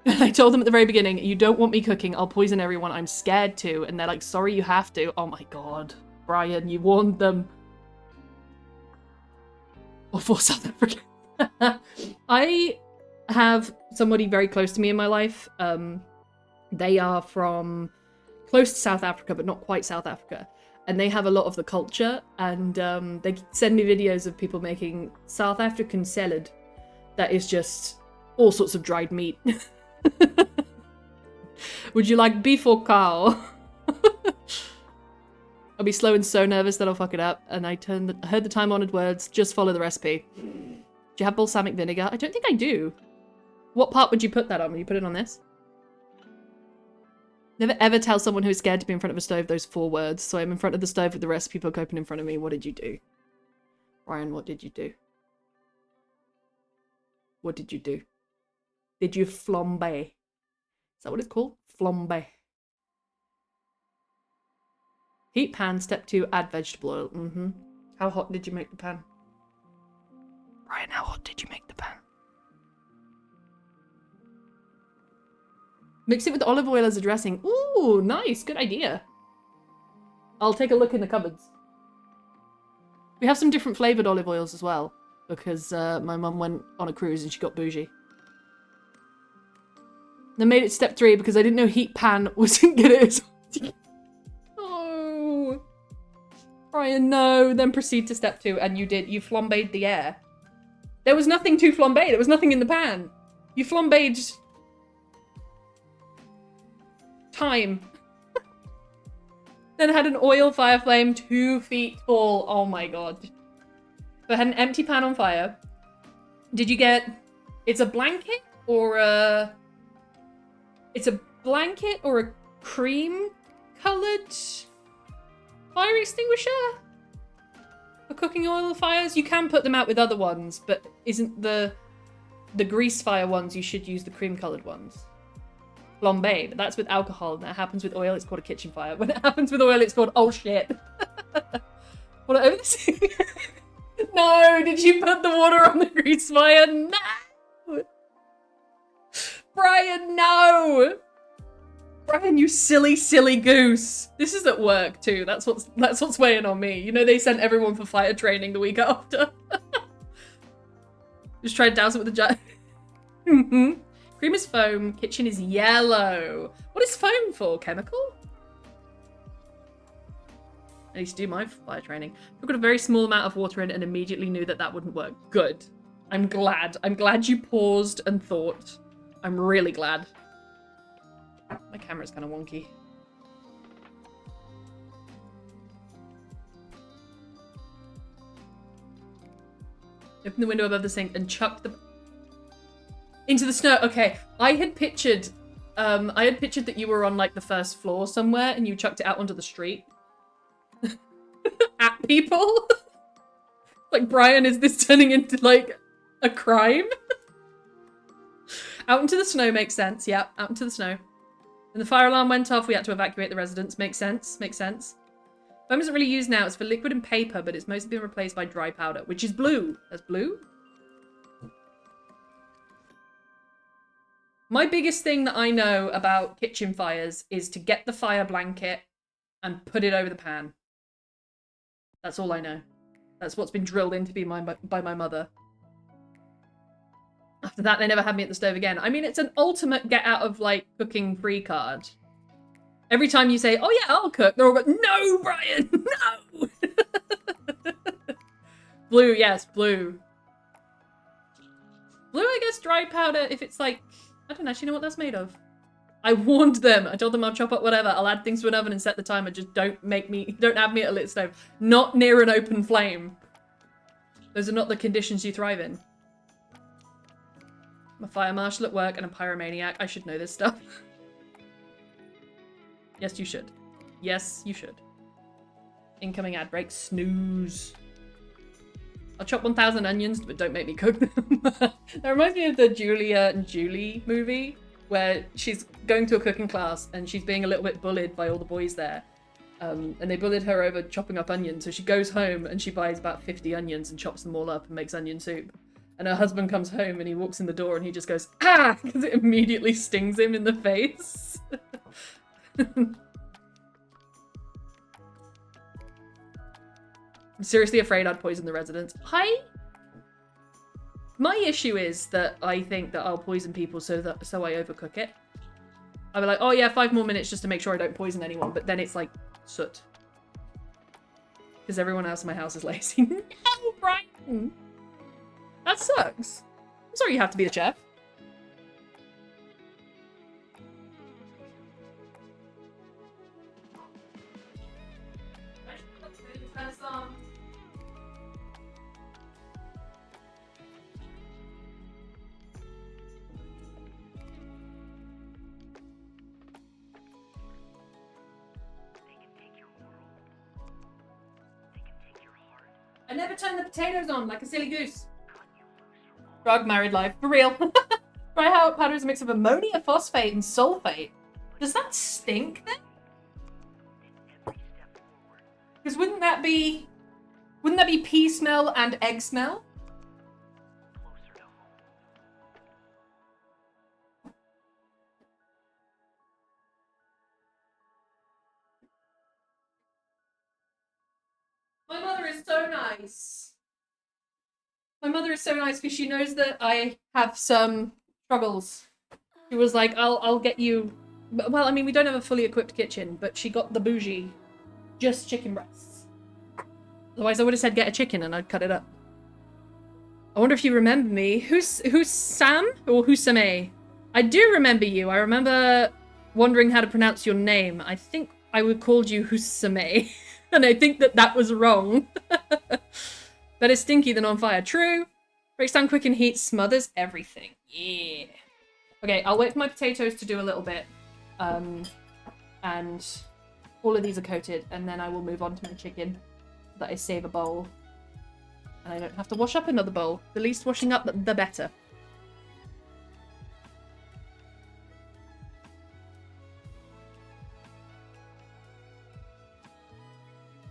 I told them at the very beginning, you don't want me cooking, I'll poison everyone, I'm scared to, and they're like, sorry, you have to. Oh my god, Brian, you warned them. Or for South Africa. I have somebody very close to me in my life. They are from close to South Africa, but not quite South Africa. And they have a lot of the culture, and they send me videos of people making South African salad that is just all sorts of dried meat. Would you like beef or cow? I'll be slow and so nervous that I'll fuck it up, and I heard the time-honored words, just follow the recipe. Do you have balsamic vinegar? I don't think I do. What part would you put that on? Would you put it on this? Never ever tell someone who's scared to be in front of a stove those 4 words. So I'm in front of the stove with the recipe book open in front of me. What did you do? Ryan, what did you do? What did you do? Did you flambe? Is that what it's called? Flambe. Heat pan, step 2, add vegetable oil. Mm-hmm. How hot did you make the pan? Ryan, how hot did you make the pan? Mix it with olive oil as a dressing. Ooh, nice. Good idea. I'll take a look in the cupboards. We have some different flavoured olive oils as well, because my mum went on a cruise and she got bougie. Then made it step 3 because I didn't know heat pan wasn't good at it. Oh. Brian, no. Then proceed to step 2, and you did. You flambéed the air. There was nothing to flambe. There was nothing in the pan. You flambéed thyme. Then had an oil fire flame 2 feet tall. Oh my god. So I had an empty pan on fire. Did you get... It's a blanket or a... It's a blanket or a cream-coloured fire extinguisher? For cooking oil fires? You can put them out with other ones, but isn't the grease fire ones, you should use the cream-coloured ones. Flambé, but that's with alcohol, and that happens with oil, it's called a kitchen fire. When it happens with oil, it's called, oh shit. What, no, did you put the water on the grease fire? No! Brian, no! Brian, you silly, silly goose. This is at work too, that's what's weighing on me. You know they sent everyone for fire training the week after. Just try to douse it with a jar. Cream is foam, kitchen is yellow. What is foam for? Chemical? I used to do my fire training. I got a very small amount of water in and immediately knew that that wouldn't work. Good. I'm glad. I'm glad you paused and thought. I'm really glad. My camera's kind of wonky. Open the window above the sink and chuck the... Into the snow. Okay, I had pictured that you were on like the first floor somewhere and you chucked it out onto the street. At people. Like, Brian, is this turning into like a crime? Out into the snow makes sense. Yeah, out into the snow. When the fire alarm went off, we had to evacuate the residence. Makes sense. Makes sense. Foam isn't really used now. It's for liquid and paper, but it's mostly been replaced by dry powder, which is blue. That's blue. My biggest thing that I know about kitchen fires is to get the fire blanket and put it over the pan. That's all I know. That's what's been drilled into me by my mother. After that, they never had me at the stove again. I mean, it's an ultimate get out of, like, cooking free card. Every time you say, oh yeah, I'll cook, they're all like, no, Brian, no! Blue, yes, blue. Blue, I guess, dry powder, if it's like... I don't actually know what that's made of. I warned them. I told them I'll chop up whatever. I'll add things to an oven and set the timer. Just don't have me at a lit stove. Not near an open flame. Those are not the conditions you thrive in. I'm a fire marshal at work and a pyromaniac. I should know this stuff. Yes, you should. Yes, you should. Incoming ad break. Snooze. I'll chop 1,000 onions, but don't make me cook them. That reminds me of the Julia and Julie movie, where she's going to a cooking class and she's being a little bit bullied by all the boys there. And they bullied her over chopping up onions. So she goes home and she buys about 50 onions and chops them all up and makes onion soup. And her husband comes home and he walks in the door and he just goes, ah! Because it immediately stings him in the face. I'm seriously afraid I'd poison the residents. My issue is that I think that I'll poison people so I overcook it. I'll be like, oh yeah, 5 more minutes just to make sure I don't poison anyone, but then it's like soot. Because everyone else in my house is lazy. No, Brian! That sucks. I'm sorry you have to be the chef. I never turn the potatoes on like a silly goose. Drug married life. For real. Dry powder is a mix of ammonia, phosphate, and sulfate. Does that stink then? Because wouldn't that be pea smell and egg smell? My mother is so nice. My mother is so nice because she knows that I have some struggles. She was like, I'll get you... Well, I mean, we don't have a fully equipped kitchen, but she got the bougie just chicken breasts. Otherwise, I would have said get a chicken and I'd cut it up. I wonder if you remember me. Who's Sam or who's Same? I do remember you. I remember wondering how to pronounce your name. I think I would called you Husame, and I think that was wrong. Better stinky than on fire. True. Breaks down quick in heat, smothers everything. Yeah. Okay, I'll wait for my potatoes to do a little bit. And all of these are coated, and then I will move on to my chicken so that I save a bowl. And I don't have to wash up another bowl. The least washing up, the better.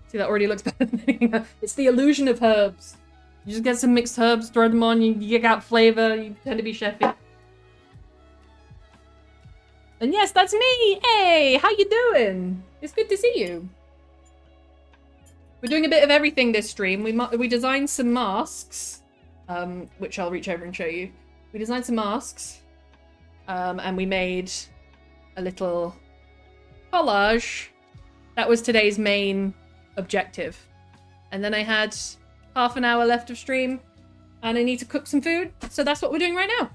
See, that already looks better than anything else. It's the illusion of herbs. You just get some mixed herbs, throw them on, you get out flavor, you tend to be chefy. And yes, that's me! Hey, how you doing? It's good to see you. We're doing a bit of everything this stream. We designed some masks, which I'll reach over and show you. We designed some masks, and we made a little collage. That was today's main objective. And then I had half an hour left of stream, and I need to cook some food, so that's what we're doing right now.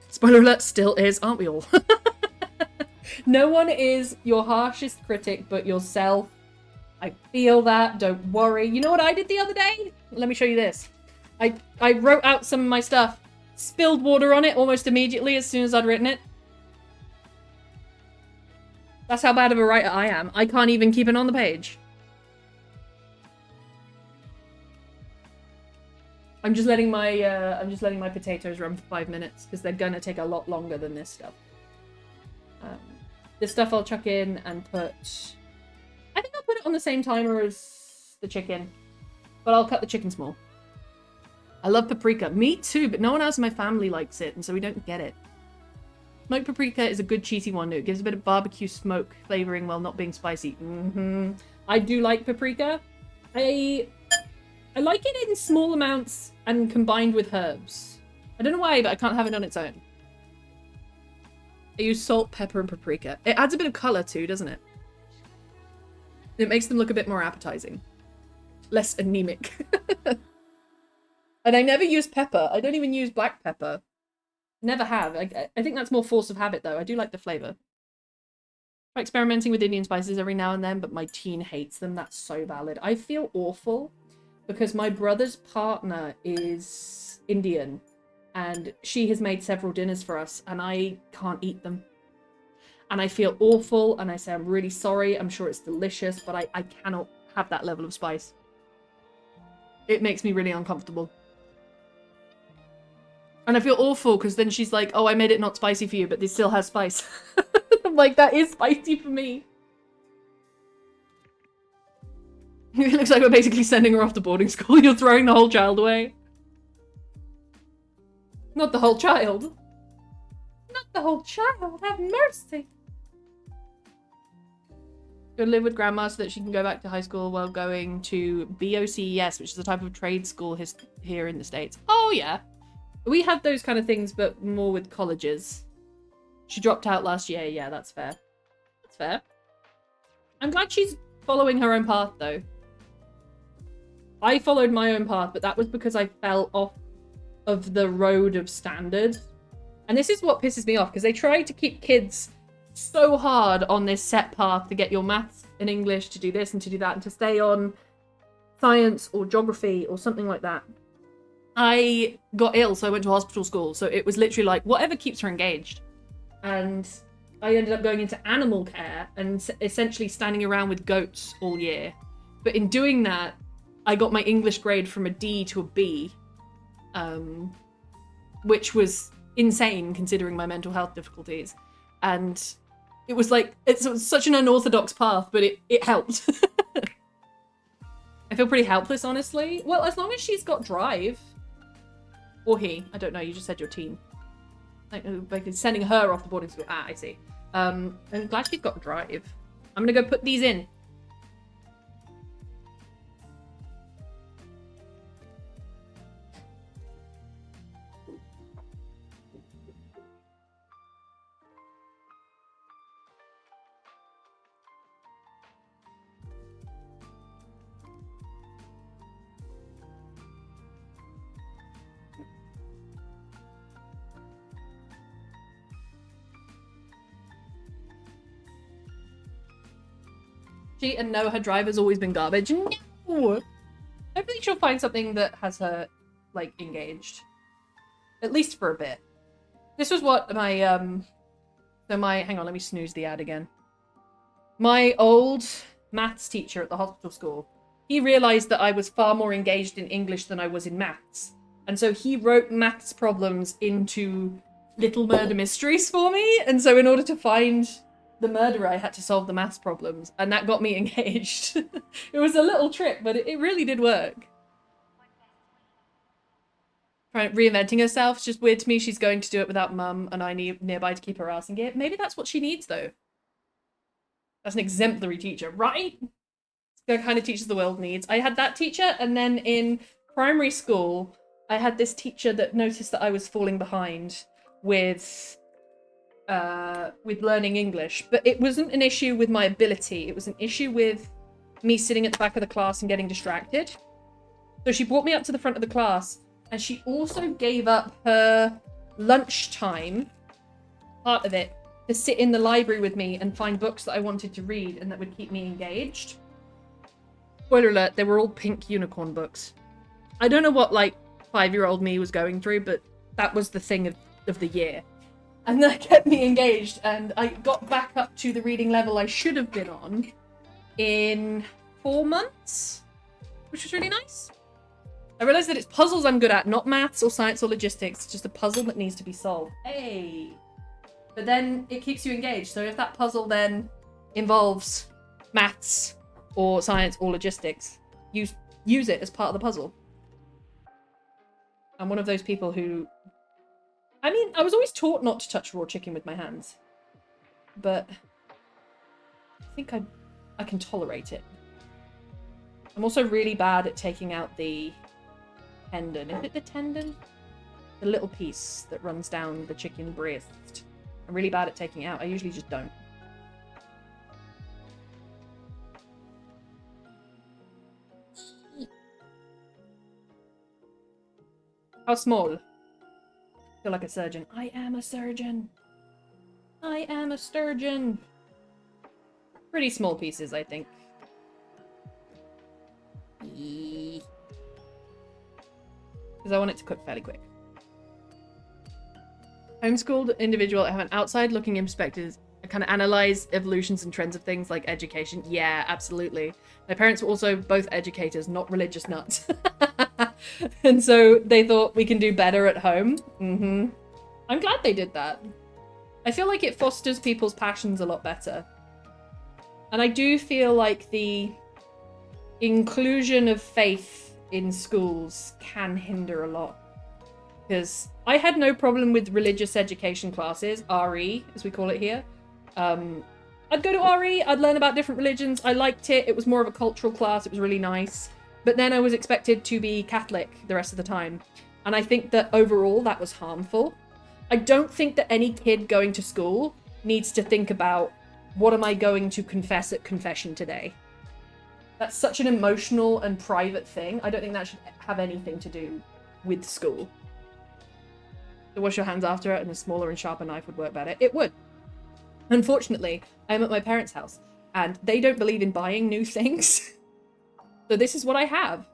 Spoiler alert, still is, aren't we all? No one is your harshest critic but yourself. I feel that, don't worry. You know what I did the other day? Let me show you this. I wrote out some of my stuff, spilled water on it almost immediately as soon as I'd written it. That's how bad of a writer I am. I can't even keep it on the page. I'm just letting my potatoes run for 5 minutes because they're gonna take a lot longer than this stuff. This stuff I'll chuck in and put... I think I'll put it on the same timer as the chicken, but I'll cut the chicken small. I love paprika. Me too, but no one else in my family likes it, and so we don't get it. Smoked paprika is a good cheesy one. It gives a bit of barbecue smoke flavoring while not being spicy. I do like paprika. I like it in small amounts and combined with herbs. I don't know why, but I can't have it on its own. I use salt, pepper, and paprika. It adds a bit of colour too, doesn't it? It makes them look a bit more appetizing. Less anemic. And I never use pepper. I don't even use black pepper. Never have. I think that's more force of habit, though. I do like the flavour. I'm experimenting with Indian spices every now and then, but my teen hates them. That's so valid. I feel awful because my brother's partner is Indian, and she has made several dinners for us, and I can't eat them. And I feel awful, and I say I'm really sorry. I'm sure it's delicious, but I cannot have that level of spice. It makes me really uncomfortable. And I feel awful because then she's like, oh, I made it not spicy for you, but this still has spice. I'm like, that is spicy for me. It looks like we're basically sending her off to boarding school. You're throwing the whole child away. Not the whole child. Not the whole child. Have mercy. Go live with grandma so that she can go back to high school while going to BOCES, which is a type of trade school here in the States. Oh, yeah. We have those kind of things, but more with colleges. She dropped out last year. Yeah, that's fair. That's fair. I'm glad she's following her own path, though. I followed my own path, but that was because I fell off of the road of standard. And this is what pisses me off, because they try to keep kids so hard on this set path to get your maths and English, to do this and to do that, and to stay on science or geography or something like that. I got ill, so I went to hospital school. So it was literally like, whatever keeps her engaged. And I ended up going into animal care and essentially standing around with goats all year. But in doing that, I got my English grade from a D to a B, which was insane considering my mental health difficulties. And it was like, it's such an unorthodox path, but it helped. I feel pretty helpless, honestly. Well, as long as she's got drive. Or he. I don't know, you just said your teen. Like sending her off to boarding school. Ah, I see. I'm glad she's got drive. I'm gonna go put these in. And no, her driver's always been garbage. No! Hopefully she'll find something that has her, like, engaged. At least for a bit. This was what my, hang on, let me snooze the ad again. My old maths teacher at the hospital school, he realised that I was far more engaged in English than I was in maths. And so he wrote maths problems into little murder mysteries for me. And so in order to find the murderer, I had to solve the maths problems. And that got me engaged. It was a little trick, but it really did work. Reinventing herself. It's just weird to me she's going to do it without mum and I nearby to keep her ass in gear. Maybe that's what she needs, though. That's an exemplary teacher, right? The kind of teachers the world needs. I had that teacher, and then in primary school, I had this teacher that noticed that I was falling behind with learning English. But it wasn't an issue with my ability. It was an issue with me sitting at the back of the class and getting distracted. So she brought me up to the front of the class, and she also gave up her lunchtime, part of it, to sit in the library with me and find books that I wanted to read and that would keep me engaged. Spoiler alert, they were all pink unicorn books. I don't know what, like, 5-year-old me was going through, but that was the thing of the year. And that kept me engaged, and I got back up to the reading level I should have been on in 4 months, which was really nice. I realised that it's puzzles I'm good at, not maths or science or logistics. It's just a puzzle that needs to be solved. Hey! But then it keeps you engaged. So if that puzzle then involves maths or science or logistics, use it as part of the puzzle. I'm one of those people who... I mean, I was always taught not to touch raw chicken with my hands. But I think I can tolerate it. I'm also really bad at taking out the tendon. Is it the tendon? The little piece that runs down the chicken breast. I'm really bad at taking it out. I usually just don't. How small? I feel like a surgeon. I am a surgeon. I am a sturgeon. Pretty small pieces, I think. Because I want it to cook fairly quick. Homeschooled individual, I have an outside-looking in perspective. I kind of analyze evolutions and trends of things like education. Yeah, absolutely. My parents were also both educators, not religious nuts. And so they thought we can do better at home. I'm glad they did that. I feel like it fosters people's passions a lot better. And I do feel like the inclusion of faith in schools can hinder a lot. Because I had no problem with religious education classes, RE, as we call it here. I'd go to RE, I'd learn about different religions. I liked it. It was more of a cultural class. It was really nice. But then I was expected to be Catholic the rest of the time. And I think that overall that was harmful. I don't think that any kid going to school needs to think about, what am I going to confess at confession today? That's such an emotional and private thing. I don't think that should have anything to do with school. To wash your hands after it and a smaller and sharper knife would work better. It would. Unfortunately, I'm at my parents' house and they don't believe in buying new things. So this is what I have.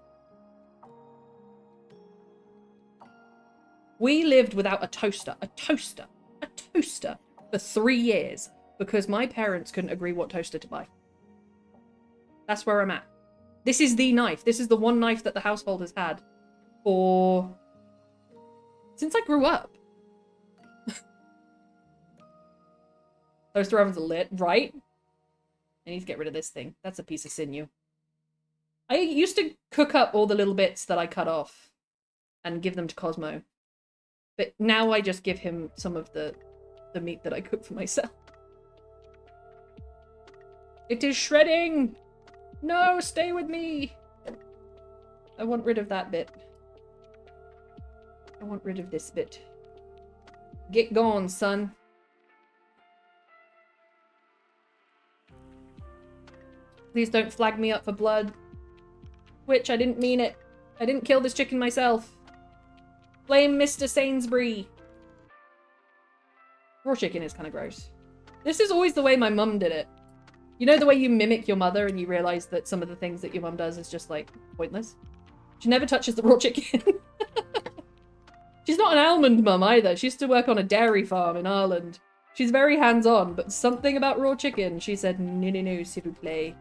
We lived without a toaster for 3 years because my parents couldn't agree what toaster to buy. That's where I'm at. This is the knife. This is the one knife that the household has had for... since I grew up. Toaster ovens are lit, right? I need to get rid of this thing. That's a piece of sinew. I used to cook up all the little bits that I cut off and give them to Cosmo. But now I just give him some of the meat that I cook for myself. It is shredding! No, stay with me! I want rid of that bit. I want rid of this bit. Get gone, son. Please don't flag me up for blood. Which, I didn't mean it. I didn't kill this chicken myself. Blame Mr. Sainsbury. Raw chicken is kind of gross. This is always the way my mum did it. You know the way you mimic your mother and you realize that some of the things that your mum does is just, like, pointless? She never touches the raw chicken. She's not an almond mum either. She used to work on a dairy farm in Ireland. She's very hands-on, but something about raw chicken, she said, no, no, no, s'il vous plaît.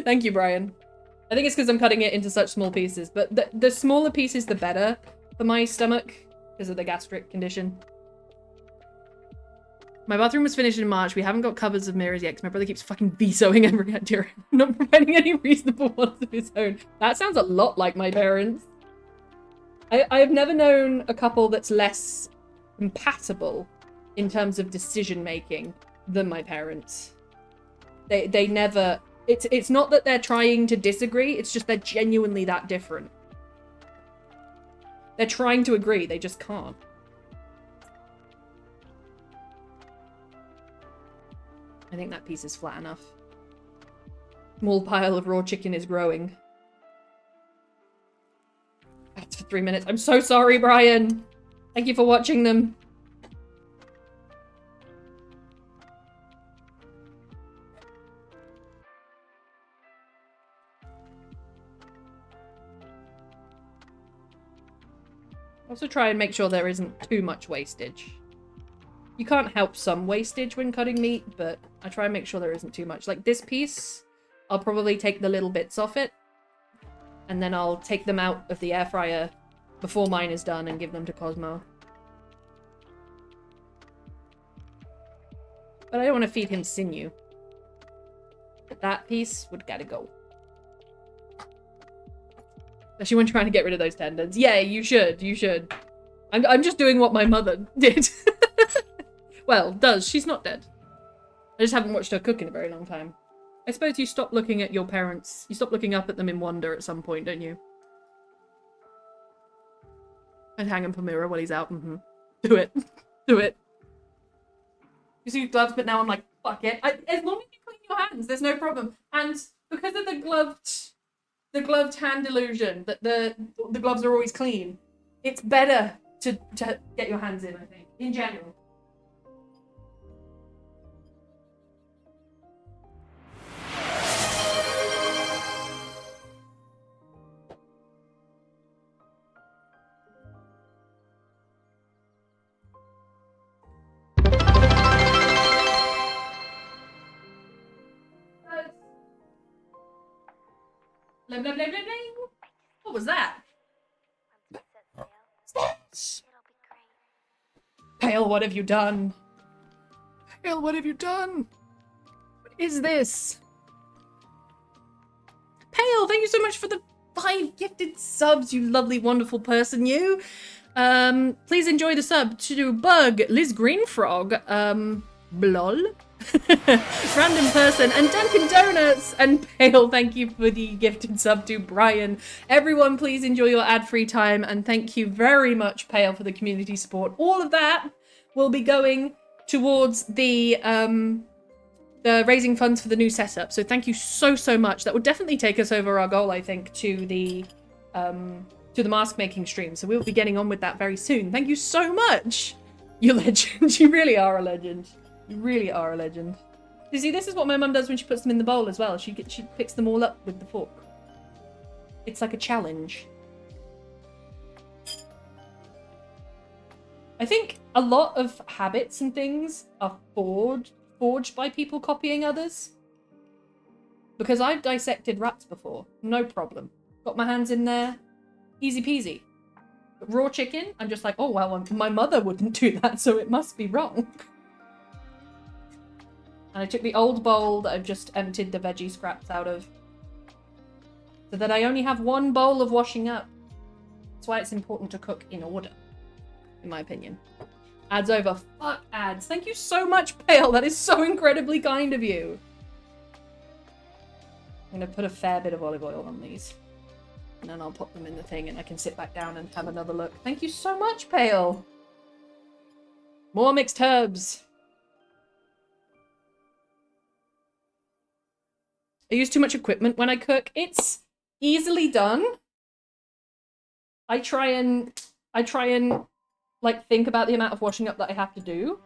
Thank you, Brian. I think it's because I'm cutting it into such small pieces, but the smaller pieces, the better for my stomach because of the gastric condition. My bathroom was finished in March. We haven't got covers of mirrors yet because my brother keeps fucking vetoing every idea, not providing any reasonable ones of his own. That sounds a lot like my parents. I've never known a couple that's less compatible in terms of decision making than my parents. They never. It's not that they're trying to disagree. It's just they're genuinely that different. They're trying to agree. They just can't. I think that piece is flat enough. Small pile of raw chicken is growing. That's for 3 minutes. I'm so sorry, Brian. Thank you for watching them. Also try and make sure there isn't too much wastage. You can't help some wastage when cutting meat, but I try and make sure there isn't too much. Like this piece, I'll probably take the little bits off it, and then I'll take them out of the air fryer before mine is done and give them to Cosmo. But I don't want to feed him sinew. But that piece would gotta go. Especially when trying to get rid of those tendons. Yeah, you should. You should. I'm just doing what my mother did. Well, does. She's not dead. I just haven't watched her cook in a very long time. I suppose you stop looking at your parents. You stop looking up at them in wonder at some point, don't you? I'd hang him for mirror while he's out. Do it. Do it. You see gloves, but now I'm like, fuck it. As long as you clean your hands, there's no problem. And because of the gloved hand illusion, that the gloves are always clean, it's better to get your hands in, I think, in general. Blah, blah, blah, blah, blah. What was that? Pale, what have you done? Pale, what have you done? What is this? Pale, thank you so much for the 5 gifted subs, you lovely, wonderful person, you. Please enjoy the sub to Bug, Liz Greenfrog, Blol, Random Person, and Dunkin' Donuts, and Pale, thank you for the gifted sub to Brian. Everyone, please enjoy your ad-free time, and thank you very much, Pale, for the community support. All of that will be going towards the raising funds for the new setup, so thank you so, so much. That would definitely take us over our goal, I think, to the mask making stream, so we'll be getting on with that very soon. Thank you so much, you legend. You really are a legend. You really are a legend. You see, this is what my mum does when she puts them in the bowl as well. She picks them all up with the fork. It's like a challenge. I think a lot of habits and things are forged by people copying others. Because I've dissected rats before. No problem. Got my hands in there. Easy peasy. But raw chicken, I'm just like, oh, well, my mother wouldn't do that, so it must be wrong. And I took the old bowl that I've just emptied the veggie scraps out of, so that I only have one bowl of washing up. That's why it's important to cook in order, in my opinion. Ads over. Fuck ads. Thank you so much, Pale. That is so incredibly kind of you. I'm going to put a fair bit of olive oil on these. And then I'll pop them in the thing and I can sit back down and have another look. Thank you so much, Pale. More mixed herbs. I use too much equipment when I cook. It's easily done. I try and I try and like think about the amount of washing up that I have to do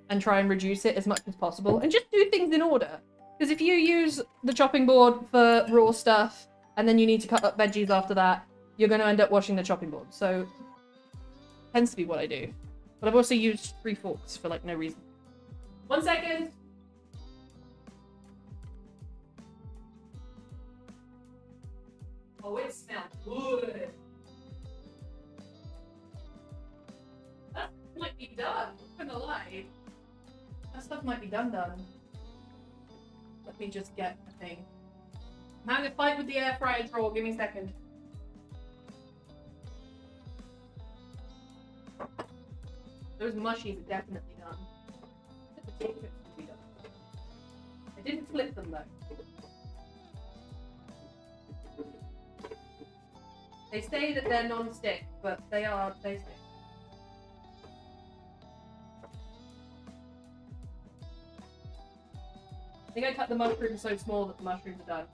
and try and reduce it as much as possible and just do things in order. Because if you use the chopping board for raw stuff and then you need to cut up veggies after that, you're going to end up washing the chopping board. So tends to be what I do. But I've also used 3 forks for like no reason. 1 second. Oh, it smells good. That might be done. I'm not gonna lie. That stuff might be done. Let me just get a thing. I'm having a fight with the air fryer drawer. Give me a second. Those mushies are definitely done. The potato chips will be done. I didn't flip them though. They say that they're non-stick, but they stick. I think I cut the mushrooms so small that the mushrooms are done.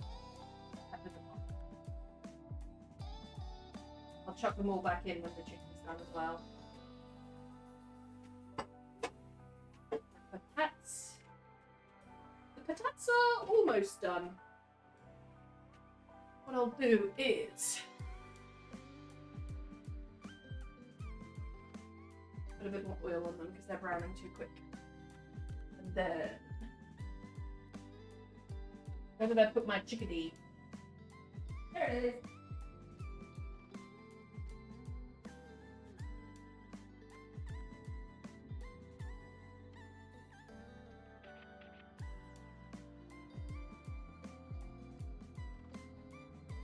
I'll chuck them all back in when the chicken's done as well. Patatas. The patatas are almost done. What I'll do is put a bit more oil on them because they're browning too quick. And then where did I put my chickadee? There it is.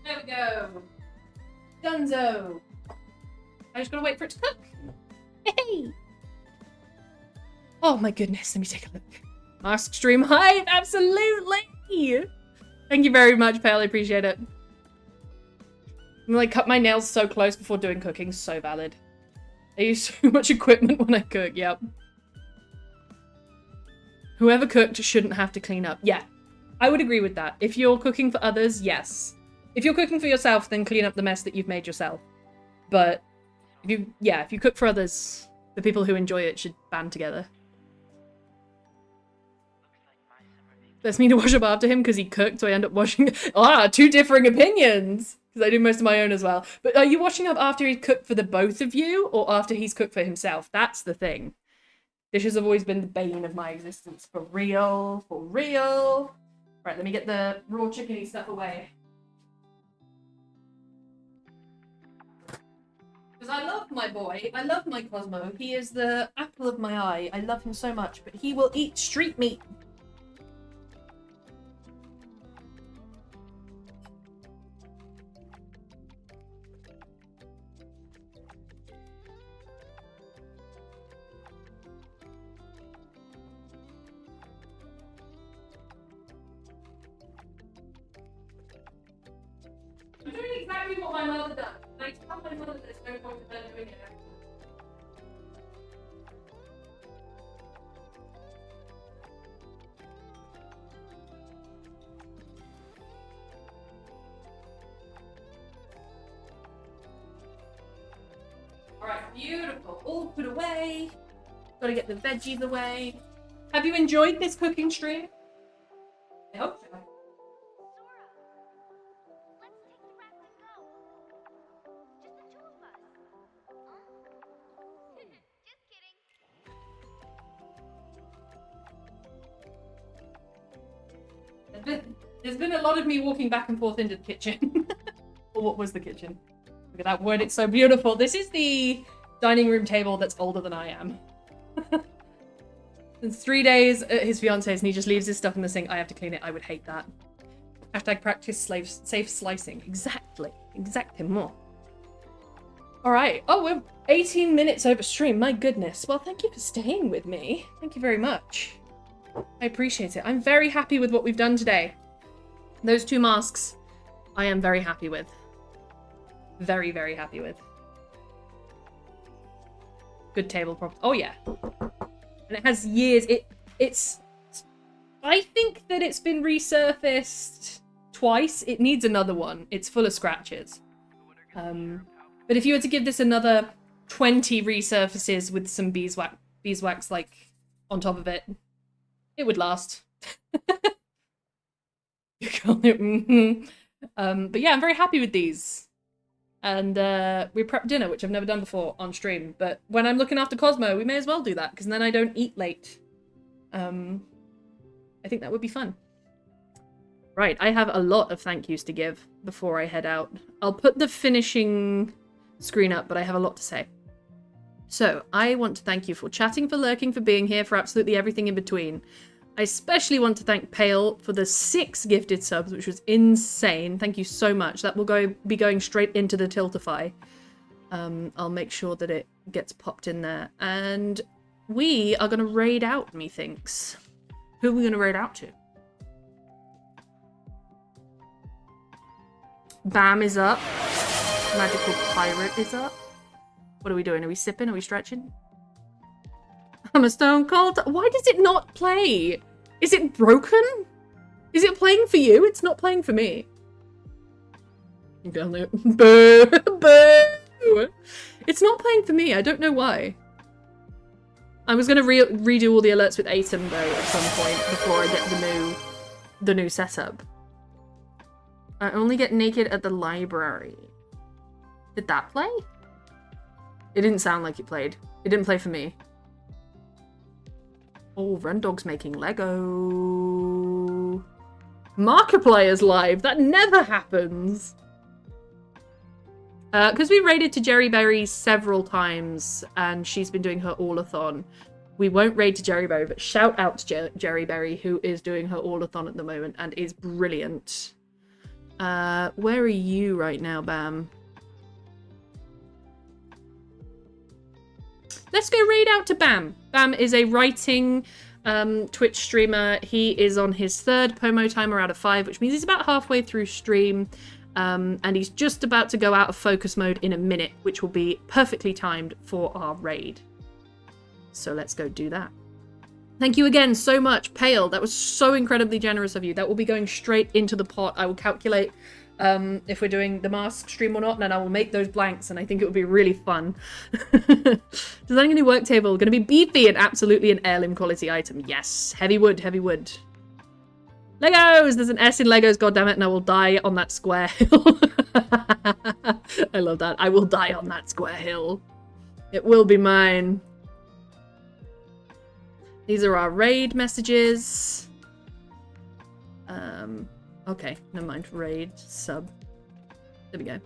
There we go. Dunzo. I just gotta wait for it to cook. Hey! Oh my goodness, let me take a look. Mask Stream Hive, absolutely! Thank you very much, Pale, I appreciate it. I'm like, cut my nails so close before doing cooking, so valid. I use so much equipment when I cook, yep. Whoever cooked shouldn't have to clean up. Yeah, I would agree with that. If you're cooking for others, yes. If you're cooking for yourself, then clean up the mess that you've made yourself. But if you cook for others, the people who enjoy it should band together. That's me to wash up after him because he cooked, so I end up washing. Two differing opinions! Because I do most of my own as well. But are you washing up after he's cooked for the both of you, or after he's cooked for himself? That's the thing. Dishes have always been the bane of my existence. For real. For real. Right, let me get the raw chickeny stuff away. Because I love my boy. I love my Cosmo. He is the apple of my eye. I love him so much, but he will eat street meat. I'm doing exactly what my mother does. And I tell my mother there's no point in her doing it. Alright, beautiful. All put away. Gotta get the veggies away. Have you enjoyed this cooking stream? I hope so. There's been a lot of me walking back and forth into the kitchen. Or what was the kitchen? Look at that wood, it's so beautiful. This is the dining room table that's older than I am. It's 3 days at his fiance's and he just leaves his stuff in the sink. I have to clean it. I would hate that. Hashtag practice safe slicing. Exactly. Exactly more. Alright. Oh, we're 18 minutes over stream. My goodness. Well, thank you for staying with me. Thank you very much. I appreciate it. I'm very happy with what we've done today. Those 2 masks, I am very happy with. Very, very happy with. Good table prop. Oh, yeah. And it has years. It's... I think that it's been resurfaced twice. It needs another one. It's full of scratches. But But if you were to give this another 20 resurfaces with some beeswax like on top of it, it would last. You call it, but yeah, I'm very happy with these. And we prepped dinner, which I've never done before on stream. But when I'm looking after Cosmo, we may as well do that, because then I don't eat late. I think that would be fun. Right, I have a lot of thank yous to give before I head out. I'll put the finishing screen up, but I have a lot to say. So, I want to thank you for chatting, for lurking, for being here, for absolutely everything in between. I especially want to thank Pale for the 6 gifted subs, which was insane. Thank you so much. That will be going straight into the Tiltify. I'll make sure that it gets popped in there. And we are going to raid out, methinks. Who are we going to raid out to? Bam is up. Magical Pirate is up. What are we doing? Are we sipping? Are we stretching? I'm a stone cold. Why does it not play? Is it broken? Is it playing for you? It's not playing for me. Boo! Boo! It's not playing for me. I don't know why. I was going to redo all the alerts with Atem though at some point before I get the new setup. I only get naked at the library. Did that play? It didn't sound like it played. It didn't play for me. Oh, Rendog's making Lego. Markiplier's live. That never happens. Because we raided to Jerryberry several times, and she's been doing her all-a-thon. We won't raid to Jerryberry, but shout out to Jerryberry, who is doing her all-a-thon at the moment and is brilliant. Where are you right now, Bam? Let's go raid out to Bam. Bam is a writing Twitch streamer. He is on his 3rd Pomo timer out of 5, which means he's about halfway through stream. And he's just about to go out of focus mode in a minute, which will be perfectly timed for our raid. So let's go do that. Thank you again so much, Pale. That was so incredibly generous of you. That will be going straight into the pot. I will calculate if we're doing the mask stream or not, and then I will make those blanks, and I think it would be really fun. Designing a new work table. Going to be beefy and absolutely an heirloom quality item. Yes. Heavy wood, heavy wood. Legos! There's an S in Legos, goddammit, and I will die on that square hill. I love that. I will die on that square hill. It will be mine. These are our raid messages. Okay, never mind. Raid, sub. There we go.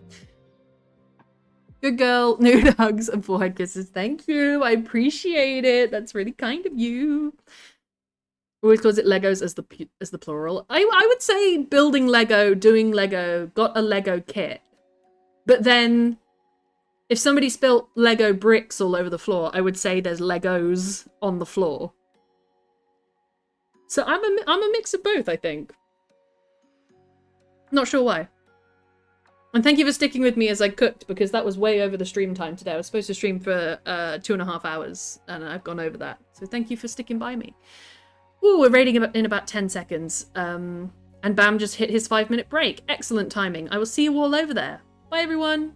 Good girl. Nude hugs and forehead kisses. Thank you. I appreciate it. That's really kind of you. Always calls it Legos as the plural. I would say building Lego, doing Lego, got a Lego kit. But then if somebody spilt Lego bricks all over the floor, I would say there's Legos on the floor. So I'm a mix of both, I think. Not sure why. And thank you for sticking with me as I cooked, because that was way over the stream time today. I was supposed to stream for 2.5 hours, and I've gone over that. So thank you for sticking by me. Ooh, we're raiding in about 10 seconds. And Bam just hit his 5-minute break. Excellent timing. I will see you all over there. Bye, everyone.